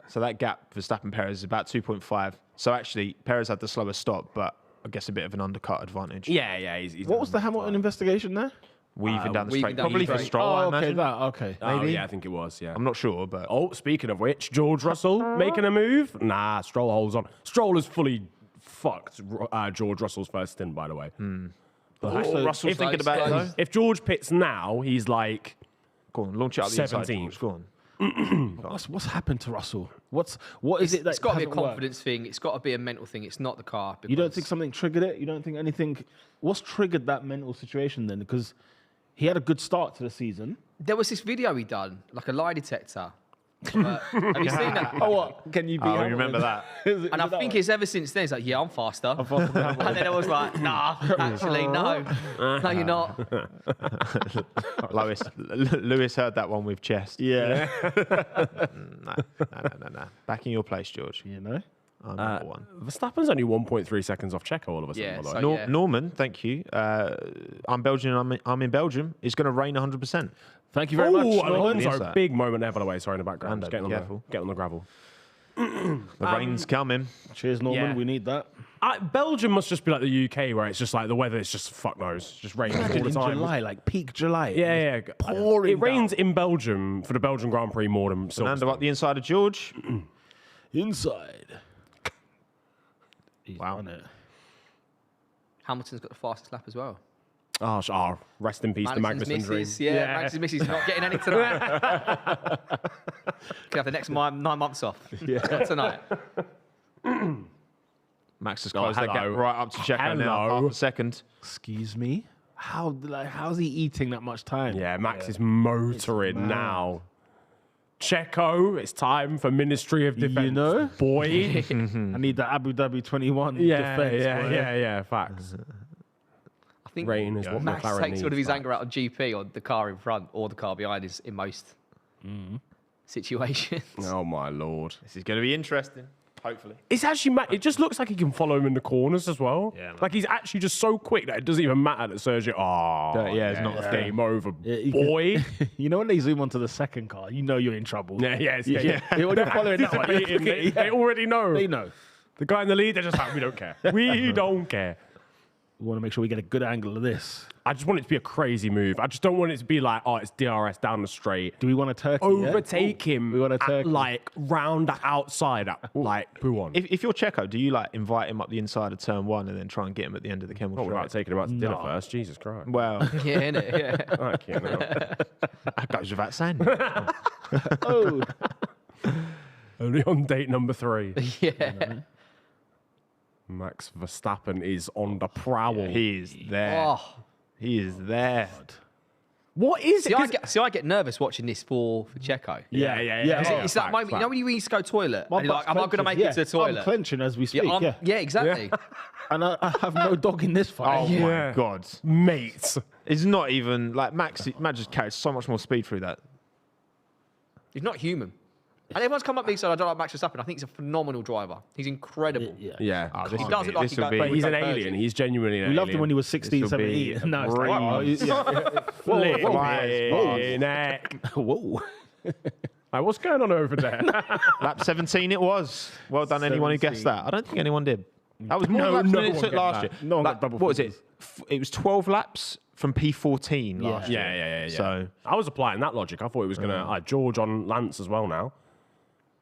So that gap for Verstappen Perez is about 2.5. So actually, Perez had the slower stop, but I guess a bit of an undercut advantage. Yeah. He's What was the Hamilton investigation there? Weaving down the weaving straight. down the Probably for straight. Stroll, I Oh, okay, imagine. okay. Oh, maybe? yeah, I think it was. Yeah. I'm not sure, but Oh, speaking of which, George Russell making a move? Nah, Stroll holds on. Stroll has fully fucked George Russell's first stint, by the way. Russell's if- thinking about it, though. If George pits now, he's like, Go on, launch it up the inside. 17th. George. Go on. What's happened to Russell? What is it that It's got to be a hasn't worked? confidence thing. It's got to be a mental thing. It's not the car. You don't because- think something triggered it? You don't think anything? What's triggered that mental situation then? Because he had a good start to the season. There was this video he done, like a lie detector. Have you seen that? Oh, what? Can you be? Oh, you remember that? And I think it's ever since then. It's like, yeah, I'm faster. And then I was like, nah, actually, no, no, you're not. Lewis heard that one with chest. Yeah. No. Back in your place, George. You know. I'm number one. Verstappen's only 1.3 seconds off Checo all of a sudden. Yeah, by the so way. Nor- yeah. Norman, thank you. I'm Belgian. I'm in Belgium. It's going to rain 100%. Thank you very much, Oh, Norman. Yes, Alonso, sir. big moment there, by the way. Sorry, in the background. Grando, Just be careful. get on the gravel. The rain's coming. Cheers, Norman. Yeah. We need that. Belgium must just be like the UK, where it's just like the weather is just fuck knows, just rains all the in time. July, like peak July. Yeah. Pouring It rains in Belgium for the Belgian Grand Prix more than Fernando up the inside of George. Inside. He's Wow. done it. Hamilton's got the fastest lap as well. Oh, rest in peace, the Magnussen dream. missus, yeah, Magnussen's missus not getting any tonight. Can have the next 9 months off. Not tonight. Max has closed that gap hello. right up to Checo now. Hello. Half a second. Excuse me. How's he eating that much time? Yeah, Max is motoring now. Checo, it's time for Ministry of Defense. You know? Boy. I need the Abu Dhabi 21 yeah, defense. boy. yeah, facts. I think Rain is what Max McLaren takes all of needs, his anger out on GP on the car in front or the car behind is in most situations. Oh, my Lord. This is going to be interesting. Hopefully. It's actually, it just looks like he can follow him in the corners as well. Yeah, man. Like he's actually just so quick that it doesn't even matter that Sergio, it's not a thing. game over, you boy. You know when they zoom onto the second car, you know you're in trouble. Yeah. They're following that one. They already know. They know. The guy in the lead, they're just like, we don't care. We don't care. We want to make sure we get a good angle of this. I just want it to be a crazy move. I just don't want it to be like, oh, it's DRS down the straight. Do we want a turkey? Overtake him. We want a at, turkey. like round the outside. Like, who on? If you're Checo, do you like invite him up the inside of turn 1 and then try and get him at the end of the chemical Not without straight? taking him out to dinner No. first. Jesus Christ. Well, Yeah, innit? Yeah. Fuck you know. that goes without saying. Oh, Only on date number 3. Yeah. Max Verstappen is on the prowl. He is there. Oh. He is there. What is See, it? I get nervous watching this for Checo. Yeah. It's that moment, you know when you used to go toilet? my And you're like, butt's am I going to make clenching. it to the I'm toilet? clenching as we speak. Yeah, exactly. And I have no dog in this fight. Oh my God. Mate. It's not even like Max just carried so much more speed through that. He's not human. And everyone's come up to me and said, I don't like Max Verstappen. I think he's a phenomenal driver. He's incredible. Yeah. He does it like he But he's an alien. He's genuinely an alien. We loved him when he was 16, 17. No, it's like, whoa. Like, what's going on over there? Lap 17 it was. Well done, anyone who guessed that. I don't think anyone did. That was more No, laps no than it one took get last that. year. No one got double What was it? figures. It was 12 laps from P14 last year. Yeah. So I was applying that logic. I thought it was going to... George on Lance as well now.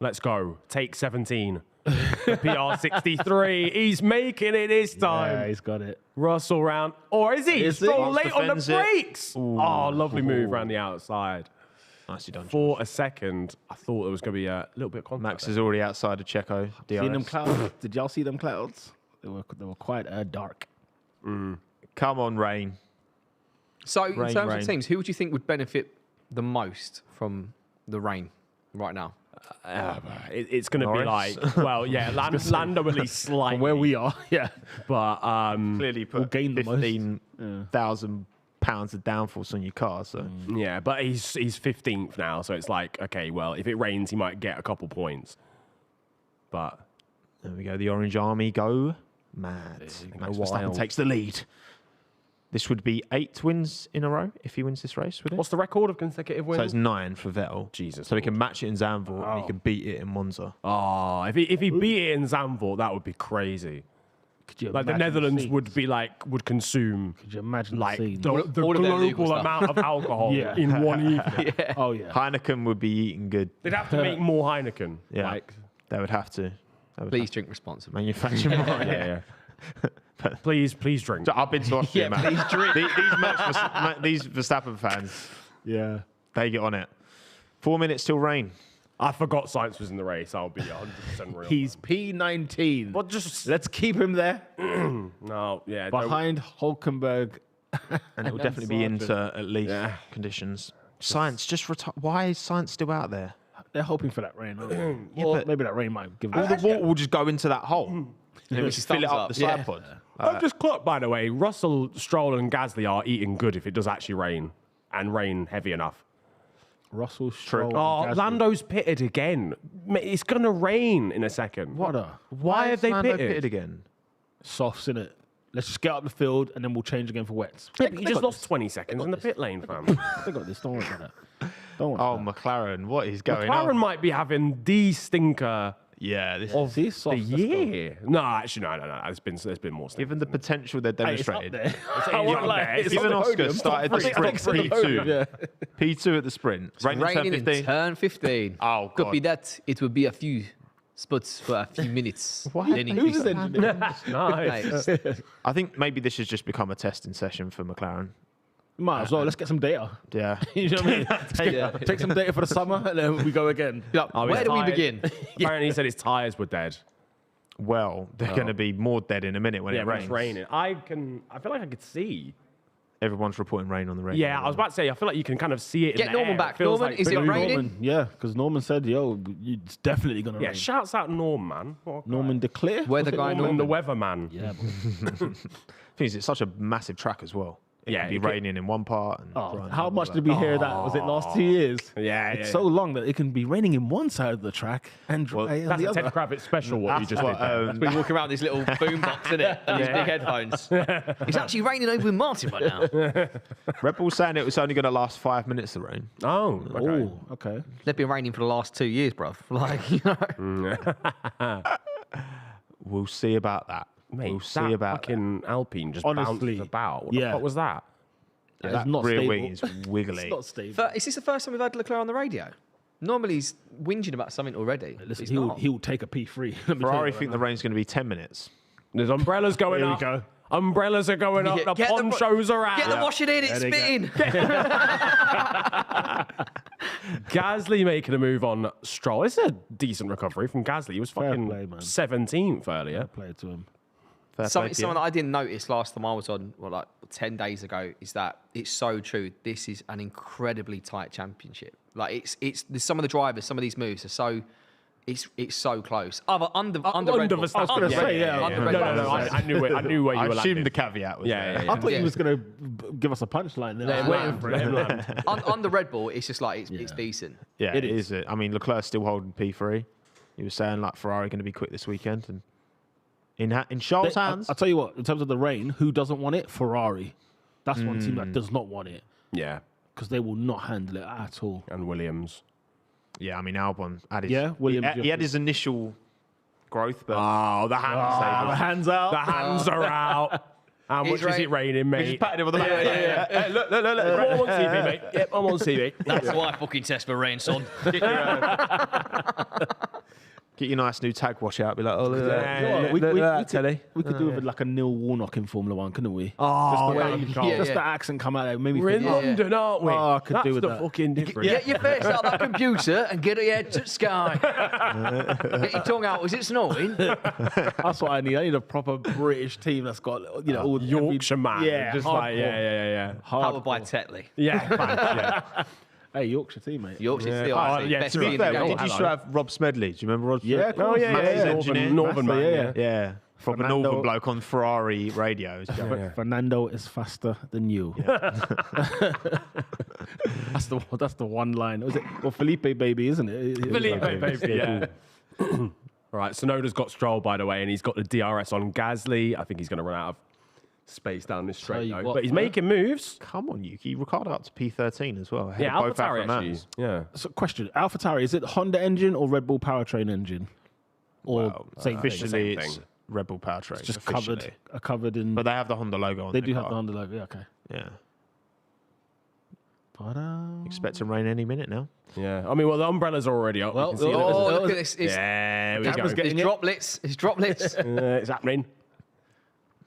Let's go. Take 17. PR 63. He's making it this time. Yeah, he's got it. Russell round. Or is he? Is So he? late on the Defends it. brakes. Oh, lovely move around the outside. nicely done. For a second, I thought there was going to be a little bit of contact. Max is already outside of Checo. Seen them DRS. clouds? Did y'all see them clouds? They were quite dark. Come on, rain. So in Rain, terms rain. of teams, who would you think would benefit the most from the rain right now? It's going to be Norris. like, well, yeah, Lando at least slightly. From where we are, yeah. But Clearly put gain the most. 15,000 pounds of downforce on your car. So yeah, but he's 15th now, so it's like, okay, well, if it rains, he might get a couple points. But there we go. The Orange Army go mad. Max Verstappen wild. takes the lead. This would be 8 wins in a row if he wins this race, would it? what's the record of consecutive wins? So it's 9 for Vettel. Jesus So he can match it in Zandvoort and he can beat it in Monza. Oh, if he beat it in Zandvoort, that would be crazy. Could you Like the imagine Netherlands scenes? would consume Could you imagine like the scene? the All of their legal global stuff. amount of alcohol Yeah. in one evening. Oh, yeah. Heineken would be eating good. They'd have to make more Heineken. Yeah. Like, They would have to. They would Please drink responsibly. manufacture more. yeah. Please drink. So I've been to Austria, man. please drink. These Verstappen fans, Yeah. they get on it. 4 minutes till rain. I forgot Science was in the race. I'll be 100% real. He's P19. What just Let's keep him there no, yeah. don't- behind Hulkenberg. And it will definitely be into at least conditions. Science, just retire. Why is Science still out there? They're hoping for that rain. aren't they? Yeah, Or but- maybe that rain might give All them. the water will just go into that hole. And it will just fill it thumbs up up. the Yeah. side pod. I've just clocked, by the way, Russell, Stroll, and Gasly are eating good if it does actually rain and rain heavy enough. Russell, Stroll, Oh, and Gasly. Lando's pitted again. Mate, it's gonna rain in a second. What a Why have is they Lando pitted? again? softs, innit? Let's just get up the field and then we'll change again for wets. Yeah, but he just lost 20 seconds in the pit lane, fam. They got this. Don't worry about that. Don't worry Oh, about McLaren, what is going McLaren on? might be having the stinker Yeah, this, of See, the soft, let's go. year. No, actually, no. There's been more. given the potential they're that. Hey, it's up demonstrated. there. I won't lie, it's Even on the Oscar podium. started the I think sprint it's on the P2. podium, yeah. P2 at the sprint. Rain in turn Raining in 15. turn 15. Oh, Could God. be that. It will be a few spots for a few minutes. What? Then Who's increase the it. engineer? Nice. Nice. I think maybe this has just become a testing session for McLaren. Might as well. Let's get some data. Yeah. You know what I mean? Yeah. Take some data for the summer and then we go again. Like, Oh, where he's do we tired. begin? Apparently, he said his tyres were dead. Well, they're going to be more dead in a minute when Yeah, it when rains. it's raining. I feel like I could see. Everyone's reporting rain on the radio. Yeah, I was about to say, I feel like you can kind of see it. Get in the Norman air. back. It feels Norman, like is it blue. raining? Norman, yeah, because Norman said, yo, it's definitely going to Yeah, rain. shouts out Norm, man. What a guy. Norman Declare? Weather Was it guy Norman, the weatherman. Yeah, boy. Thing is, it's such a massive track as well. It Yeah, could be it could- raining in one part. And Oh, dry in how another. much did we hear that? Was it last 2 years? Yeah, It's yeah, so long that it can be raining in one side of the track and dry on That's the a Ted other. Kravitz special, what you just did there. We walk around this little boom box, innit? And these big headphones. It's actually raining over in Martin right now. Red Bull saying it was only going to last 5 minutes, the rain. Oh, okay. Oh, okay. They've been raining for the last 2 years, bruv. Like, you know. We'll see about that. Mate, we'll see that about that. fucking Alpine just Honestly, bounced about. What the yeah. fuck was that? Yeah, It's that not rear stable. wing is wiggly. It's not stable. Is this the first time we've had Leclerc on the radio? Normally he's whinging about something already. Listen, He's not. he'll take a P3. Let me tell you Ferrari that think right the rain's going to be 10 minutes. There's umbrellas going Here we up. go. Umbrellas are going up. Yeah, The get the- ponchos are out. Get the washing in, it's There they go. spitting. Gasly making a move on Stroll. It's a decent recovery from Gasly. He was Fair fucking play, man. 17th earlier. Play it to him. Fair play Something to you. that I didn't notice last time I was on, well, like 10 days ago, is that it's so true. This is an incredibly tight championship. Like there's some of the drivers, some of these moves are so It's so close. Under under Red Bull. Verstappen. gonna say, yeah. yeah. Under No, Red Bull. I knew where you were I landing. assumed the caveat was there. Yeah. I thought Yeah. he was going to give us a punchline there. I was waiting for it. Under Red Bull, it's just like it's decent. Yeah, it is. I mean, Leclerc's still holding P3. He was saying like Ferrari going to be quick this weekend, and in Charles' hands. I'll tell you what. In terms of the rain, who doesn't want it? Ferrari. That's one team that does not want it Yeah, because they will not handle it at all. and Williams. Yeah, I mean Albon had his. Williams. He had his initial growth, but Oh, the hands. the hands out. The hands are out. How much is it raining, he mate? just patted him on the back. Hey, look. I'm on TV, mate. Yep, I'm on TV. That's why I fucking test for rain, son. Get your nice new tag wash out. Be like, oh, look at that. Yeah, Look at that, Telly. We could do with like a Neil Warnock in Formula One, couldn't we? Oh, Just the accent come out there. Maybe we're in London, aren't we? Oh, I could That's do with the that. fucking difference. Get your face out of that computer and get your head to the sky. Get your tongue out. Is it snowing? That's what I need. I need a proper British team that's got all Yorkshire man. Yeah, Just hardcore. like, yeah. Powered by Tetley. Yeah, yeah. Hey, Yorkshire team, mate. Yorkshire Yeah. still Oh, actually yeah, best to be team in Fair, the we game. did used to have Rob Smedley. Do you remember Rob? Yeah, of course. Massive engineer. Northern man, yeah. Yeah, from a Fernando- northern bloke on Ferrari radios. Fernando is faster than you. That's the one line. Was it? Well, Felipe baby, isn't it? Felipe, baby, yeah. All right, Sonoda's got Stroll, by the way, and he's got the DRS on Gasly. I think he's going to run out of space down this straight, you though. what, But he's making moves. Come on, Yuki. Ricardo up to P13 as well. ahead Yeah, of both AlphaTauri, Alpha actually. Mans. Yeah. So, question: AlphaTauri, is it Honda engine or Red Bull powertrain engine? Or Well, same officially, same it's thing. Red Bull powertrain. just officially. covered in. But they have the Honda logo on they their do have car. the Honda logo. Yeah, okay. Yeah. But, Expecting rain any minute now. Yeah. I mean, well, the umbrellas are already up. Well, You can see that. Oh, look at this. It's, Yeah, we go. Camera's getting it's it. droplets. It's droplets. It's happening.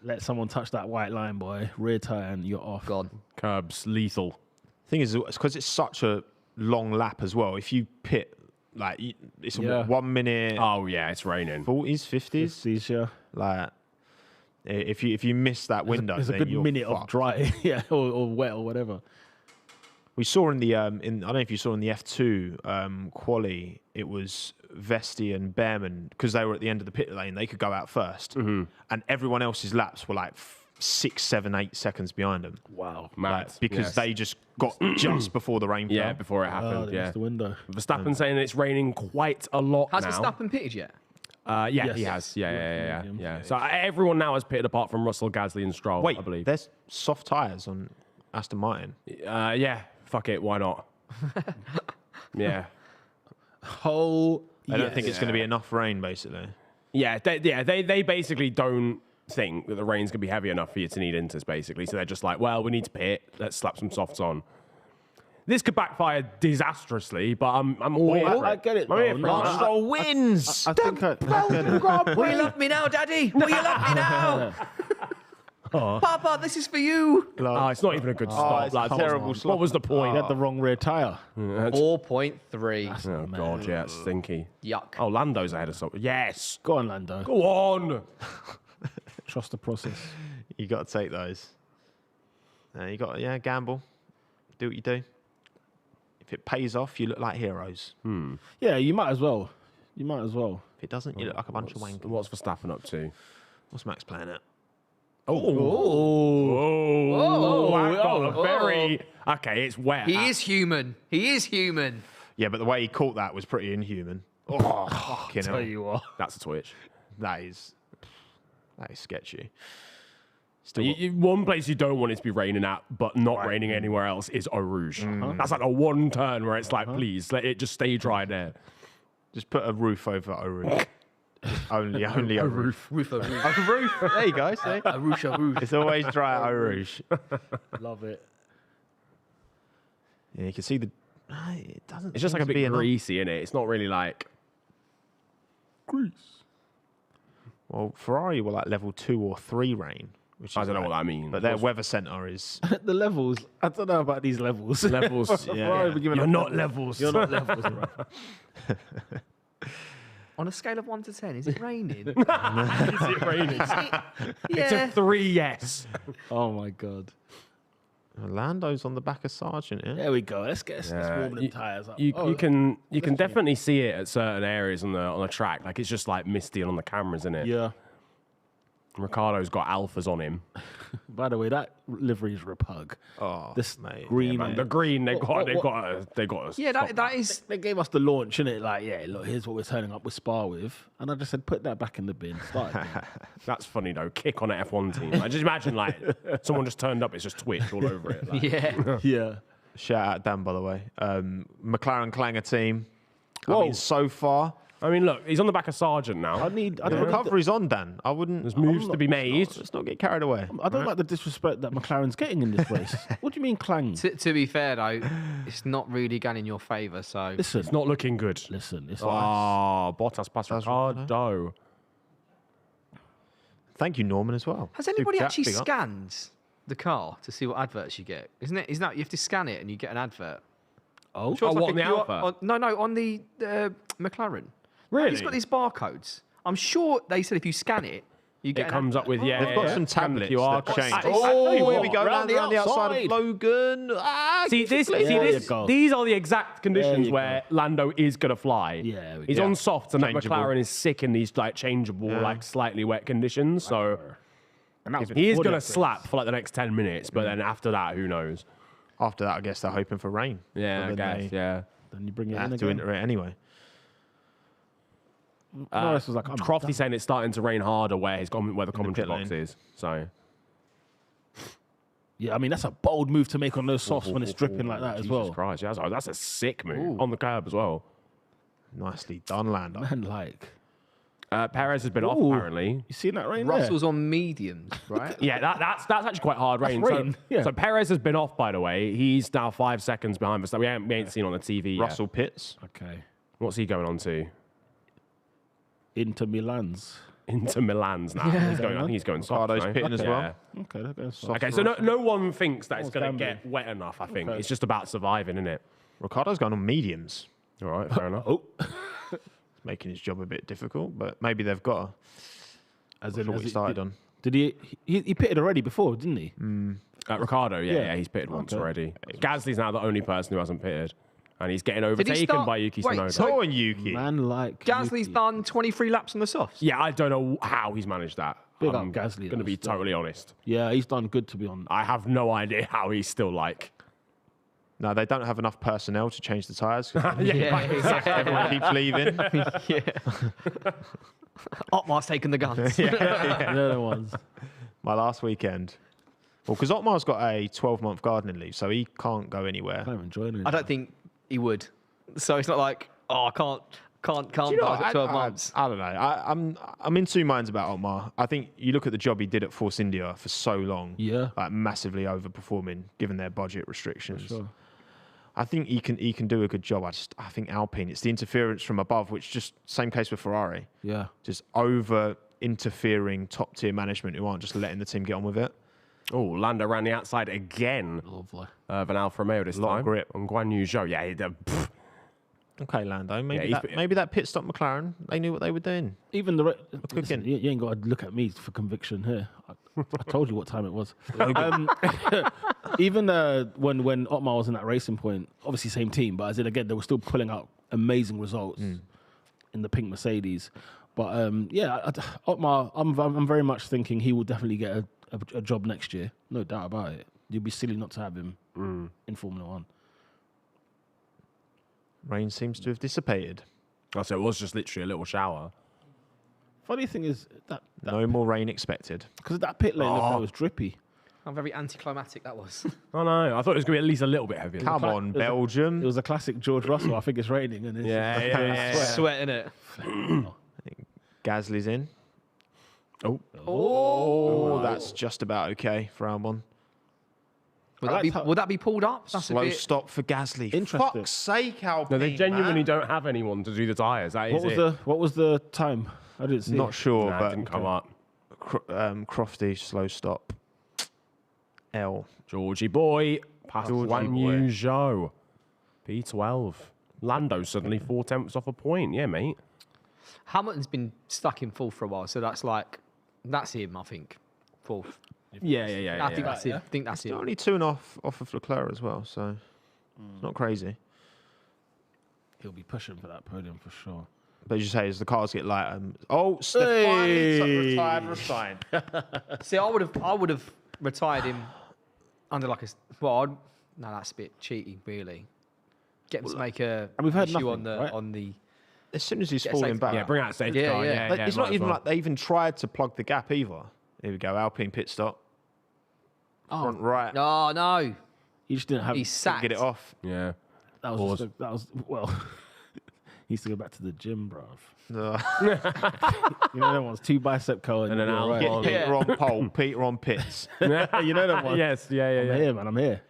Let someone touch that white line, boy. Rear tire, and you're off. God. Curbs, lethal. Thing is, it's because it's such a long lap as well. If you pit, like, it's Yeah. 1 minute, Oh, yeah, it's raining. 40s, 50s. Seizure. Like, if you miss that window, There's a then good you're minute of fucked. dry, yeah, or wet or whatever. We saw in the I don't know if you saw in the F2 quali, it was Vesti and Behrman because they were at the end of the pit lane. They could go out first, and everyone else's laps were like 6, 7, 8 seconds behind them. Wow. Mad. Because Yes. they just got just before the rain fell. Yeah, before it Oh, happened. they Yeah. missed the window. Verstappen saying it's raining quite a lot Has now. Verstappen pitted yet? Yeah, Yes. he has. Yeah. Medium. Yeah. So everyone now has pitted apart from Russell, Gasly, and Stroll. Wait, I believe. there's soft tyres on Aston Martin. Yeah. Fuck it. Why not? Yeah. Oh, I don't think it's going to be enough rain, basically. Yeah. They basically don't think that the rain's gonna be heavy enough for you to need inters. Basically, so they're just like, well, we need to pit. Let's slap some softs on. This could backfire disastrously, but I'm all here for I it. get it. I'm here though. for No, it. Stroll wins. I think I get it. Will you love me now, Daddy? Will you love me now? Papa, this is for you. Oh, it's not even a good stop. it's lads. terrible What was the point? He had the wrong rear tire. 4.3. Oh god, yeah, it's stinky. Yuck. Oh, Lando's ahead of something. Yes. Go on, Lando. Go on. Trust the process. You got to take those. You got to, gamble. Do what you do. If it pays off, you look like heroes. Yeah, you might as well. You might as well. If it doesn't, you look like a bunch of wankers. What's Verstappen up to? What's Max playing at? Very. Okay, it's wet. He is human. He is human. Yeah, but the way he caught that was pretty inhuman. Oh, fucking hell. you what. That's a twitch. That is sketchy. One place you don't want it to be raining at, but not raining anywhere else, is Eau Rouge. That's like a one turn where it's like, please let it just stay dry there. Just put a roof over a roof. only a roof. Roof. A roof. There you go. See? A roof. It's always dry at Eau Rouge. Love it. Yeah, you can see the. It doesn't. It's just like a seem to bit be enough. greasy in it. It's not really like. Grease. Well, Ferrari were like level 2 or 3 rain, which is I don't know like- what that means. But their weather centre is. The levels. I don't know about these levels. Levels. Ferrari be giving You're up not levels. You're not levels, bro. On a scale of 1 to 10, is it raining? Is it raining? It's a 3 yes. Oh my god. Lando's on the back of Sargent, yeah? There we go. Let's warm them tyres up. You can definitely see it at certain areas on the track. Like it's just like misty on the cameras, isn't it? Yeah. Ricciardo's got alphas on him. By the way, that livery is repug. Oh, This mate. green, The green they got. Yeah, that is. They gave us the launch, innit? Like, yeah, look, here's what we're turning up with Spa with. And I just said, put that back in the bin. Start again. That's funny though. Kick on an F1 team. Like, just imagine like someone just turned up. It's just Twitch all over it. Like. Yeah. Yeah. Shout out Dan, by the way. McLaren Clanger team. Whoa. I mean, so far, I mean, look, he's on the back of Sargent now. the recovery's on, Dan. I wouldn't. There's moves to be made. Let's not get carried away. I don't like the disrespect that McLaren's getting in this race. What do you mean, Clang? To be fair though, it's not really going in your favour. So Listen, It's not looking good. it's Oh, Bottas past Ricciardo. Thank you, Norman, as well. has anybody Big chat, actually big up. scanned the car to see what adverts you get? Isn't it? Isn't that you have to scan it and you get an advert? Oh, Sure, it's what, like on the Alpha? No, on the McLaren. Really? He's got these barcodes. I'm sure they said if you scan it, you get It comes up with They've got some tablets QR that code. change. I tell you Here what, we go, round round the outside outside. of Logan. There you go. These are the exact conditions you where Lando is going to fly. Yeah, He's go. on softs and that Changeable. McLaren is sick in these like changeable, like slightly wet conditions. So and that was he is before going to the slap for like the next 10 minutes, but then after that, who knows? After that, I guess they're hoping for rain. Yeah, I But then guess, they yeah. Then you bring it in have to again. enter it anyway. Norris was like, Crofty's saying it's starting to rain harder where where the commentary pit box lane. is. So yeah, I mean, that's a bold move to make on those softs when it's dripping like that as Jesus well. Christ, yeah, that's a sick move on the curb as well. Nicely done, Lando. Man, like, Perez has been off Ooh. apparently. you seen that rain Russell's on mediums, right? Yeah, that's actually quite hard rain. rain, So, yeah. so Perez has been off, by the way. He's now 5 seconds behind us. So we ain't seen on the TV yet. Russell Pitts. there? Okay. What's he going on to? Into Milan's. Into Milan's now. I think he's going soft. Ricardo's no? pitting as well. Okay, that goes soft. Okay, so no one thinks that it's going to can get wet enough, I think. Okay. It's just about surviving, isn't it? Ricardo's going on mediums. All right, fair enough. Oh, Making his job a bit difficult, but maybe they've got as to. in, What as he it- started on. Did he pitted already before, didn't he? Ricardo, Yeah. yeah, he's pitted once Okay. already. Gasly's now the only person who hasn't pitted. And he's getting he overtaken start- by Yuki wait, Tsunoda. so- Go on, Yuki. Man, like Gasly's Yuki. done 23 laps on the softs. Yeah, I don't know how he's managed that. Big up I'm Gasly, going to though, be still. totally honest. Yeah, he's done good to be on. I have no idea how he's still like. No, they don't have enough personnel to change the tyres. Yeah. Everyone keeps leaving. Otmar's taking the guns. The other ones. My last weekend. Well, because Otmar's got a 12-month gardening leave, so he can't go anywhere. I'm enjoying it. I don't think he would. So it's not like, oh, I can't Do you know, at 12 months. I don't know. I'm in two minds about Otmar. I think you look at the job he did at Force India for so long. Yeah. Like massively overperforming given their budget restrictions. Sure. I think he can do a good job. I think Alpine, it's the interference from above, which just same case with Ferrari. Yeah. Just over interfering top tier management who aren't just letting the team get on with it. Oh, Lando ran the outside again Lovely. of an Alfa Romeo this Lot of time. grip. On Guan Yu Zhou. Yeah, Okay, Lando. Maybe Yeah, maybe that pit stop McLaren. They knew what they were doing. Even the cooking. you ain't got to look at me for conviction here. I told you what time it was. Even when Otmar was in that racing point, obviously same team, but as in again they were still pulling out amazing results in the pink Mercedes. But Otmar, I'm very much thinking he will definitely get a job next year. No doubt about it. You'd be silly not to have him in Formula One. Rain seems to have dissipated. So it was just literally a little shower. Funny thing is that No more rain expected. because that pit lane looked like it was drippy. How very anticlimactic that was. Oh no, I thought it was going to be at least a little bit heavier. Come on, Belgium. It was a classic George Russell. I think it's raining and it's Yeah. Sweat in it. Gasly's in. Oh, Oh, that's just about okay for round one. Would that be pulled up? That's Slow a bit. stop for Gasly. Interesting. Fuck's sake, Alpine. no, they genuinely man. don't have anyone to do the tyres. That is What was the time? I didn't see. Not sure, Nah, it but didn't come up. Crofty, slow stop. L. Georgie boy, past Georgie Guan boy. Yu Zhou. P12. Lando suddenly 4 tenths off a point. Yeah, mate. Hamilton's been stuck in fourth for a while, so that's him, I think. Fourth. Yeah. I think that's it. I think that's it. Only 2.5 off of Leclerc as well, so it's not crazy. He'll be pushing for that podium for sure. But as you say, as the cars get lighter, Stefani retired. See, I would have retired him under like a. Well, no, that's a bit cheaty, really. Get him to make a and we've heard issue nothing, on the. As soon as he's Get falling safety back, Yeah, bring out a safety car. yeah. It's not even like they even tried to plug the gap either. Here we go, Alpine pit stop. Front right. Oh no, He just didn't have. he's sacked. Get it off. Yeah. That was well. He used to go back to the gym, bruv. You know that one's 2 bicep curl And an you're Alpine. Peter on pole, Peter on pits. You know that one. Yes. Yeah. I'm here, man. I'm here.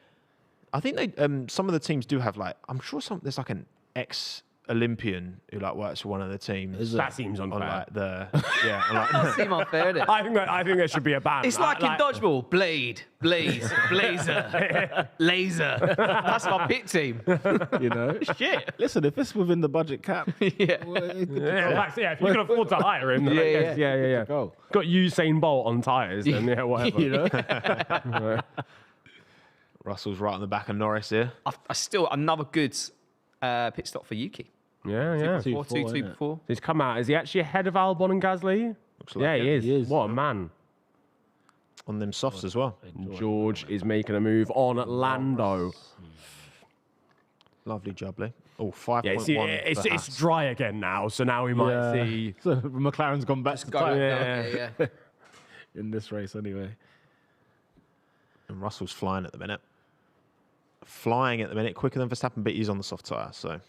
I think they some of the teams do have like I'm sure there's like an ex-Olympian who like works for one of the teams. That seems on unfair. like the on like That seems unfair. Innit? I think there should be a ban. It's like in dodgeball: blade, blaze, blazer, laser. That's my pit team. You know. Shit. Listen, if it's within the budget cap, Yeah. well, it could Yeah, if you can afford to hire him, then I Yeah, guess, yeah. go. Got Usain Bolt on tyres, then yeah, whatever. You know. Russell's right on the back of Norris here. I still another good pit stop for Yuki. Yeah. 2-4, 2-2 innit? before. He's come out. Is he actually ahead of Albon and Gasly? Looks like Yeah, it. he is. He is. What a man. On them softs as well. George is making a move on Lando. Lovely jubbly. Oh, 5.1. Yeah, see, it's dry again now, so now we might see. So McLaren's gone back to tyre Yeah. in this race anyway. And Russell's flying at the minute. Quicker than Verstappen, but he's on the soft tyre. So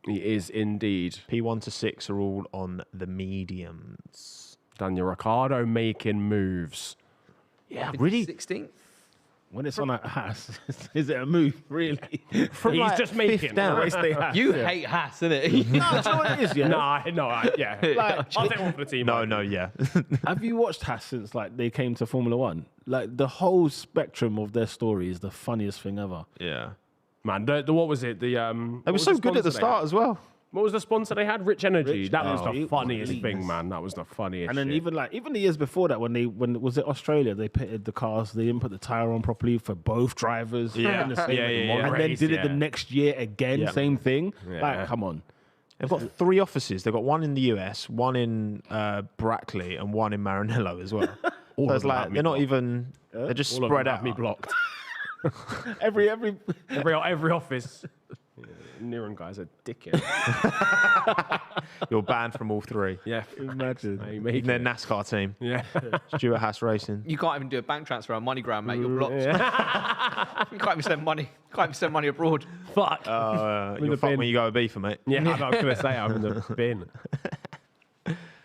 He is indeed. P1 to 6 are all on the mediums. Daniel Ricciardo making moves. Yeah, really. 16th. When it's on a Haas, is it a move, really? He's just making fifth down. Race day Haas. You hate Haas, innit? No, do you know what it is, yeah? Yeah. Like, I'll take one for the team. No, yeah. have you watched Haas since like they came to Formula One? Like the whole spectrum of their story is the funniest thing ever. Yeah. Man, what was it? They were so good at the start as well. What was the sponsor they had? Rich Energy. That was the Energy. funniest thing, man. That was the funniest. And then shit. even the years before that, when was it Australia? They pitted the cars. They didn't put the tire on properly for both drivers. Yeah. in the same- Yeah. And then did it the next year again. Yeah. Same thing. Yeah. Like, come on. They've got 3 offices. They've got one in the US, one in Brackley, and one in Maranello as well. All So of it's them have like me they're not blocked. even. They're just All of spread them have out. me blocked. Every every office. Niran guy's a dickhead. You're banned from all 3. Yeah. imagine. Hey, Even mate. their NASCAR team, Yeah. Stuart Haas Racing. You can't even do a bank transfer on MoneyGram, mate. You're blocked. You can't even send money. Can't even send money abroad. Fuck. You're the fucked bin. when you go a beefer, mate. Yeah, I was going to say I'm in the bin.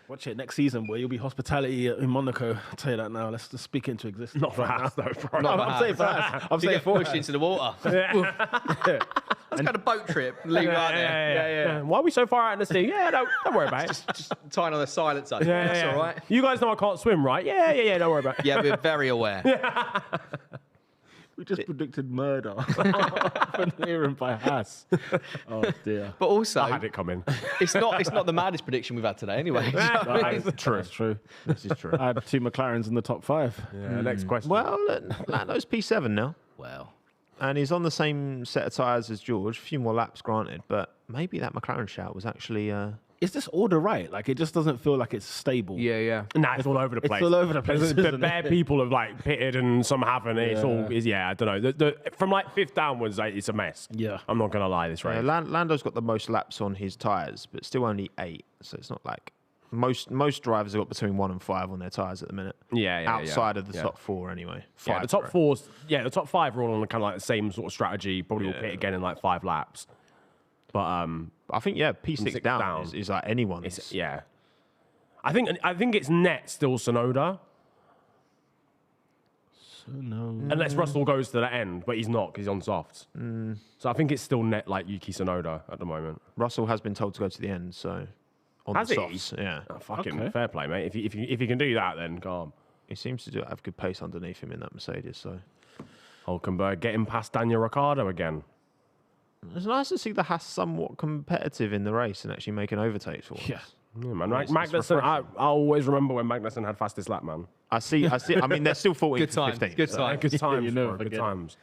Watch it next season where you'll be hospitality in Monaco. I'll tell you that now. Let's just speak into existence. Not for us, though, bro. Not I'm saying for us. I'm You saying get for pushed us. into the water. Let's go on a boat trip. Leave it out there. Yeah. Why are we so far out in the sea? Yeah, don't worry about it. Just tying on the silencer. Yeah, That's yeah. all right. You guys know I can't swim, right? Yeah, don't worry about it. Yeah, we're very aware. We just predicted murder for Niran by Haas. Oh dear. But also, I had it coming. it's not the maddest prediction we've had today anyway. That's true. This is true. I had 2 McLarens in the top 5. Yeah, next question. Well, Lando's P7 now. Well, And he's on the same set of tyres as George. A few more laps, granted. But maybe that McLaren shout was actually... Is this order right? Like, it just doesn't feel like it's stable. yeah. Nah, it's all over the place. all over the place, The isn't bare it? people have like pitted and some haven't. It's all I don't know. From like 5th downwards, like, it's a mess. Yeah. I'm not gonna lie. This race. Lando's got the most laps on his tyres, but still only 8. So it's not like... Most drivers have got between 1 and 5 on their tyres at the minute. Yeah. Outside of the top 4, anyway. Yeah, 5, the top sorry. 4's. Yeah, the top 5 are all on kind of like the same sort of strategy. Probably will pit again in like 5 laps. But I think, P6 6 down, down. is like anyone's. it's, yeah, I think it's net still Sonoda. No. Unless Russell goes to the end, but he's not because he's on softs. So I think it's still net like Yuki Tsunoda at the moment. Russell has been told to go to the end, so... On Has the he? softs, yeah. Oh, fucking Okay. fair play, mate. If you can do that, then calm. He seems to have good pace underneath him in that Mercedes, so... Hulkenberg getting past Daniel Ricciardo again. It's nice to see the Haas somewhat competitive in the race and actually making overtakes for once. Yeah. Yeah, man. Magnussen, I always remember when Magnussen had fastest lap, man. I see. I mean, they're still 14th, Good times. 15th. Good so- times. Good times, you never bro, good forget. times.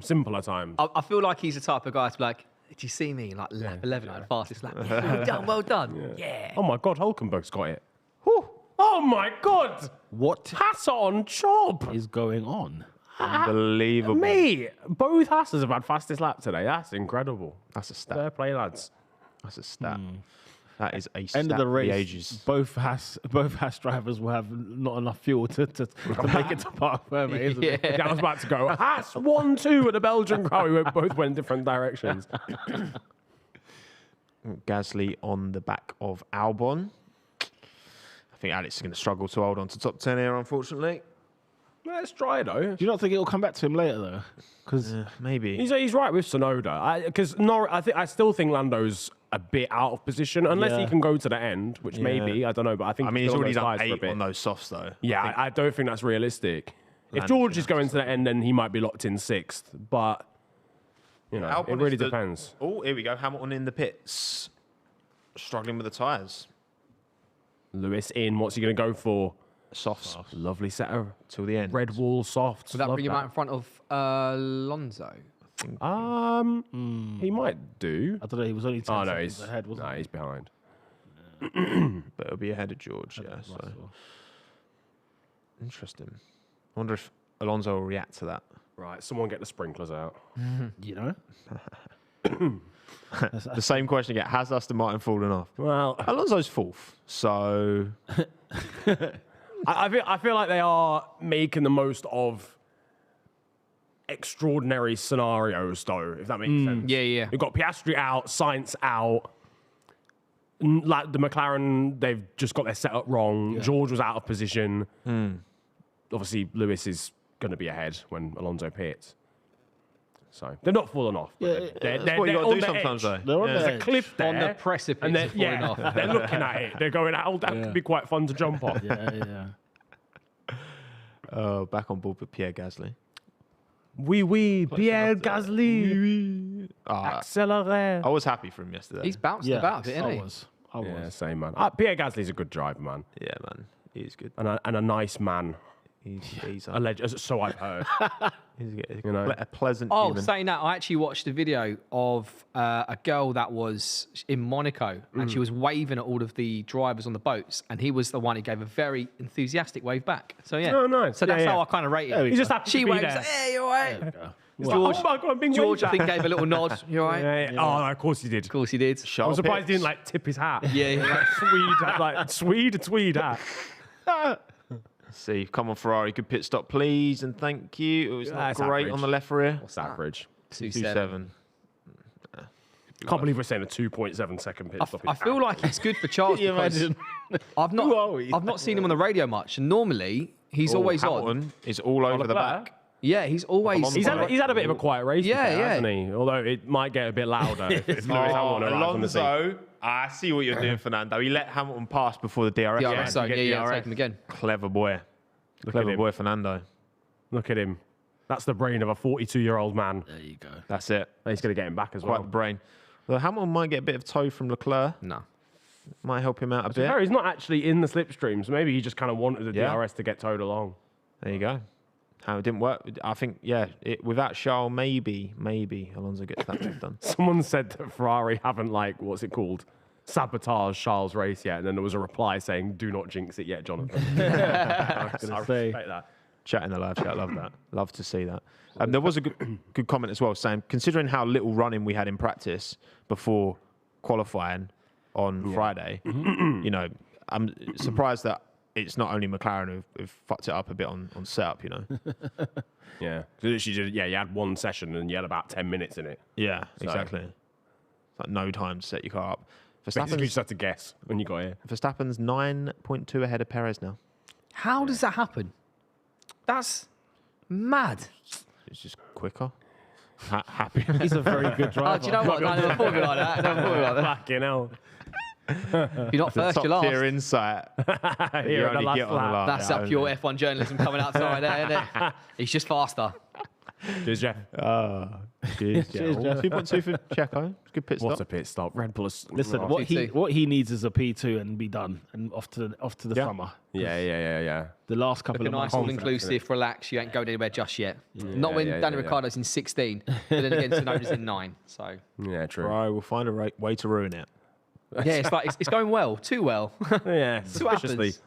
Simpler times. I feel like he's the type of guy to be like, did you see me? Like lap 11, like the fastest lap. Well done, well done. Yeah. Oh my God, Hulkenberg's got it. Whew. Oh my God. What Haas are on job. is going on? Unbelievable. Me, both Haas's have had fastest lap today. That's incredible. That's a stat. Fair play, lads. That's a stat. That is a stat End of the for race, ages. both Haas drivers will have not enough fuel to make it to park firmly, isn't it? Yeah, I was about to go. Haas 1-2 at the Belgian Grand Prix. We both went different directions. Gasly on the back of Albon. I think Alex is going to struggle to hold on to top 10 here, unfortunately. Let's try though. Do you not think it'll come back to him later though? Because Maybe. He's right with Tsunoda. Because I still think Lando's a bit out of position unless he Yeah. can go to the end, which maybe I don't know. But I think I mean, he's he's still already on done those tyres for a 8 bit. on those softs, though. Yeah, I don't think that's realistic. If Lando's George gonna is going to the end, then he might be locked in 6th. But you know, Albon it really is the- depends. Oh, here we go. Hamilton in the pits. Struggling with the tyres. Lewis in. What's he going to go for? Softs Lovely setter. till the end. Red wall softs. Would that Love bring him out in front of Alonso? He might do. I don't know, he was only 10 Oh no, seconds he's ahead, wasn't he? he's behind. But it'll be ahead of George, yeah. So. Interesting. I wonder if Alonso will react to that. Right, someone get the sprinklers out. You know? The same question again. Has Aston Martin fallen off? Well, Alonso's 4th, so I feel like they are making the most of extraordinary scenarios, though, if that makes sense. Yeah. You've got Piastri out, Sainz out. Like the McLaren, they've just got their setup wrong. George was out of position. Obviously, Lewis is going to be ahead when Alonso pits. So they're not falling off. But that's what you got to do sometimes, though. They're on the There's a edge. cliff there. On the precipice And they're, of falling yeah, off. they're looking at it. They're going, oh, that could be quite fun to jump off. Yeah. Back on board with Pierre Gasly. Oui, Pierre Gasly. Accelerate. I was happy for him yesterday. He's bounced Yeah, about a bit, I isn't he? was. Yeah, same, man. Pierre Gasly's a good driver, man. Yeah, man. He's good. And a nice man. He's So I've heard. you know, a pleasant Oh, human. saying that, I actually watched a video of a girl that was in Monaco and she was waving at all of the drivers on the boats, and he was the one who gave a very enthusiastic wave back. So, yeah. Oh, nice. So that's Yeah, how yeah. I kind of rate There we it. He's just happy She to be waves, there. like, hey, you're all right. George, oh my God, I'm being George, I waved think, at. gave a little nod. You're all right. Yeah, yeah. Oh, of course he did. Of course he did. I'm surprised he didn't like tip his hat. Yeah. Swede tweed hat. See, come on, Ferrari. Good pit stop, please, and thank you. It was not That's great average. on the left rear. What's average? 2-7. 2.7. Can't believe we're saying a 2.7 second pit stop. I feel like it's good for Charles Can you because imagine? I've Who are not we? I've not seen him on the radio much, and normally he's always on. Hamilton is all over the Leclerc? back. Yeah, he's always. He's had a bit of a quiet race, to be Yeah, fair, yeah. hasn't he? Although it might get a bit louder if Lewis Hamilton arrives on the scene. Alonso, I see what you're doing, Fernando. He let Hamilton pass before the DRS. Yeah, ran. so You get yeah, DRS. take him again. Clever boy. Look Clever at him. boy, Fernando. Look at him. That's the brain of a 42-year-old man. There you go. That's it. And he's going to get him back as Quite well. the brain. Well, Hamilton might get a bit of tow from Leclerc. No. Might help him out a bit. Fair, he's not actually in the slipstream, so maybe he just kind of wanted the Yeah. DRS to get towed along. There you go. How it didn't work. I think, yeah, without Charles, maybe Alonso gets that bit done. Someone said that Ferrari haven't, what's it called? Sabotaged Charles' race yet. And then there was a reply saying, do not jinx it yet, Jonathan. I say. respect that. Chat in the live chat, love that. Love to see that. There was a good comment as well saying, considering how little running we had in practice before qualifying on Friday, you know, I'm surprised that it's not only McLaren who've fucked it up a bit on setup, you know. Yeah. So literally, you had one session and you had about 10 minutes in it. Yeah, exactly. It's like no time to set your car up. Basically, you just had to guess when you got here. Verstappen's 9.2 ahead of Perez now. How does that happen? That's mad. It's just quicker. Happy. He's a very good driver. Oh, do you know what? No, never thought of it like that. Never thought of it like that. Fucking hell. If you're not first, Top you're last. tier insight. Here You at the only last get on the lap. last. That's that pure F1 journalism coming out right there, isn't it? He's just faster. Cheers, Jeff. Cheers, Cheers, Jeff. 2.2 for Checo. It's a good pit stop. What's a pit stop? Red Bull is... Listen, Oh. what he needs is a P2 and be done and off to the summer. Yeah. The last couple Look of nice, months. all-inclusive, relax. You ain't going anywhere just yet. Not when Danny Ricciardo's in 16, but then again, Tsunoda's in 9. So Yeah, true. Right, we'll find a way to ruin it. yeah, it's like it's going well, too well. Yeah, what suspiciously. happens.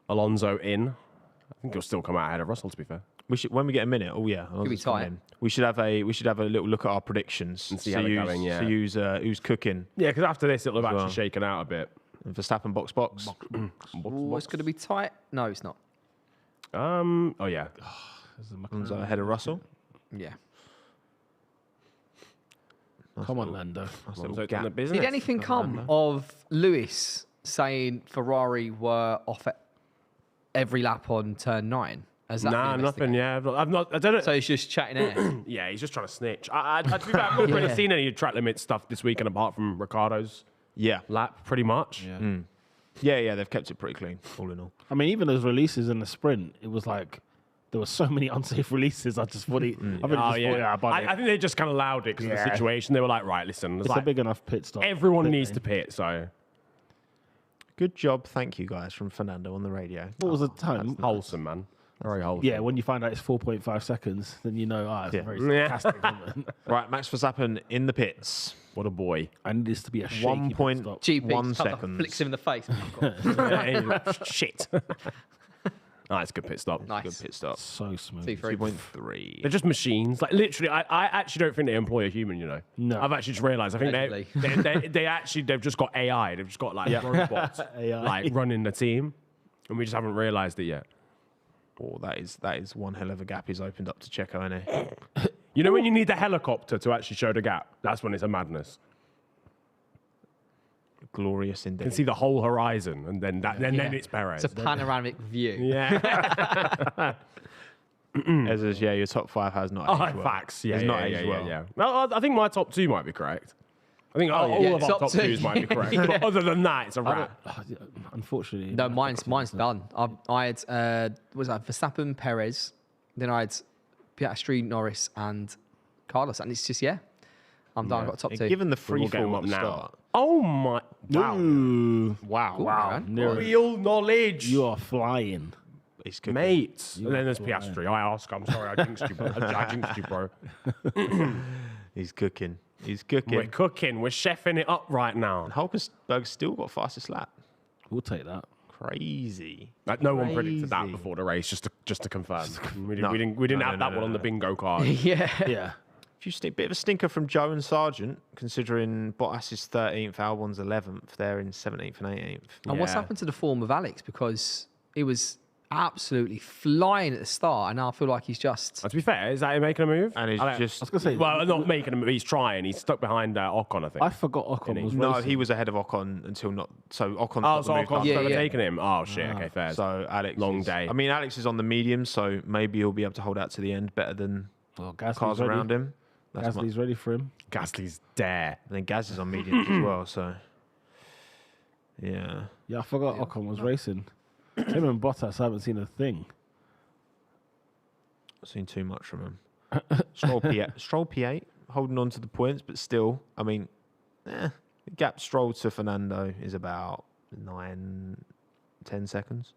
Alonso in. I think he'll still come out ahead of Russell, to be fair. We should, when we get a minute. Oh yeah, be tight. we should have a little look at our predictions And see how they're going, yeah. So who's cooking. Yeah, because after this, it'll have actually well. shaken out a bit. And Verstappen box. Ooh, it's going to be tight. No, it's not. Oh, yeah. Alonso ahead of Russell. Yeah. Come on, Lando. Nice So little it's in the gap. business. Did anything come of Lewis saying Ferrari were off at every lap on turn 9? Has that Nah, been nothing. Yeah, I don't know. So he's just chatting air. Yeah, he's just trying to snitch. To be fair, I've not really seen any track limit stuff this weekend apart from Ricciardo's Yeah. lap, pretty much. Yeah, they've kept it pretty clean, all in all. I mean, even those releases in the sprint, it was like there were so many unsafe releases. I just thought I think they just kind of allowed it because of the situation. They were like, right, listen, it's a big enough pit stop. everyone that needs they- to pit, so Good job, thank you guys from Fernando on the radio. What was the time? wholesome, man. Very wholesome. Yeah, when you find out it's 4.5 seconds, then you know, it's a very Yeah. sarcastic moment. Right, Max Verstappen in the pits. What a boy. I need this to be a shaky pit stop. GP 1 just second. flicks him in the face. Shit. It's a good pit stop. Nice. Good pit stop. So smooth. T3. 2.3. They're just machines. Like literally, I actually don't think they employ a human. You know. No. I've actually just realised. I think they've just got AI. They've just got like robots AI. like running the team, and we just haven't realised it yet. Oh, that is one hell of a gap he's opened up to Checo, isn't he? You know when you need the helicopter to actually show the gap, that's when it's a madness. Glorious You indeed. can see the whole horizon, and then then it's Perez. It's a panoramic view. Yeah. As is, yeah, your top 5 has not aged well. Facts. Yeah, It's yeah, not yeah, aged yeah, well. yeah. Well, I think my top 2 might be correct. I think all yeah, of our top top two. 2s might be correct. But other than that, it's a wrap. Unfortunately. No, mine's done. I had was that Verstappen, Perez, then I had Piastri, Norris, and Carlos, and it's just I'm done. I've got top 2. Given the free We'll get him fall up at the now. start. Oh my! Wow! Ooh, Wow. Niran, Real knowledge, you are flying. He's cooking. mates. And then there's Piastri. I ask. I'm sorry. I jinxed you, bro. I jinxed you, bro. He's cooking. We're cooking. We're chefing it up right now. Hulkenberg's still got fastest lap. We'll take that. Crazy. Like no one predicted that Crazy. before the race. Just to confirm, we No. didn't have that no, one on the bingo card. yeah. Yeah. Bit of a stinker from Joe and Sargent, considering Bottas is 13th, Albon's 11th. They're in 17th and 18th. And what's Yeah. happened to the form of Alex? Because he was absolutely flying at the start, and now I feel like he's just. To be fair, is that him making a move? And he's I don't- just. I was gonna say. Well, not making a move. He's trying. He's stuck behind Ocon, I think. I forgot Ocon was No, racing. he was ahead of Ocon until not. So Ocon. Oh, so Ocon's Yeah, overtaken him. Oh shit. Okay, fair. So Alex. Long is- day. I mean, Alex is on the medium, so maybe he'll be able to hold out to the end better than Well, Gasly's cars ready. around him. That's my, Gasly's ready for him. Gasly's there. and then Gaz is on mediums as well. So yeah. Yeah, I forgot Ocon was racing. Him and Bottas, I haven't seen a thing. Not seen too much from him. Stroll P8, holding on to the points, but still, I mean, the gap Stroll to Fernando is about 9-10 seconds.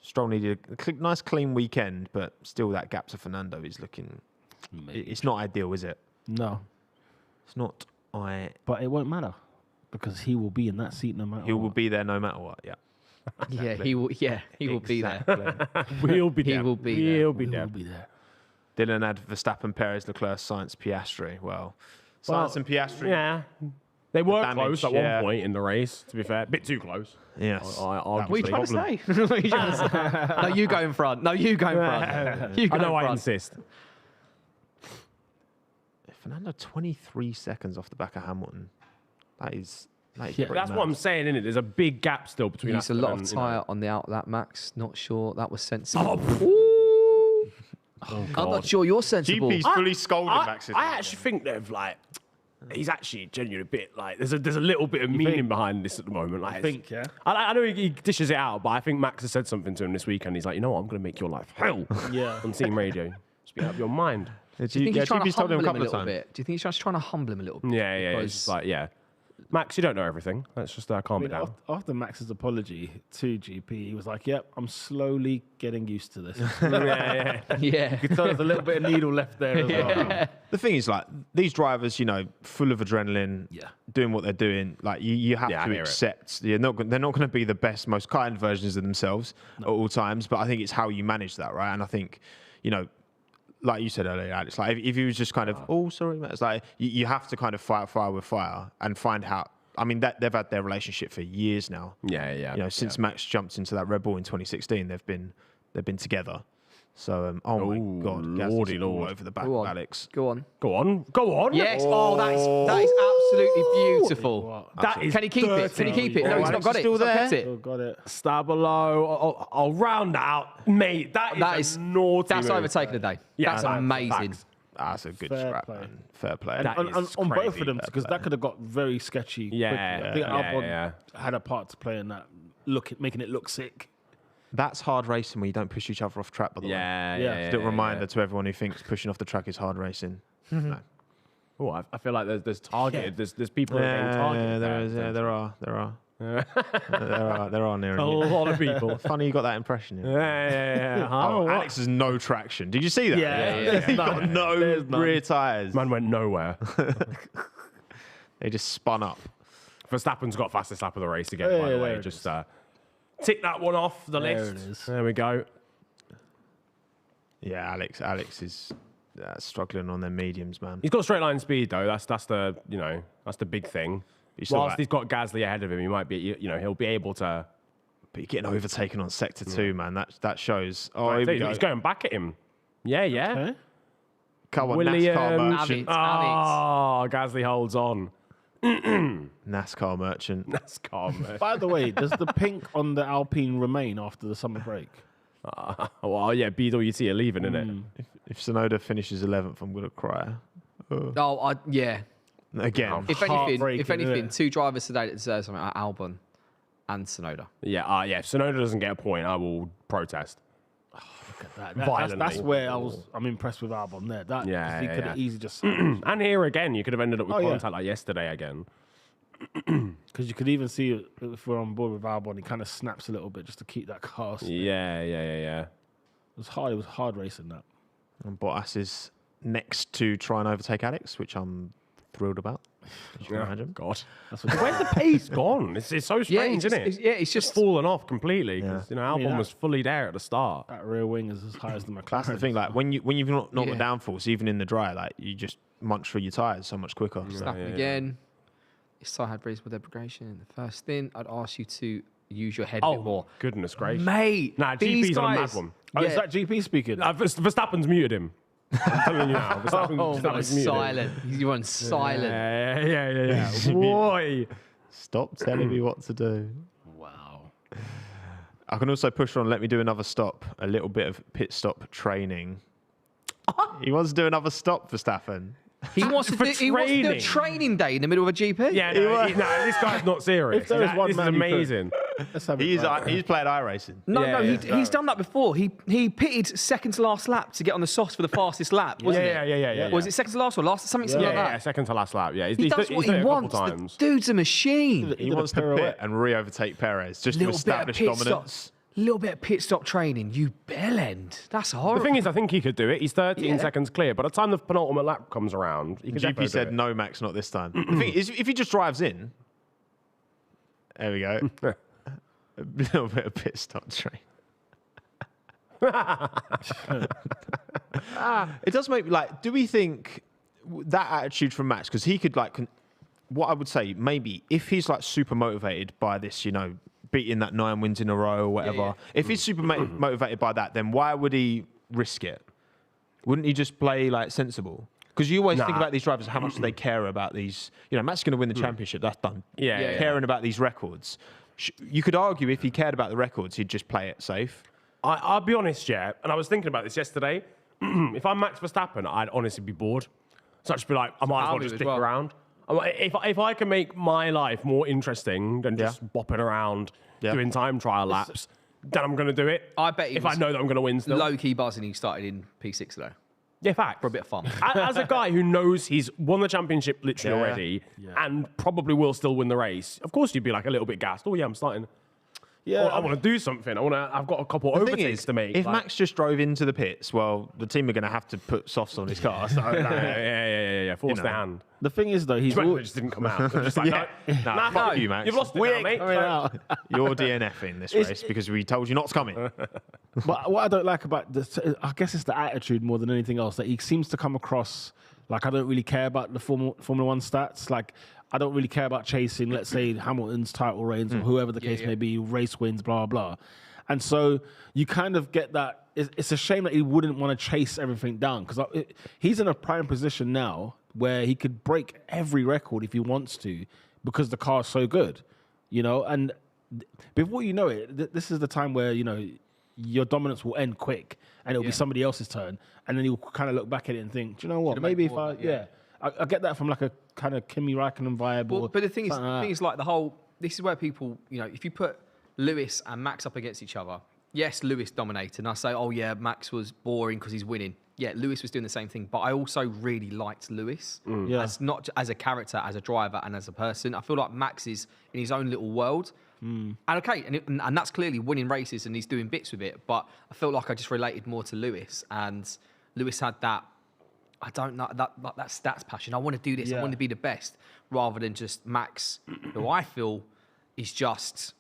Stroll needed a nice clean weekend, but still that gap to Fernando is looking. It's not ideal, is it? No, It's not. but it won't matter because he will be in that seat no matter He will what. be there no matter what. Yeah. Yeah, he will. Yeah, he will be there. We'll be He there. will be there. We'll be He there. will be there. Dylan had Verstappen, Perez, Leclerc, Sainz, Piastri. Well, Sainz and Piastri. Yeah. They were damage, close at yeah. one point in the race, to be fair. A bit too close. Yes. What are you trying to Problem. say? What are you trying to say? No, you go in front. No, you go in front. You go I know in I front. insist. Fernando 23 seconds off the back of Hamilton. That is Yeah, pretty That's mad. what I'm saying, innit? There's a big gap still between Used a Aston lot of and, tyre on the out lap, Max. Not sure that was sensible. I'm God. not sure you're sensible. GP's fully scolded Max. I actually think they've like he's actually genuinely a bit like there's a little bit of meaning behind this at the moment. Like, I think, yeah. I know he dishes it out, but I think Max has said something to him this weekend. He's like, you know what, I'm going to make your life hell. Yeah. On team radio. Speak out of your mind. Do you think he's trying to GP's told humble him a him a couple of little times. bit? Do you think he's just trying to humble him a little bit? Yeah. It's just like, yeah. Max, you don't know everything. Let's just calm it down. After Max's apology to GP, he was like, "Yep, I'm slowly getting used to this." yeah. Yeah. You can tell there's a little bit of needle left there as well. The thing is, like, these drivers, full of adrenaline, doing what they're doing, like, you have to accept they're not going to be the best, most kind versions of themselves at all times, but I think it's how you manage that, right? And I think, like you said earlier, Alex, like if you was just kind of, oh, sorry, Matt, it's like you have to kind of fight fire with fire and find how. I mean, they've had their relationship for years now. Yeah. Since Max jumped into that Red Bull in 2016, they've been together. So, my God, Gasly's all over the back of Alex. Go on. Yes. Yes. Oh, that is absolutely beautiful. Can he keep it? Can he keep it? No, he's not got it. Still there. Still got it. Stabilo. I'll round out. Mate, that is naughty. That's move. overtaken the day. Yeah, That's facts, amazing. facts. That's a good Fair scrap, play. man. Fair play. That On is both crazy. of them, because that could have got very sketchy. Yeah, quickly. I think yeah, Albon yeah. had a part to play in that, making it look sick. That's hard racing where you don't push each other off track, by the way. Yeah. Still a reminder to everyone who thinks pushing off the track is hard racing. No. Oh, I feel like there's targeted. There's people that are getting targeted. there is. Yeah, there are. There are near A lot of people. Funny you got that impression. Yeah. Oh, Alex has no traction. Did you see that? Yeah. He got no rear tyres. Man went nowhere. They just spun up. Verstappen's got fastest lap of the race again, by the Yeah, way. there it Just tick that one off the There list. it is. There we go. Yeah, Alex is struggling on their mediums, man. He's got straight line speed though. That's the that's the big thing. still Whilst like- he's got Gasly ahead of him, he might be he'll be able to. But you're getting overtaken on sector 2, man. That shows. Oh, Right, here we go. he's going back at him. Yeah. Okay. Come on, Williams. NASCAR Have merchant. it. Have Gasly holds on. NASCAR merchant. That's calm. Man. By the way, does the pink on the Alpine remain after the summer break? Well, yeah, BWT are leaving, innit? If Tsunoda finishes 11th, I'm gonna cry. Yeah. Again. If Heartbreaking, anything, isn't it? two drivers today that deserve something are Albon and Tsunoda. Yeah. If Tsunoda doesn't get a point, I will protest. Violently. That's where I'm impressed with Albon there. He could have easily just And here again, you could have ended up with Oh, yeah. contact like yesterday again. because you could even see if we're on board with Albon, he kind of snaps a little bit just to keep that car. Yeah. It was hard. It was hard racing that. And Bottas is next to try and overtake Alex, which I'm thrilled about. As you can imagine. God. That's what Where's the pace gone? It's so strange, isn't it? It's just fallen off completely. 'Cause, Albon that- was fully there at the start. that rear wing is as high as the McLaren. That's the thing. Like when you've not got Yeah. downforce, even in the dry, like you just munch through your tyres so much quicker. So. Verstappen again. His side had reasonable degradation in the first stint. I'd ask you to use your head a bit more. Goodness gracious. Mate, Nah, these GP's on a mad guys- one. Oh, Yeah. is that GP speaking? Verstappen's muted him. I'm telling you now. Verstappen's That was muted him. silent. You went silent. Yeah. Boy. Stop telling me what to do. Wow. I can also push on. Let me do another stop. A little bit of pit stop training. He wants to do another stop, Verstappen. He wants to do a training. training day in the middle of a GP. Yeah, no, this guy's not serious. If there is one this is man who could- amazing. Let's have it. He's right. he's played iRacing. No, Yeah. he's done that before. He pitted second to last lap to get on the softs for the fastest lap, wasn't it? Yeah. Was it second to last or last? Something Yeah, like that. second to last lap. Yeah, He does what he done it a couple wants. The times. dude's a machine. He did a wants to pirouette. pit and re-overtake Perez just to Little bit of establish pit stop. dominance. Little bit of pit stop training. You bellend. That's The horrible. thing is, I think he could do it. He's 13 Yeah. seconds clear. By the time the penultimate lap comes around, he could GP definitely said do it. no, Max, not this time. The thing is, if he just drives in, there we go. A little bit of pit stop train. It does make me like. Do we think that attitude from Max? Because he could like. What I would say, maybe if he's like super motivated by this, beating that 9 wins in a row or whatever. Yeah. If he's super motivated by that, then why would he risk it? Wouldn't he just play like sensible? Because you always think Nah. about these drivers, how much do they care about these? Matt's going to win the championship. That's done. Yeah. Caring about these records. You could argue if he cared about the records, he'd just play it safe. I'll be honest, yeah, and I was thinking about this yesterday. If I'm Max Verstappen, I'd honestly be bored. So I'd just be like, I might as well just stick around. If I can make my life more interesting than just bopping around doing time trial laps, then I'm going to do it. I bet he if I was know that I'm going to win still. low-key buzzing he started in P6 though. Yeah, fact. For a bit of fun. As a guy who knows he's won the championship literally already and probably will still win the race, of course you'd be like a little bit gassed. Oh yeah, I'm starting. Yeah, I want to do something. I've got a couple The thing overtakes is, to make. if Max just drove into the pits, well, the team are going to have to put softs on his car. So, yeah. Force the hand. the thing is though, he's It just didn't come out. They're just like, nah, fuck you, Max. You've lost it now, mate. You're DNFing this race because we told you not to come in. But what I don't like about this, I guess it's the attitude more than anything else. That he seems to come across like I don't really care about the Formula One stats. Like I don't really care about chasing, let's say, Hamilton's title reigns or whoever the case may be, race wins, blah, blah. And so you kind of get that. It's a shame that he wouldn't want to chase everything down because he's in a prime position now where he could break every record if he wants to because the car is so good, you know. And before you know it, this is the time where, you know, your dominance will end quick and it'll be somebody else's turn. And then you'll kind of look back at it and think, do you know what? Maybe if I get that from like a kind of Kimi Raikkonen vibe. Well, but the thing is, like this is where people, you know, if you put Lewis and Max up against each other, yes, Lewis dominated. And I say, oh yeah, Max was boring because he's winning. Yeah, Lewis was doing the same thing, but I also really liked Lewis as not as a character, as a driver, and as a person. I feel like Max is in his own little world. And okay, and that's clearly winning races and he's doing bits with it. But I felt like I just related more to Lewis, and Lewis had that. I don't know that stats passion. I want to do this. I want to be the best, rather than just Max, who I feel is just.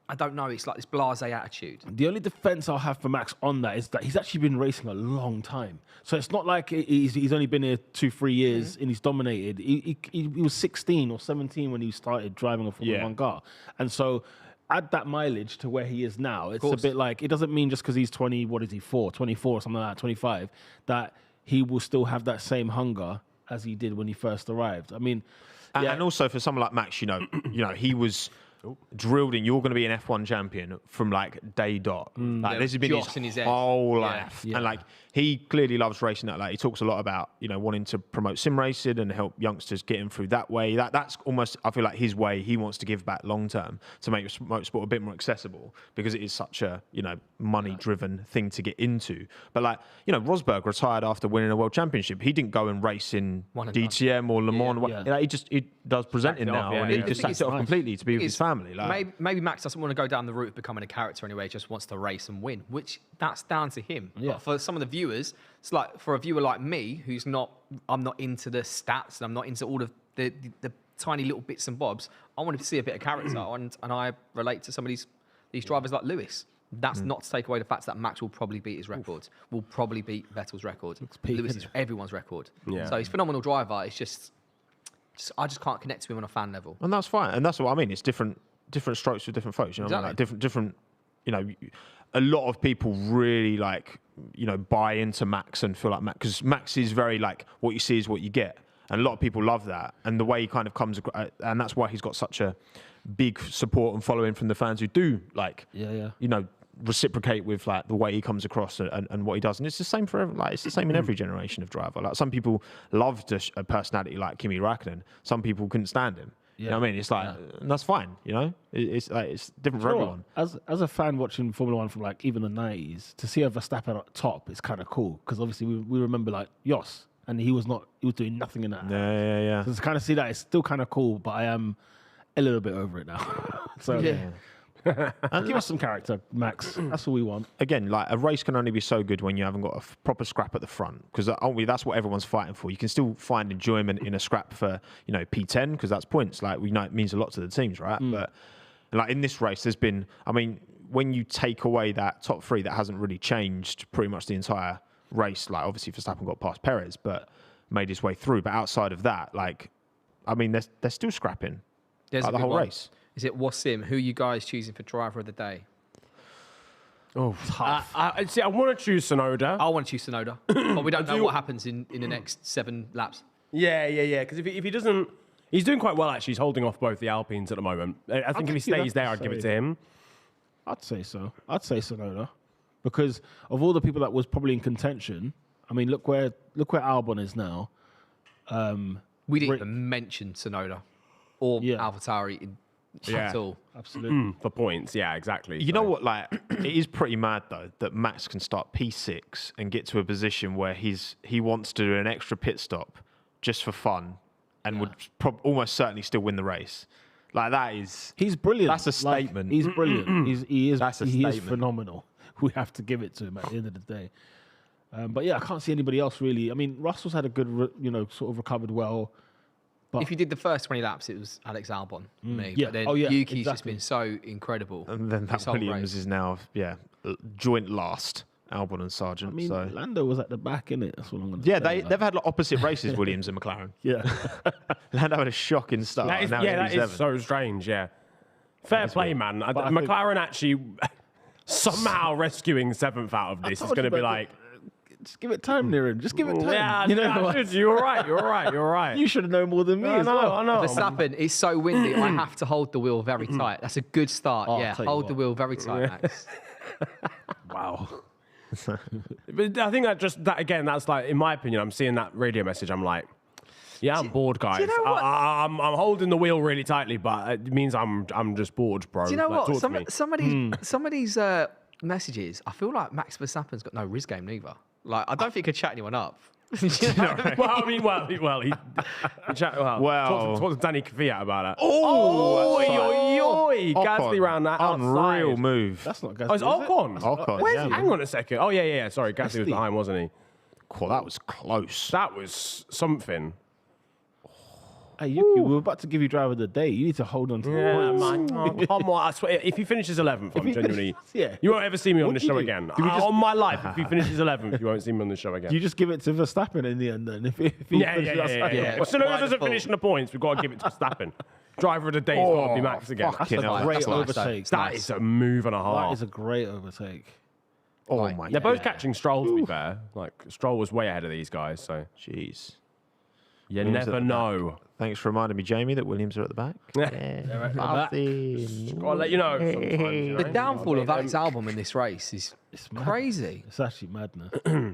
I don't know. It's like this blasé attitude. The only defense I'll have for Max on that is that he's actually been racing a long time. So it's not like he's only been here 2-3 years and he's dominated. He was 16 or 17 when he started driving a Formula 1 car. And so add that mileage to where he is now. It's a bit like, it doesn't mean just because he's 24 or something like that, 25, that he will still have that same hunger as he did when he first arrived. I mean, and also for someone like Max, you know, he was drilled in. You're going to be an F1 champion from like day dot. Like this has been his whole life, and like he clearly loves racing. That like he talks a lot about, you know, wanting to promote sim racing and help youngsters get in through that way. That's almost, I feel like, his way. He wants to give back long term to make motorsport a bit more accessible because it is such a, you know, money driven thing to get into. But like, you know, Rosberg retired after winning a world championship. He didn't go and race in DTM or Le Mans. Like, he does presenting now, and he just sacks it off completely to be with his family. Like, maybe Max doesn't want to go down the route of becoming a character anyway. He just wants to race and win, which that's down to him. But for some of the viewers, it's like for a viewer like me, I'm not into the stats and I'm not into all of the tiny little bits and bobs. I want to see a bit of character, and I relate to some of these drivers like Lewis. That's not to take away the fact that Max will probably beat his records, will probably beat Vettel's record. Lewis is everyone's record. Yeah. So he's a phenomenal driver. It's just I just can't connect to him on a fan level. And that's fine. And that's what I mean. It's different strokes for different folks. You know what I mean? Like different. You know, a lot of people really like, you know, buy into Max and feel like Max, because Max is very like, what you see is what you get. And a lot of people love that. And the way he kind of comes, and that's why he's got such a big support and following from the fans who do like, you know, reciprocate with like the way he comes across and what he does. And it's the same for it's the same in every generation of driver. Like some people loved a personality like Kimi Raikkonen. Some people couldn't stand him. You know what I mean? It's like, and that's fine, you know? It's like, it's different for everyone. As a fan watching Formula 1 from like even the 90s, to see a Verstappen at top is kind of cool, because obviously we remember like Jos, and he was doing nothing in that. Yeah. So to kind of see that, it's still kind of cool, but I am a little bit over it now. So give us some character, Max. That's all we want. Again, like a race can only be so good when you haven't got a proper scrap at the front, because that's what everyone's fighting for. You can still find enjoyment in a scrap for, you know, P10, because that's points. Like, we know it means a lot to the teams, right? But like in this race, there's been, I mean, when you take away that top three, that hasn't really changed pretty much the entire race. Like, obviously Verstappen got past Perez, but made his way through. But outside of that, like, I mean, they're still scrapping like the whole race. Is it Wasim? Who are you guys choosing for driver of the day? Oh, tough. I want to choose Tsunoda. I want to choose Tsunoda, but we don't know what happens in the next 7 laps. Yeah. Because if he doesn't, he's doing quite well actually. He's holding off both the Alpines at the moment. I think if he stays there, I'd give it to him. I'd say so. I'd say Tsunoda, because of all the people that was probably in contention. I mean, look where Albon is now. We didn't even mention Tsunoda or AlphaTauri at all. Absolutely. For points, yeah, exactly. You know what? Like, it is pretty mad though that Max can start P6 and get to a position where he wants to do an extra pit stop just for fun, and would almost certainly still win the race. Like that is. He's brilliant. That's a statement. He's brilliant. He is statement. phenomenal. We have to give it to him at the end of the day. But yeah, I can't see anybody else really. I mean, Russell's had a good, sort of recovered well. But If you did the first 20 laps, it was Alex Albon for me. Yeah. But then Oh, yeah, Yuki's just exactly. been so incredible. And then this that whole Williams race. is now joint last, Albon and Sargent. I mean, so Lando was at the back, innit? That's what I'm going to say. yeah, they've had like, opposite races, Williams and McLaren. Yeah. Lando had a shocking start. That is, and now yeah, he's that is P7. so strange, yeah. Fair play, man. I think- McLaren actually somehow rescuing 7th out of this is told going to you, be but- like... Just give it time, Niran. Just give it time. Yeah, you know what? you're right. You should have known more than me as well. I know. Verstappen, it's so windy. I have to hold the wheel very tight. That's a good start. Oh, I'll yeah, tell you hold the what. wheel very tight, Max. Wow. But I think that's like, in my opinion, I'm seeing that radio message. I'm like, yeah, I'm bored, guys. you know what? I'm holding the wheel really tightly, but it means I'm just bored, bro. Do you know Like, what? talk to me. Some of these messages, I feel like Max Verstappen's got no Riz game neither. Like, I don't think he could chat anyone up. You know what I mean? Well, I mean, Well. talk to Danny Kvyat about that. Oh, Oi, Gasly round that unreal outside. move. That's not Gasly. Oh, it's Ocon. Ocon, Where's, yeah, hang on a second. Oh, yeah. Sorry, Gasly was behind, wasn't he? Cool, that was close. That was something. Hey, Yuki, we were about to give you driver of the day. You need to hold on to the Yeah, points. man. Oh, come on. I swear, if he finishes 11th, I'm he genuinely... yeah. You won't ever see me on What the do you show do? again. Do we just- On my life, if he finishes 11th, you won't see me on the show again. You just give it to Verstappen in the end then. If he Yeah. finishes outside. yeah. As soon as By he doesn't default. finish in the points, we've got to give it to Verstappen. Driver of the day's got to be Max again. fuck. That's a Fucking hell, great that's nice, though. overtake. That is a move and a That half. is a great overtake. Oh Like, my They're god. both catching Stroll, to be fair. Like, Stroll was way ahead of these guys, so Jeez. you Williams at never the know. Thanks for reminding me, Jamie, that Williams are at the back. They're at the back. Gotta let you know sometimes, you The know. downfall of Alex Albon in this race is mad. crazy. It's actually madness.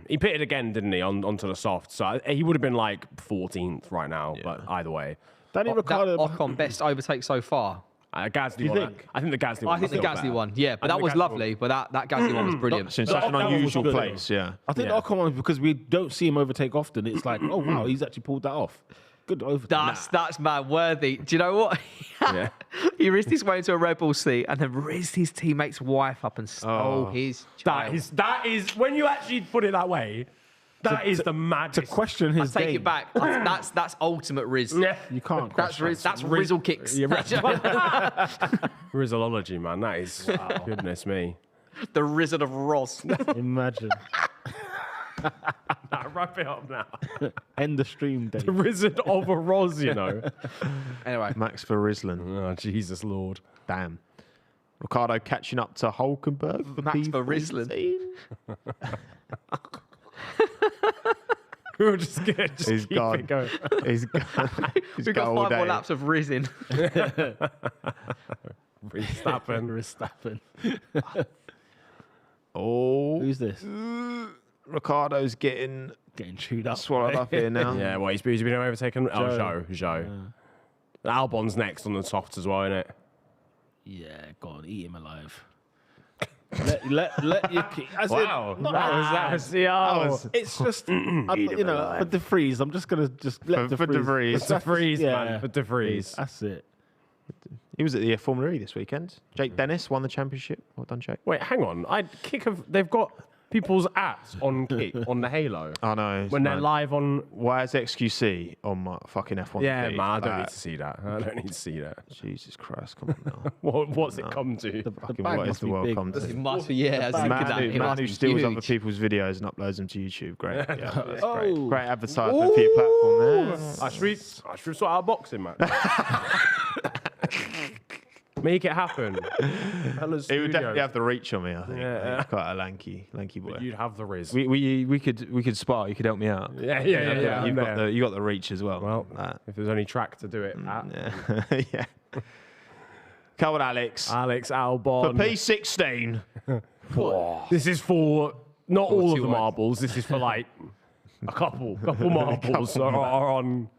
He pitted again, didn't he, onto the soft. So he would have been like 14th right now, but either way. Danny That Ricciardo. Ocon best overtake so far. Gasly you won. think? I think the Gasly one. I think the was still Gasly better. one, yeah, but I that think was the Gasly lovely. But that Gasly one was brilliant. It's in The such an Ocon was unusual good. place, yeah. I think Yeah. the Ocon one, because we don't see him overtake often, it's like, oh wow, he's actually pulled that off. Good overtake. That's man worthy. Do you know what? Yeah. He risked his way into a Red Bull seat and then risked his teammate's wife up and stole his child. That is when you actually put it that way. That is the to maddest. question his Take game. it back. That's ultimate Riz. Yeah. You can't That's question. Riz. That's Rizzle kicks. Rizology, man. That is goodness me. The Rizzle of Ross. Imagine. Wrap it up now. End the stream, Dave. The Wizard of a Roz, you know. Anyway, Max Verstappen. Oh, Jesus Lord. Damn. Ricardo catching up to Hulkenberg for Max P14. We were just going to He's keep gone. it going. He's got we've got 5 more laps of Rizzing. Verstappen. Verstappen. Oh, Who's this? Ricardo's getting Getting chewed up. swallowed up here now. Yeah, well, he's been overtaken. Joe. Joe. Albon's next on the softs as well, isn't it? Yeah, go on, eat him alive. let you keep. As in, not That was It's just, for De Vries, I'm just going to let For De Vries. De Vries, Yeah. man. For De Vries. That's it. He was at the Formula E this weekend. Jake Dennis won the championship. Well done, Jake. Wait, hang on. They've got people's apps on Kick, on the Halo. I know. When they're live on... Why is XQC on my fucking F1 Yeah, feed? man, I don't Like, need to see that. I don't need to see that. Jesus Christ, come on now. What's it come to? Fucking bag what is must the be world big. come It to? must be, yeah. I was thinking that. It Man must who be steals huge. other people's videos and uploads them to YouTube. Great. Yeah, that's Oh. great. Great advertisement for your platform there. I should sort out boxing, man. Make it happen. He would definitely have the reach on me, I think. Yeah. He's quite a lanky boy. You'd have the Riz. We could spar. You could help me out. Yeah. You've got you got the reach as well. Well, if there's any track to do it at. yeah. yeah. Come on, Alex. Alex For Albon. P16. This is for not all of two the words. marbles. This is for like a couple marbles are on.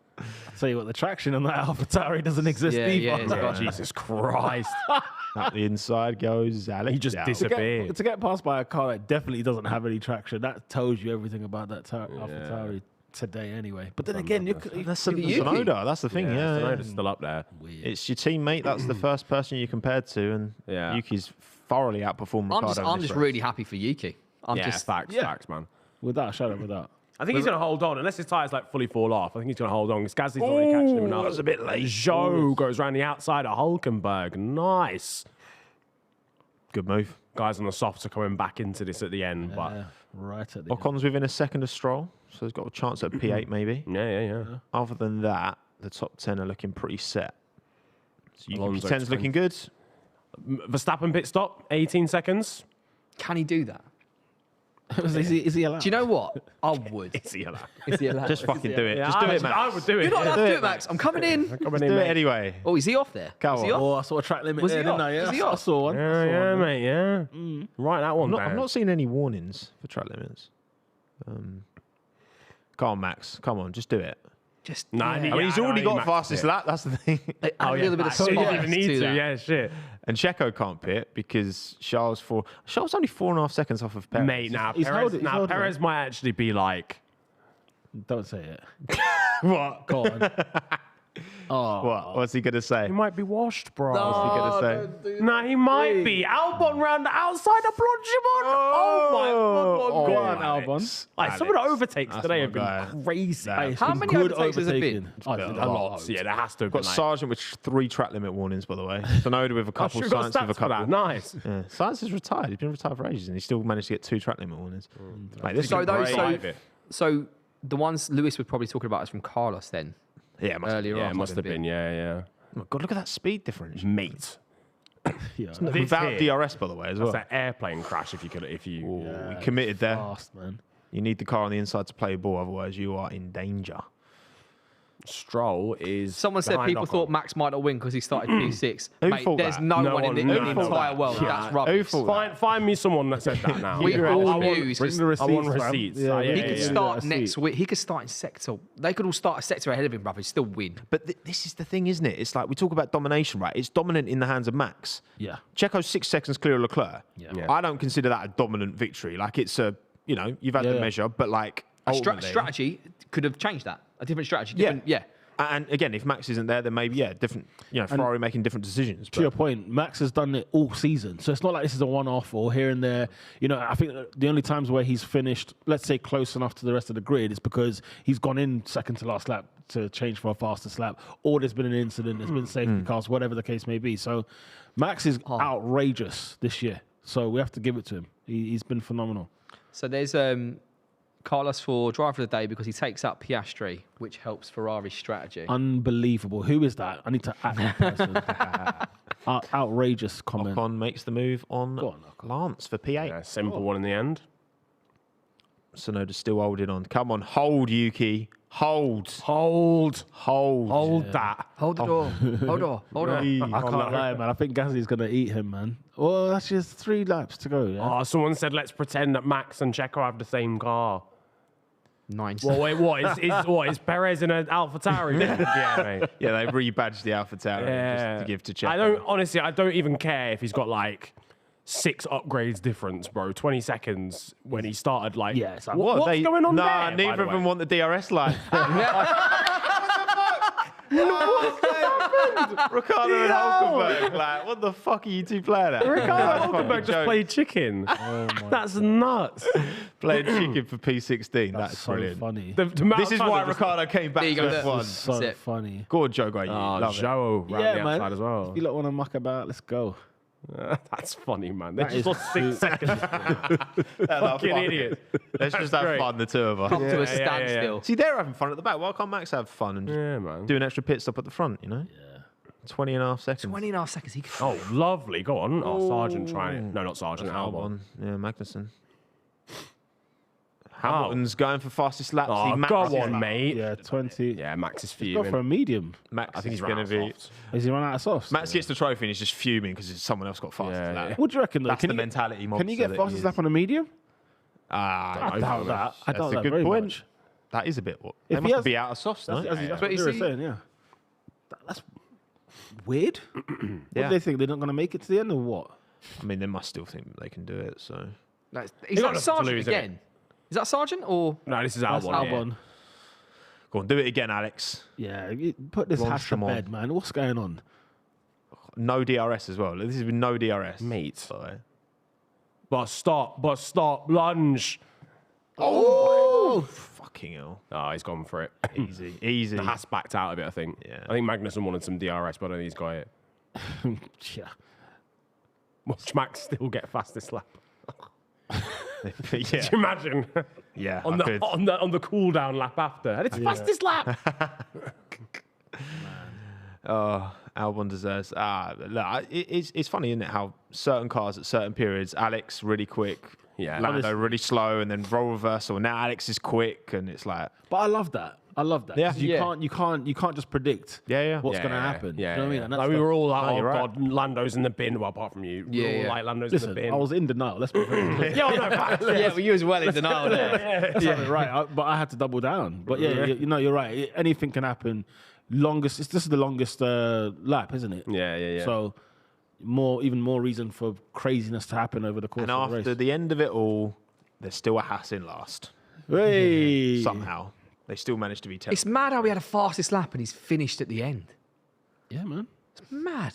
tell you what, the traction on that AlphaTauri doesn't exist either. Yeah. Jesus Christ. Out the inside goes Alex. He just disappeared. To get passed by a car that definitely doesn't have any traction, that tells you everything about that AlphaTauri today anyway. But then again, That's Tsunoda. That's the thing. Yeah, Tsunoda's still up there. It's your teammate. That's the first person you compared to, and Yuki's thoroughly outperformed Ricciardo. I'm just really happy for Yuki. Facts, man. without a shadow of a doubt. I think he's going to hold on, unless his tyres like fully fall off. I think he's going to hold on. Because Gasly's already catching him enough. That was a bit late. Zhou goes around the outside of Hulkenberg. Nice. Good move. Guys on the softs are coming back into this at the end, but Right at the end. Ocon's within a second of Stroll, so he's got a chance at P8 maybe. yeah. Other than that, the top 10 are looking pretty set. So Alonso 10's looking good. Verstappen pit stop, 18 seconds. Can he do that? Is he allowed? Do you know what? I would. Is he allowed? Is he allowed? Just fucking do it. Yeah, Just do it, I Max. would do it. You're not allowed do to do it, it, Max. I'm coming in. Just do it anyway. Oh, is he off there? Go Is he on. off? Oh, I saw a track limit Was there, he didn't off? I? Yeah, Was he I off? saw one. Yeah, mate, yeah. Right, that one I'm not seeing any warnings for track limits. Come on, Max. Come on, just do it. Just Nah, I mean, he's already got fastest lap. That's the thing. a little bit of So you spice don't even need to to. that. Yeah, shit. And Checo can't pit because Charles only 4.5 seconds off of Perez. Mate, now He's held it, he's held it. Perez might actually be like, Don't say it. What? Go on. Oh, What? What's he gonna say? he might be washed, bro. What's he gonna say? No, he might be. Albon round the outside of Blanchimon. Oh my God. Go God. on, Albon. Like, some of the overtakes That's today my have been guy. crazy. Hey, it's How been many good overtakes has it been? overtaking. Oh, it's been A lot. Yeah, there has to have Got been. Like, Sargent with 3 track limit warnings, by the way. Tsunoda with a couple, sure got Sainz with a stats for that. couple. Nice. Yeah. Sainz is retired. He's been retired for ages, and he still managed to get 2 track limit warnings. Mate, this So is those, great. so the ones Lewis was probably talking about is from Carlos then. Yeah, it must earlier Yeah, on. it must have been. Yeah. Oh my God, look at that speed difference. Mate. Yeah. Without here- DRS, by the way, as well. That's that airplane crash if you. We committed there. Fast, man. You need the car on the inside to play a ball, otherwise you are in danger. Stroll is. Someone said behind people Ocon. thought Max might not win because he started P6. Who Mate, thought there's that? no No one in the, one- in no the one entire thought world. that. That's Who rubbish. thought Find me someone that said that now. We all all knew. knew. Bring Just, the receipts. I want fam. receipts. Yeah, He he yeah, could yeah, start yeah, next week. He could start in sector. They could all start a sector ahead of him, brother. Still win. But this is the thing, isn't it? It's like we talk about domination, right? It's dominant in the hands of Max. Yeah. Checo's 6 seconds clear of Leclerc. Yeah. I don't consider that a dominant victory. Like it's a, you've had the Yeah. measure, but like A ultimately- strategy could have changed that. A different strategy. Yeah. Yeah. And again, if Max isn't there, then maybe different. Ferrari making different decisions. To your point, Max has done it all season. So it's not like this is a one-off or here and there. I think the only times where he's finished, let's say, close enough to the rest of the grid is because he's gone in second to last lap to change for a fastest lap, or there's been an incident, there's been safety cars, whatever the case may be. So Max is outrageous this year. So we have to give it to him. He's been phenomenal. So there's Carlos for driver of the day because he takes up Piastri, which helps Ferrari's strategy. Unbelievable. Who is that? I need to add that person. Outrageous comment. Ocon makes the move on, Go on, Ocon. Lance for P8. Yeah, simple one in the end. Sonoda's still holding on. Come on, hold, Yuki. Hold. Hold that. Hold the door. Hold on. Hold on. I can't lie, man. I think Gasly's going to eat him, man. Well, that's just 3 laps to go. Yeah? Oh, someone said let's pretend that Max and Checo have the same car. 9 Well, wait, what? Is Perez in an AlphaTauri? Yeah, mate. Yeah, they rebadged the AlphaTauri just to give to Checo. I don't even care if he's got like 6 upgrades difference, bro. 20 seconds when he started, like, Yeah, it's like, what's going on there? Nah, by neither the of them way? want the DRS line. Ricardo and Hulkenberg, like, what the fuck are you two playing at? Ricardo That's Hulkenberg fucking just joke. played chicken. That's nuts. Playing chicken for P16. That's so brilliant. funny. This is why Ricardo came back There you to go, there. F1. So That's it. funny. Go on, Joe, go you. Love it. Joe round Yeah, the man. outside as well. If you lot want to muck about, let's go. That's funny, man. They That just is lost 6 seconds. Fucking idiot. Let's just have great. fun, the two of us. Come to a yeah, standstill. See, they're having fun at the back. Why can't Max have fun and just Yeah, man. do an extra pit stop at the front, Yeah. 20 and a half seconds. 20.5 seconds. He could... Oh, lovely. Go on. Oh, Sergeant trying it. No, not Sergeant. Albon. Yeah, Magnussen. Hamilton's going for fastest laps. Oh, Max go is on, like- mate. Yeah, 20. Yeah, Max is Go for fuming. a medium. Max I think he's is going to running be. softs. Has he run out of softs? Max gets the trophy and he's just fuming because someone else got fastest Yeah, lap. yeah. What do you reckon, though? That's the mentality. Can you get fastest lap on a medium? Ah, I doubt that. I doubt That's a that good very point. much. That is a bit. They If he must has- be out of softs, no? That's But what you they were see- saying, yeah. That's weird. What Yeah. do they think? They're not going to make it to the end or what? I mean, they must still think they can do it. So Is got that nothing to Sargent lose, innit? again? Is that Sargent or? No, this is That's Albon. Albon. go on, do it again, Alex. Yeah, put this Launch hash to them on. bed, man. What's going on? No DRS as well. This has been no DRS, Mate. So. But stop, lunge. Oh, fucking hell! Oh, he's gone for it. Easy. The Haas backed out a bit, I think. Yeah. I think Magnussen wanted some DRS, but I don't think he's got it. Yeah. Watch Max still get fastest lap. yeah, Can you imagine? yeah. on the cool down lap after. And it's fastest lap. Oh, Albon deserves. Look, it's funny, isn't it? How certain cars at certain periods, Alex really quick, Yeah. Lando really slow, and then role reversal. Now Alex is quick, and it's like, But I love that. Yeah. 'Cause Yeah. You can't just predict what's Yeah, going to happen. Yeah, You know what I mean? And that's Like we the- were all like, No, oh you're right. God, Lando's in the bin. Well, apart from you. We were all Yeah. like, Lando's Listen, in the bin. I was in denial. Let's be very clear. yeah, no, facts. Yeah, well, you as well in denial there. That's right. But I had to double down. But yeah, you're right. Anything can happen. This is the longest lap, isn't it? Yeah. So even more reason for craziness to happen over the course and of the after race. the end of it all, there's still a Haas in last. Hey. Somehow they still managed to be 10. It's mad how we had a fastest lap and he's finished at the end. Yeah, man. It's mad.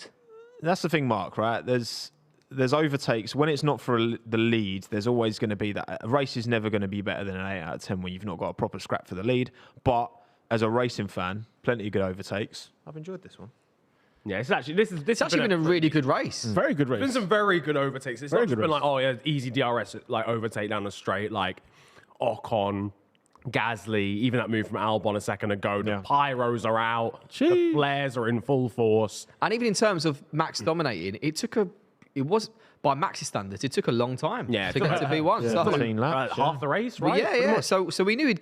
That's the thing, Mark. Right? There's overtakes when it's not for the lead. There's always going to be that a race is never going to be better than an 8 out of 10 when you've not got a proper scrap for the lead. But as a racing fan, plenty of good overtakes. I've enjoyed this one. Yeah, it's actually this It's actually been a really good race. Very good race. been some very good overtakes. It's Very not just good been race. like, oh yeah, easy DRS, like overtake down the straight, like Ocon, Gasly, even that move from Albon a second ago. The Yeah. pyros are out, the Gee. flares are in full force. And even in terms of Max dominating, it was by Max's standards, it took a long time Yeah, to it took get to V1. So, 15 laps. Half the race, but right? yeah, Pretty yeah. much. So we knew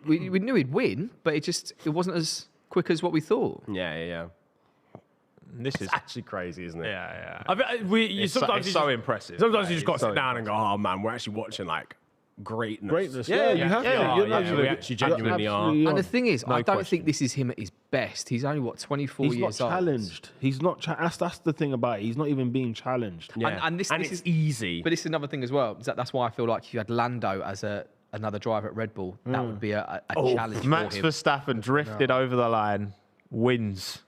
we knew he'd win, but it wasn't as quick as what we thought. Yeah. This is It's actually crazy, isn't it? yeah. It's It's so impressive. Sometimes Like, you just got to it's so sit down and go, oh man, we're actually watching like greatness. Greatness. Yeah, you have to. yeah, You're yeah, absolutely- we actually genuinely you're are. absolutely And the on. thing is, No I don't question. think this is him at his best. He's only 24 He's not years old. challenged. He's not. That's the thing about it. He's not even being challenged. Yeah. And this it's is easy. But this is another thing as well. Is that's why I feel like if you had Lando as another driver at Red Bull, that would be a challenge Max for him. Verstappen drifted over the line, wins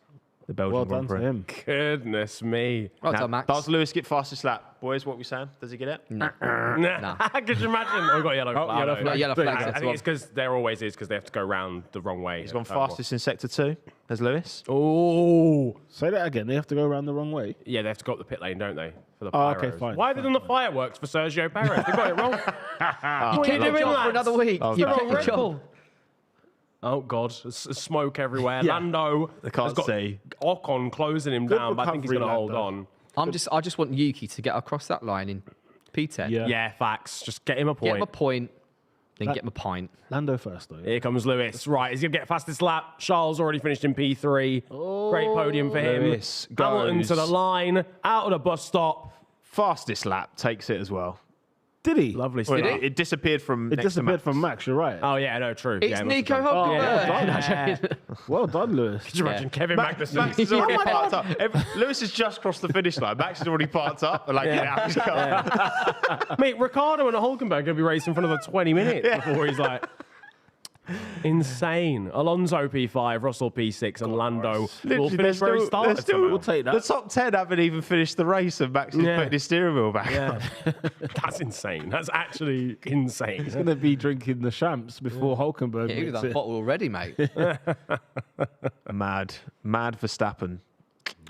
the Belgian Well Grand done to Prix. him. Goodness me. Well Now, done, Max. does Lewis get fastest lap? Boys, what we saying? Does he get it? No. Could you imagine? Oh, we got yellow flag. yellow though. flag. Yellow flag, I that's think one. it's because there always is because they have to go round the wrong way. He's gone fastest in sector 2 as Lewis. Oh, Say that again. They have to go around the wrong way. yeah, they have to go up the pit lane, don't they? For the Oh, okay, pyros. fine, Why have they done the fireworks for Sergio Perez? They got it wrong. You What are you kept your doing, job for lads? another week. Oh, You no. kept your Red job. Bull. Oh God, smoke everywhere. Yeah. Lando, They can't has got see. Ocon closing him Good down, but I think he's going to recovery, hold Lando. on. I just want Yuki to get across that line in P10. Yeah. Yeah, facts. Just get him a Get point. him a point, then get him a pint. Lando first though. Here comes Lewis. Right, he's going to get fastest lap. Charles already finished in P3. Great podium for him. Lewis Hamilton goes. to the line, out of the bus stop. Fastest lap takes it as well. Did he? Lovely Well, stuff. it disappeared from It next to disappeared Max. from Max. You're right. Oh yeah, no, true. It's yeah, it must have Nico done. Hulkenberg. Yeah. Well done, Lewis. Could you imagine Kevin Magnussen? Max has already parked up. Lewis has just crossed the finish line. Max has already parked up. Like, get out of his car. Mate, Ricciardo and Hulkenberg going to be racing for another 20 minutes before he's like... Insane. Alonso P5, Russell P6, and Lando will Literally, finish where he started. somehow. We'll take The that. top 10 haven't even finished the race, and Max is Yeah. putting his steering wheel back. Yeah. That's insane. That's actually insane. He's gonna be drinking the champs before Hulkenberg. Yeah, he was makes that it. bottle already, mate. Mad Verstappen.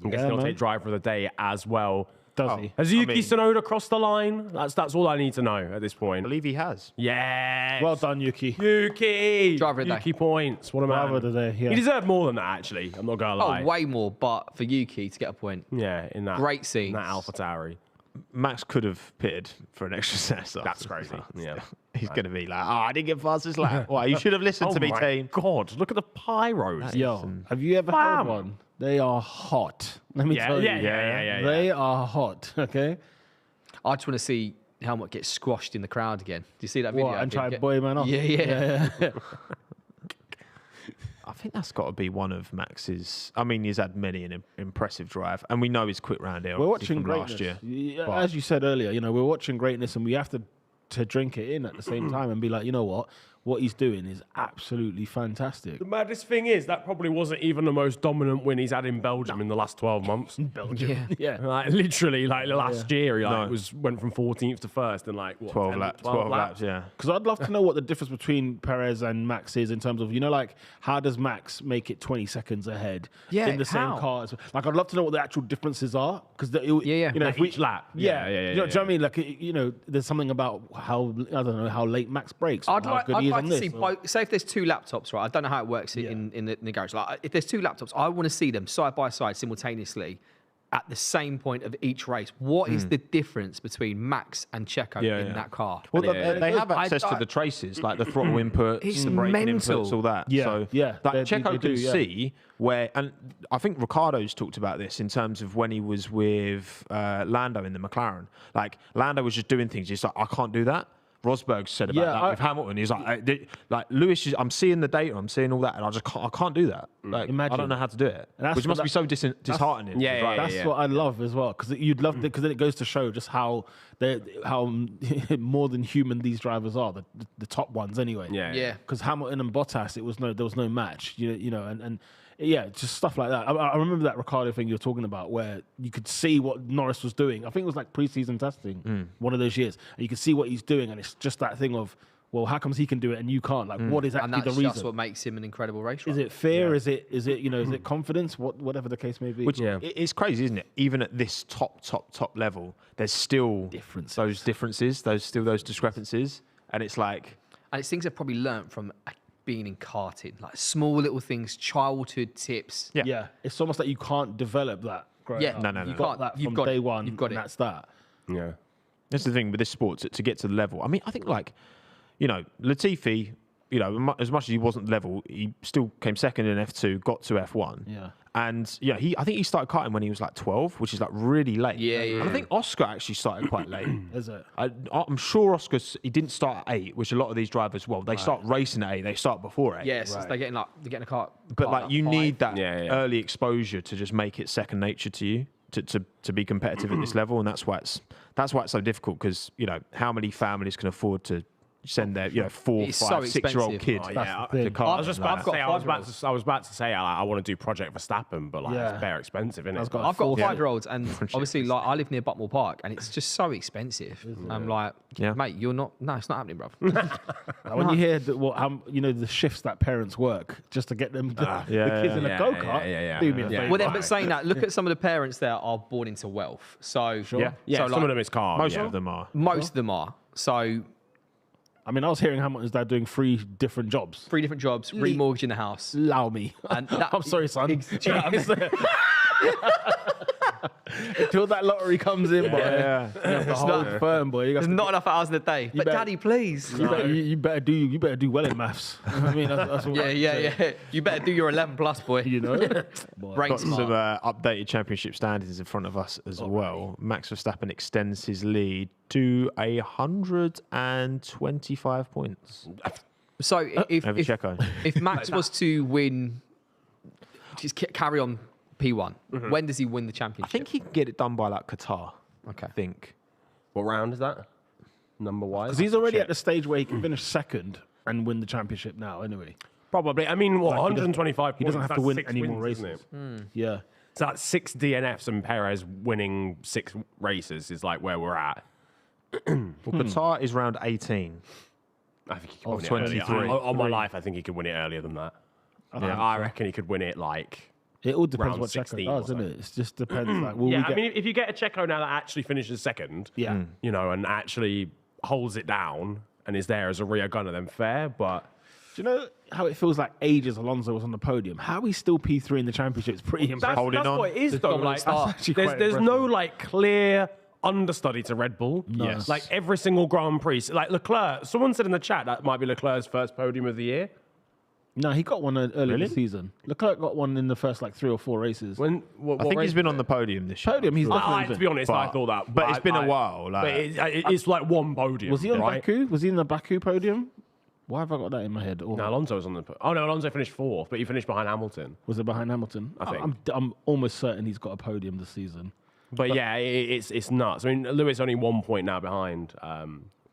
I'm guessing he'll man. take driver of the day as well. Does he? Has Yuki mean- Tsunoda crossed the line? That's all I need to know at this I point. believe he has. Yes. Well done, Yuki. Yuki. Driver of the day. Yuki points. What a man. Driver of the day, yeah. He deserved more than that, actually. I'm not going to lie. Oh, way more, but for Yuki to get a point. Yeah, in that. Great In scenes. that AlphaTauri. Max could have pitted for an extra set. That's crazy. Yeah. He's going to be like, I didn't get fastest lap. Why? You should have listened to me, my team. God, look at the pyros. Yo, have you ever Bam. had one? They are hot. Let me Yeah, tell yeah, you. yeah. They are hot. Okay. I just want to see helmet gets squashed in the crowd again. Do you see that video? And try to buoy man off. Yeah. I think that's got to be one of Max's. I mean, he's had many an impressive drive, and we know he's quick round here. We're watching from greatness. last year. As you said earlier, we're watching greatness, and we have to drink it in at the same time and be like, you know what he's doing is absolutely fantastic. The maddest thing is that probably wasn't even the most dominant win he's had in Belgium in the last 12 months. Belgium, yeah. Like literally, like last year, he went from 14th to first in like what, 12 laps, yeah. Because I'd love to know what the difference between Perez and Max is in terms of, like, how does Max make it 20 seconds ahead in the same car? Like, I'd love to know what the actual differences are. Because like each lap. Yeah. You know what I mean? Like, there's something about how, I don't know, how late Max brakes. I'd like to see both. Say if there's 2 laptops, right? I don't know how it works in the garage. Like, if there's 2 laptops, I want to see them side by side simultaneously at the same point of each race. What is the difference between Max and Checo in that car? Well, they have access to the traces, like the throttle inputs, the braking inputs, all that. Yeah, so, like Checo can see where, and I think Ricciardo's talked about this in terms of when he was with Lando in the McLaren. Like, Lando was just doing things. He's like, I can't do that. Rosberg said about that with Hamilton. He's like Lewis. I'm seeing the data. I'm seeing all that, and I can't do that. Like, I don't know how to do it, which must be so disheartening. That's what I love as well, because you'd love it, because then it goes to show just how more than human these drivers are, the top ones anyway. Yeah. Because Hamilton and Bottas, there was no match. And just stuff like that. I remember that Ricciardo thing you're talking about, where you could see what Norris was doing. I think it was like pre-season testing, one of those years, and you could see what he's doing, and it's just that thing of, well, how comes he can do it and you can't? Like, what is actually the reason? And that's what makes him an incredible race driver. Is it fear? Is it is it confidence? Whatever the case may be. Which it's crazy, isn't it? Even at this top level, there's still those differences, those discrepancies, and it's like, and it's things I've probably learnt from being in karting, like small little things, childhood tips. Yeah. It's almost like you can't develop that. No. You got that from day one. You've got it. That's that. Yeah. That's the thing with this sport, to get to the level. I mean, I think, like, Latifi, as much as he wasn't level, he still came second in F2, got to F1. Yeah. And I think he started karting when he was like 12, which is like really late. Yeah. And I think Oscar actually started quite late. Is it? I'm sure he didn't start at 8, which a lot of these drivers, they start racing at 8, they start before 8. Yes, they're getting a car. But like, you 5. need that early exposure to just make it second nature to you to be competitive at this level, and that's why it's so difficult, because how many families can afford to send their 4, 5, 6-year-old kid to car? I was about to say I want to do Project Verstappen, but it's very expensive, isn't it? I've got 5-year-olds, and obviously, like, I live near Buckmore Park, and it's just so expensive. I'm like, mate, you're not. No, it's not happening, bruv. When you hear the shifts that parents work just to get them the kids in a go-kart, do me a favour. Well, then, but saying that, look at some of the parents that are born into wealth. So some of them is cars. Most of them are. Most of them are. So, I mean, I was hearing Hamilton's dad doing 3 different jobs. remortgaging the house. Allow me. And I'm sorry, son. Until that lottery comes in, boy. The whole firm, boy. There's not enough hours in the day. But Daddy, please. You better do well in maths. I mean, that's what You better do your 11 plus, boy. Brain Got some smart. updated championship standings in front of us as well. Max Verstappen extends his lead to 125 points. So Checo. if Max was to win, just carry on P1, when does he win the championship? I think he can get it done by like Qatar. Okay. I think. What round is that? Number-wise? Because he's already at the stage where he can finish second and win the championship now, anyway. Probably. I mean, 125 points? He doesn't have to win 6 any more wins, races. Yeah. So that's 6 DNFs, and Perez winning 6 races is like where we're at. Well, Qatar is round 18. I think he could win it 23. earlier. On my life, I think he could win it earlier than that. I reckon he could win it like... It all depends round what 16 Checo does, or doesn't so. it? It just depends. Like, I mean, if you get a Checo now that actually finishes second, and actually holds it down and is there as a rear gunner, then fair. But do you know how it feels like ages Alonso was on the podium? How he's still P3 in the championship is pretty impressive. that's what it is, though. Like, there's no like clear understudy to Red Bull. Yes. Like every single Grand Prix. Like Leclerc, someone said in the chat that might be Leclerc's first podium of the year. No, he got one early this season. Leclerc got one in the first 3 or 4 races. What I think race he's been was on it? the podium this year. Podium, he's definitely To be honest, I thought that. But it's been a while. But it's like one podium. Was he on right? Baku? Was he in the Baku podium? Why have I got that in my head? Or No, Alonso was on the. Oh no, Alonso finished 4th, but he finished behind Hamilton. was it behind Hamilton? I think. I'm almost certain he's got a podium this season. But yeah, it's nuts. I mean, Lewis only 1 point now behind.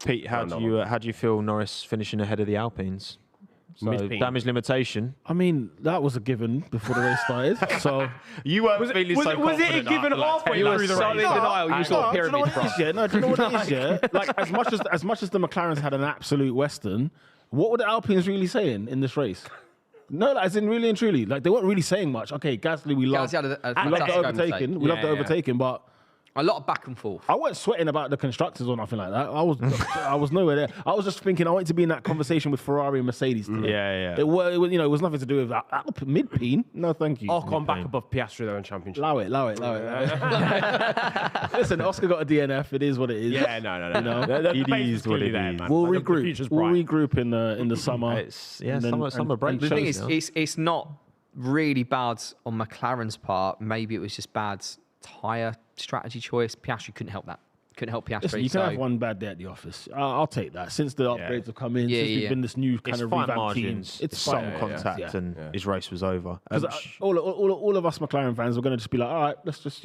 Pete, how do you feel Norris finishing ahead of the Alpines? So Mid-Pete. damage limitation. I mean, that was a given before the race started. So You weren't feeling so was it a confident given after, like, halfway 10 You were through the so race? in denial. You saw do you know pyramid what it front. is? Yeah, no, do you know what it is? Yeah, like as much as the McLarens had an absolute Western, what were the Alpines really saying in this race? No, as in really and truly, they weren't really saying much. Okay, Gasly, we love Gasly had a we love the fantastic overtaking, overtake. we love the Yeah, yeah. overtaking, but. A lot of back and forth. I wasn't sweating about the constructors or nothing like that. I was nowhere there. I was just thinking I wanted to be in that conversation with Ferrari and Mercedes today. Yeah. It was nothing to do with that. Mid-peen? No, thank you. Ocon back above Piastri though in championship. Allow it. Listen, Oscar got a DNF. It is what it is. Yeah, no. The It base is is what clearly it there, is. man. We'll Like, the regroup. future's We'll bright. regroup in the summer. It's and then- summer break. The thing shows, is, it's not really bad on McLaren's part. Maybe it was just bad tyre strategy choice. Piastri couldn't help that. Couldn't help Piastri. Listen, you can have one bad day at the office. I'll take that. Since the upgrades have come in, since we've been this new kind It's of fine revamped team, margins. it's some fine. contact, and his race was over. All of us McLaren fans are going to just be like, all right, let's just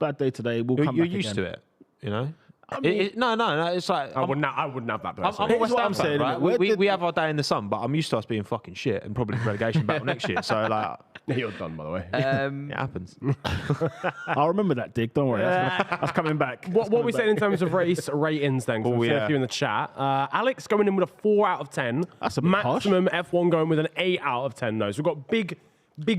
bad day today. We'll come You're back used again. to it, you know. I mean- No. It's like I wouldn't have that I'm personally. a West what Ham I'm fan, saying, right? innit? We have our day in the sun, but I'm used to us being fucking shit and probably relegation battle next year. So You're done, by the way. it happens. I'll remember that, Dick. Don't worry. That's coming back. What we saying in terms of race ratings then? 'Cause we've seen a few in the chat. Alex going in with a 4 out of 10. That's a bit Maximum F1 going with an 8 out of 10 though. So we've got big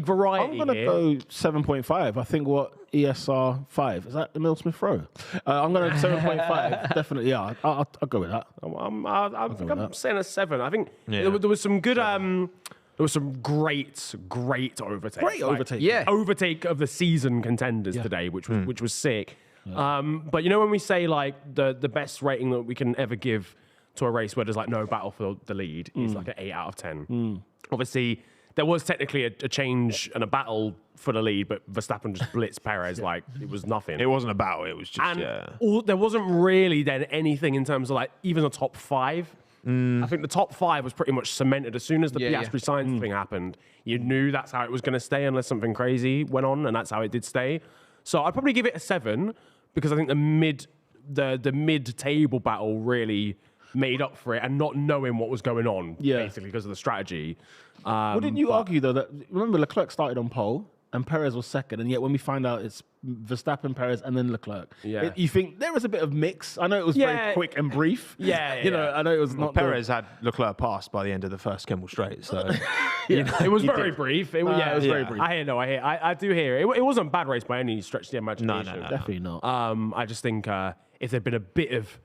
variety I'm going to here. go 7.5. I think what ESR 5. Is that Emil Smith Rowe? I'm going to 7.5. Definitely, yeah. I'll go with that. I think I'm saying a 7. I think Yeah. there was some good. There was some great overtakes. Great overtake. Yeah. Overtake of the season contenders today, which was sick. But when we say the best rating that we can ever give to a race where there's no battle for the lead is an 8 out of 10. Obviously, there was technically a change and a battle for the lead, but Verstappen just blitzed Perez it was nothing. It wasn't a battle. It was just And there wasn't really then anything in terms of even the top 5. I think the top 5 was pretty much cemented. As soon as the Piastri Sainz thing happened, you knew that's how it was going to stay unless something crazy went on, and that's how it did stay. So I'd probably give it a 7 because I think the mid-table battle really made up for it, and not knowing what was going on, basically because of the strategy. Wouldn't you argue, though, that remember Leclerc started on pole and Perez was second, and yet when we find out it's Verstappen, Perez, and then Leclerc, you think there was a bit of mix? I know it was very quick and brief. I know it was not. Perez had Leclerc passed by the end of the first Kemmel Straight. So it was very brief. It was very brief. I do hear it. It wasn't a bad race by any stretch of the imagination. No. Definitely not. I just think if there'd been a bit of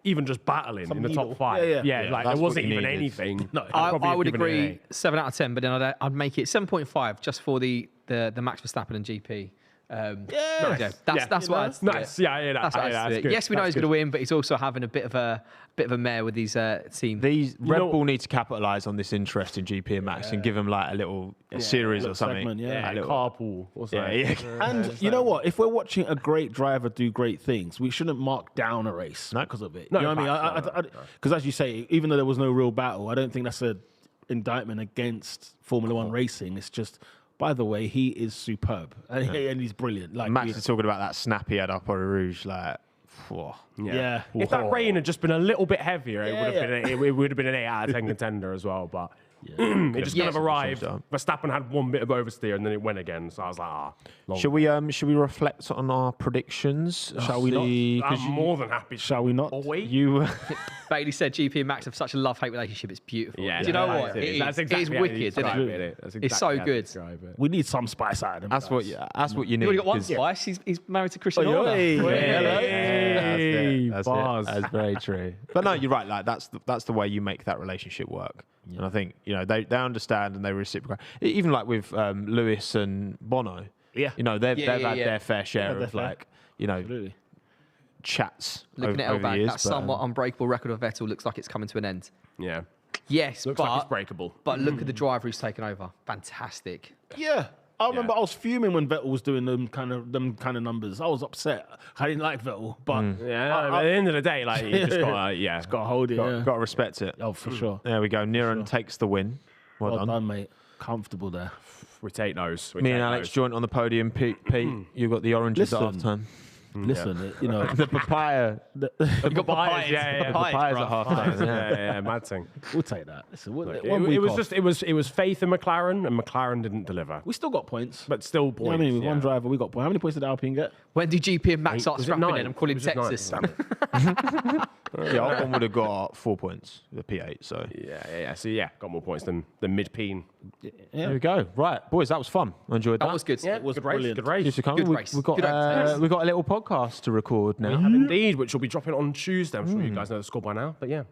even just battling in the top 5, there that's wasn't what you even needed. anything. No. I would agree 7 out of 10, but then I'd make it 7.5 just for the Max Verstappen and GP. That's what I'd nice. do it. Yeah, I hear that. That's what I'd do it. good. Yes, we know That's he's going to good. win, but he's also having a bit of a mare with his team. These Red Bull need to capitalise on this interest in GP and Max and give them a little series or something. segment, Yeah, A little- carpool. What's that? Yeah. And you know what? If we're watching a great driver do great things, we shouldn't mark down a race because of it. No, you know what I mean? Because as you say, even though there was no real battle, I don't think that's an indictment against Formula One racing. It's just, by the way, he is superb and he's brilliant. Max is talking about that snap he had up on Rouge, Yeah. If that rain had just been a little bit heavier, it would have been an 8 out of 10 contender as well. But it just kind of arrived. Verstappen had one bit of oversteer and then it went again. So I was like, Should we reflect on our predictions? Shall we not? I'm more than happy. Shall we not? You Bailey said GP and Max have such a love-hate relationship. It's beautiful. Yeah, Do you know what? That's It is exactly how you wicked, isn't describe it? That's It's so exactly how you good. describe it. We need some spice out of him. that's what you need. You already got one 'cause- spice. He's married to Christian Horner. That's Bars. it. That's very true. But no, you're right. That's the way you make that relationship work. And I think they understand and they reciprocate. Even with Lewis and Bono. Yeah. They've had their fair share their of fair. Chats. Looking at over the Elbag, years, that somewhat unbreakable record of Vettel looks like it's coming to an end. Yeah. Yes, Looks like it's breakable. But look at the driver who's taken over. Fantastic. Yeah. I remember I was fuming when Vettel was doing them kind of numbers. I was upset. I didn't like Vettel, but Yeah, at the end of the day, like you just gotta, got to hold it. Got to respect it. Oh, for sure. There we go. Niran takes the win. Well done. mate. Comfortable there. We take those. Me and Alex joint on the podium. Pete, you got the oranges at half Listen. time. Listen, you know, The papaya. The papayas, yeah. Papayas at half time. Yeah, mad thing. we'll take that. Listen, It was faith in McLaren, and McLaren didn't deliver. we still got points. But still points. You know what I mean, with one driver, we got points. How many points did Alpine get? When did GP and Max Eight. start Was it scrapping nine? in? I'm calling Was it nine? Texas. Damn it. Yeah, Albon would have got 4 points, the P8. So Yeah. So got more points than mid-peen. there we go. Right, boys, that was fun. I enjoyed that. That was good. Yeah, It was good brilliant. race. Good race. Cheers for coming. Good race. We've got Good race. we've got a little podcast to record now. Indeed, which will be dropping on Tuesday. I'm sure you guys know the score by now. But yeah,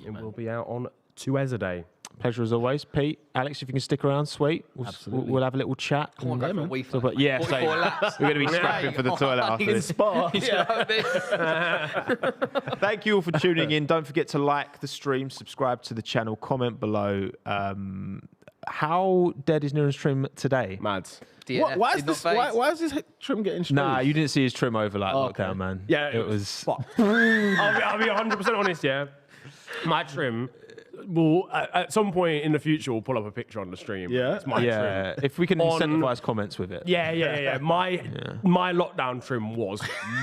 it will be out on Tuesday. Pleasure as always, Pete. Alex, if you can stick around, sweet. We'll have a little chat. Come on, go for a wee So, but yeah, 44 laps. we're going to be scrapping for the toilet after this. You know what I mean? Thank you all for tuning in. Don't forget to like the stream, subscribe to the channel, comment below. How dead is Niran's trim today? Mad. DNF Why is did not this? phase. Why is this trim getting straight? Nah, you didn't see his trim over like okay. lockdown, man. Yeah, it was. I'll be 100% honest, yeah. My trim will, at some point in the future, we'll pull up a picture on the stream. Yeah? It's my trim. Yeah, if we can incentivize comments with it. Yeah. My lockdown trim was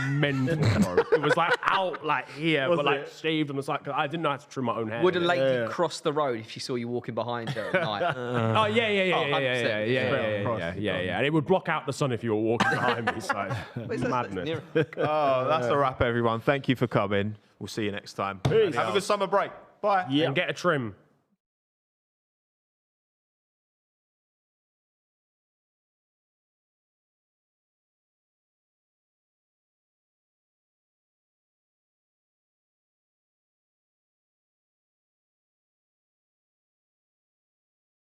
mental, bro. It was like out like here, but like shaved and was like, I didn't know how to trim my own hair. Would a lady cross the road if she saw you walking behind her at night? Oh yeah. 100%. And it would block out the sun if you were walking behind me. So madness. Oh, that's a wrap, everyone. Thank you for coming. We'll see you next time. Have a good summer break. Bye. And get a trim.